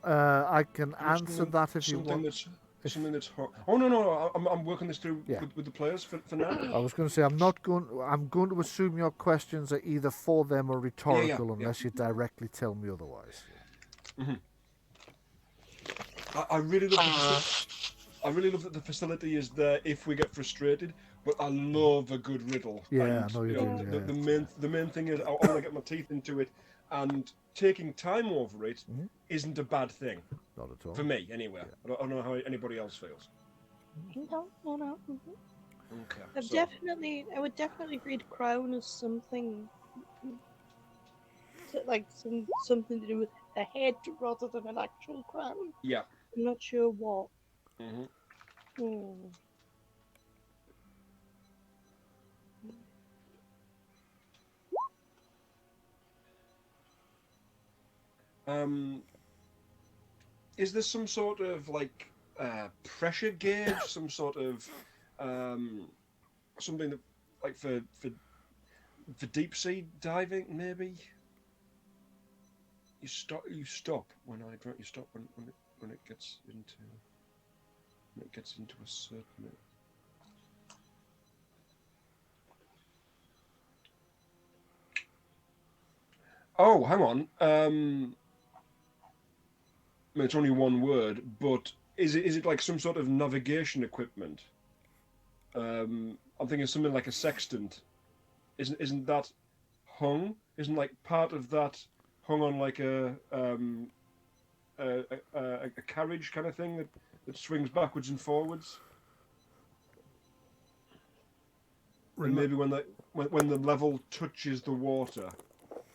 I can answer that if you want. Something that's hot. Oh no! I'm working this through Yeah. with the players for now. I was going to say I'm going to assume your questions are either for them or rhetorical, unless you directly tell me otherwise. Mm-hmm. I really love I really love that the facility is there if we get frustrated, but I love a good riddle. Yeah, and, I know you do. The main thing is I want to get my teeth into it, and taking time over it isn't a bad thing. Not at all. For me, anyway. Yeah. I don't know how anybody else feels. No. Okay. I would definitely read crown as something like something to do with a head rather than an actual crown. Yeah. I'm not sure what. Is there some sort of like pressure gauge, some sort of something that like for deep sea diving maybe? You stop when you stop when it gets into a certain. Oh, hang on. I mean, it's only 1 word, but is it like some sort of navigation equipment? I'm thinking something like a sextant. Isn't that hung? Isn't like part of that hung on like a carriage kind of thing that swings backwards and forwards? And maybe when the level touches the water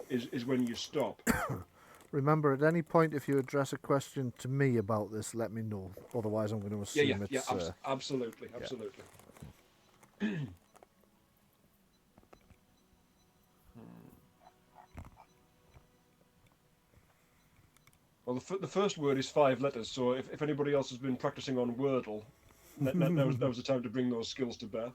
is when you stop. Remember, at any point, if you address a question to me about this, let me know. Otherwise, I'm going to assume it's... Yeah, absolutely. Well, the first word is 5 letters, so if anybody else has been practicing on Wordle, that was the time to bring those skills to bear.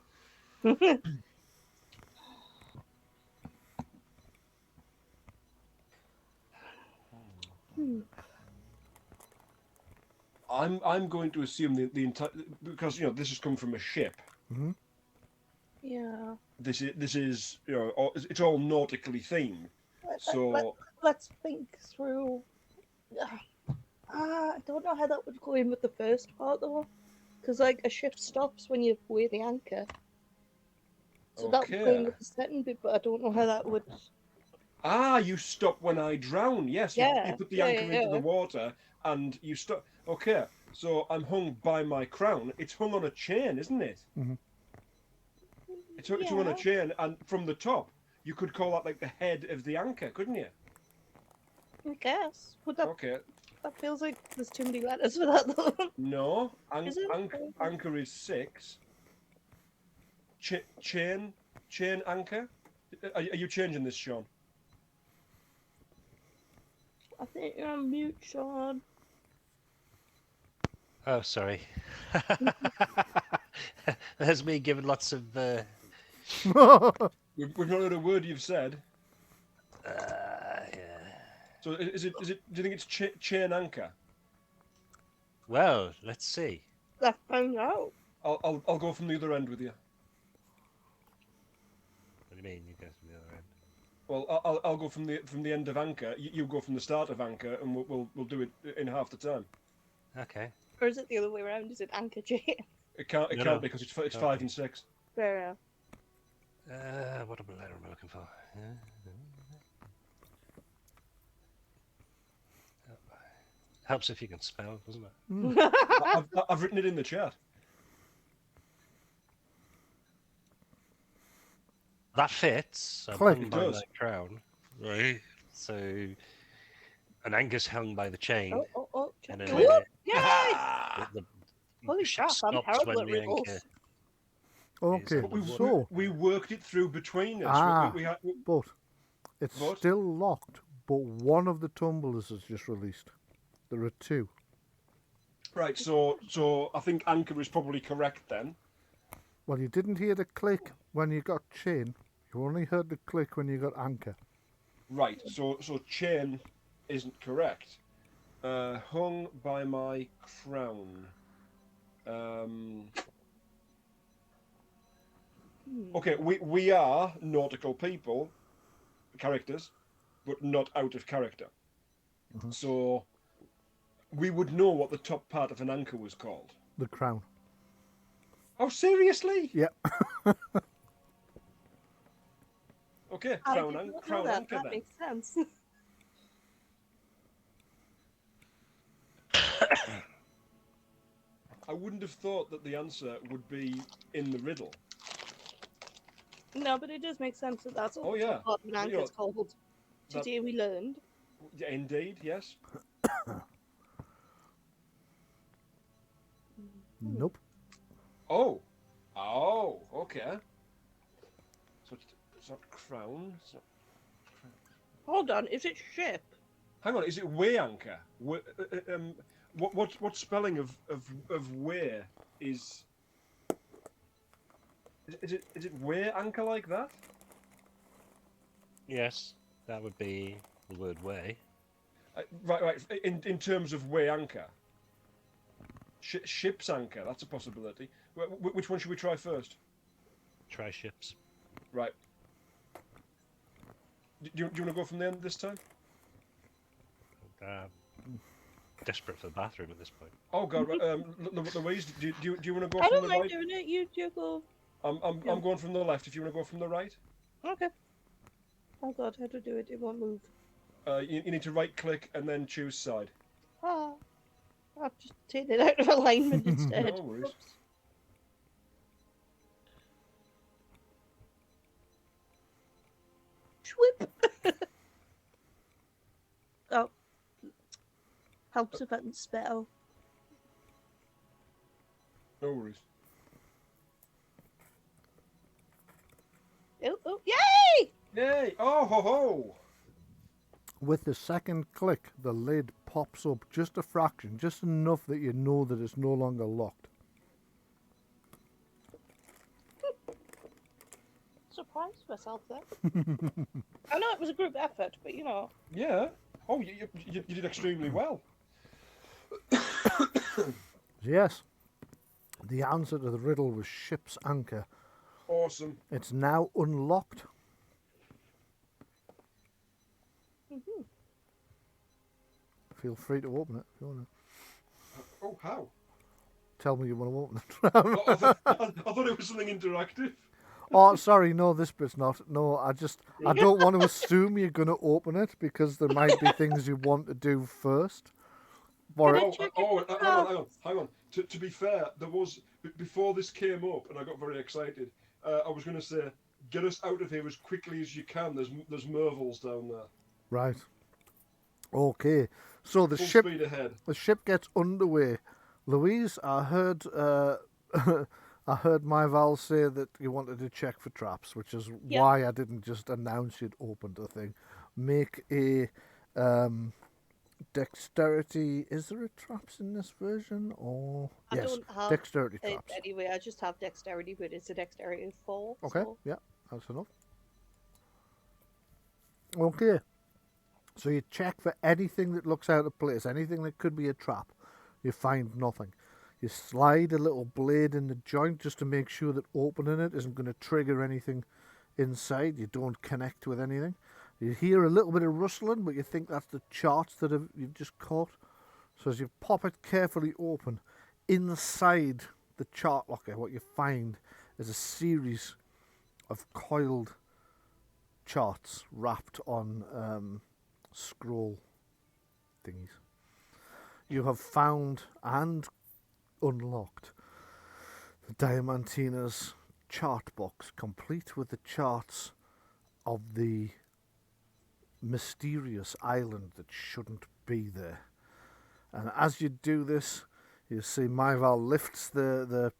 I'm going to assume the entire, because this has come from a ship. Yeah. This is it's all nautically themed. So let's think through. I don't know how that would go in with the first part though, because like a ship stops when you weigh the anchor. So that would go in with the second bit, but I don't know how that would. You stop when I drown. Yes, you put the anchor into the water and you stop. Okay, so I'm hung by my crown. It's hung on a chain, isn't it? It's hung on a chain, and from the top, you could call that like the head of the anchor, couldn't you? I guess. Would that? Okay. That feels like there's too many letters for that though. No, anchor is 6. Chain anchor. Are you changing this, Shaun? I think you're on mute, Shaun. Oh, sorry. There's me giving lots of... We've not heard a word you've said. Yeah. So is it? Do you think it's chain anchor? Well, let's see. Let's find out. I'll go from the other end with you. What do you mean you go from the other end? Well, I'll go from the end of anchor. You go from the start of anchor, and we'll do it in half the time. Okay. Or is it the other way around? Is it anchor chain? It can't No. because it's 5 Okay. and 6. Fair enough. What letter am I looking for? Helps if you can spell, doesn't it? I've written it in the chat. That fits. I'm Click. hung It by does. my crown. Right. So, an anchor's hung by the chain. Oh, And check. then Whoop! Yay! the Holy ship crap, I'm stops terrible when at the anchor riddles. Okay, But so, We worked it through between us. Ah. We had, but it's What? still locked, but one of the tumblers is just released. There are 2. right, so I think anchor is probably correct then. Well, you didn't hear the click when you got chain. You only heard the click when you got anchor. Right, so chain isn't correct. Hung by my crown. Okay, we are nautical people, characters, but not out of character. So we would know what the top part of an anchor was called. The crown. Oh, seriously? Yep. Okay, I crown, did not know crown that. anchor That then. makes sense. I wouldn't have thought that the answer would be in the riddle. No, but it does make sense that that's all Oh, yeah. part of an anchor You know, is called. Today we learned. Yeah, indeed, yes. Nope. Oh, okay. So it's not crown. It's not... Hold on, is it ship? Hang on, is it way anchor? What spelling of way is? Is it way anchor like that? Yes, that would be the word way. Right. In terms of way anchor. Ship's anchor. That's a possibility. Which one should we try first? Try ships. Right. Do you want to go from there this time? Desperate for the bathroom at this point. Oh God, Louise, do you want to go I from don't the mind right? doing it. You go. I'm going from the left. If you want to go from the right, Okay. Oh God, how to do it? It won't move. you need to right click and then choose side. Ah, I've just taken it out of alignment instead. No worries. Oops. Schwip. Oh. Helps if I can spell. No worries. Oh, yay! Yay! Oh ho ho! With the second click, the lid pops up just a fraction, just enough that you know that it's no longer locked. Surprised myself there. I know it was a group effort, but you know. Yeah. Oh, you did extremely well. Yes, the answer to the riddle was ship's anchor. Awesome. It's now unlocked. Feel free to open it if you want to. Oh, how? Tell me you want to open it. I thought it was something interactive. Oh, sorry, no, this bit's not. No, I don't want to assume you're going to open it because there might be things you want to do first. For it. Hang on. To be fair, there was before this came up, and I got very excited. I was going to say, get us out of here as quickly as you can. There's Mervils down there. Right. Okay. So the Full ship speed ahead. the ship gets underway. Louise, I heard I heard Myval say that you wanted to check for traps, which is why I didn't just announce you'd opened the thing. Make a dexterity. Is there a traps in this version? Or I yes, don't have dexterity it traps. anyway. I just have dexterity, but it's a dexterity of 4. Okay, So. yeah, that's enough. Okay. So you check for anything that looks out of place, anything that could be a trap. You find nothing. You slide a little blade in the joint just to make sure that opening it isn't going to trigger anything inside. You don't connect with anything. You hear a little bit of rustling, but you think that's the charts that you've just caught. So as you pop it carefully open, inside the chart locker, what you find is a series of coiled charts wrapped on scroll thingies. You have found and unlocked the Diamantina's chart box, complete with the charts of the mysterious island that shouldn't be there. And as you do this, you see Myval lifts the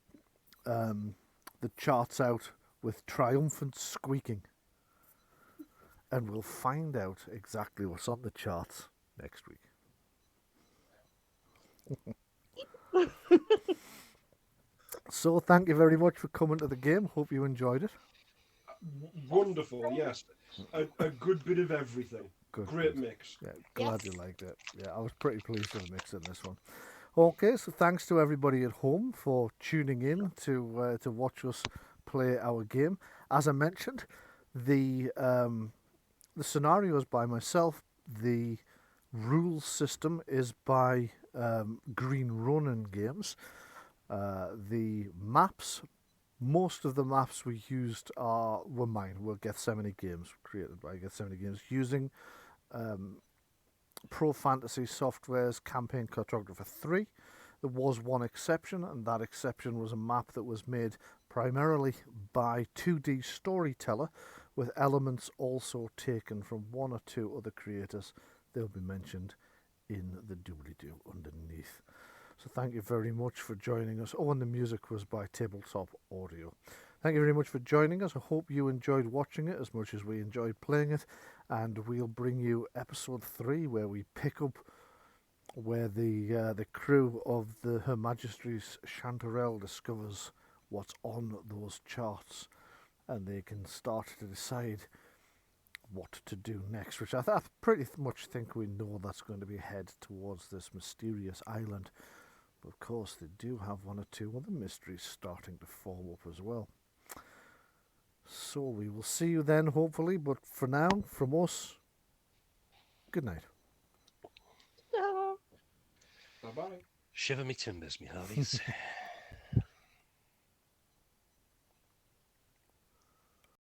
charts out with triumphant squeaking. And we'll find out exactly what's on the charts next week. So thank you very much for coming to the game. Hope you enjoyed it. Wonderful, yes. A good bit of everything. Good. Great mix. Yeah, glad you liked it. Yeah, I was pretty pleased with the mix in this one. Okay, so thanks to everybody at home for tuning in to watch us play our game. As I mentioned, the scenario is by myself. The rules system is by Green Ronin Games. The maps, most of the maps we used were mine, were Gethsemane games, created by Gethsemane Games, using Pro Fantasy Software's Campaign Cartographer 3. There was one exception, and that exception was a map that was made primarily by 2D Storyteller, with elements also taken from one or two other creators. They'll be mentioned in the doobly-doo underneath. So thank you very much for joining us. Oh, and the music was by Tabletop Audio. Thank you very much for joining us. I hope you enjoyed watching it as much as we enjoyed playing it. And we'll bring you episode 3, where we pick up where the crew of Her Majesty's Chanterelle discovers what's on those charts, and they can start to decide what to do next, which I pretty much think we know that's going to be head towards this mysterious island. But of course, they do have one or two other mysteries starting to form up as well. So we will see you then, hopefully. But for now, from us, good night. Bye-bye. Shiver me timbers, me hearties.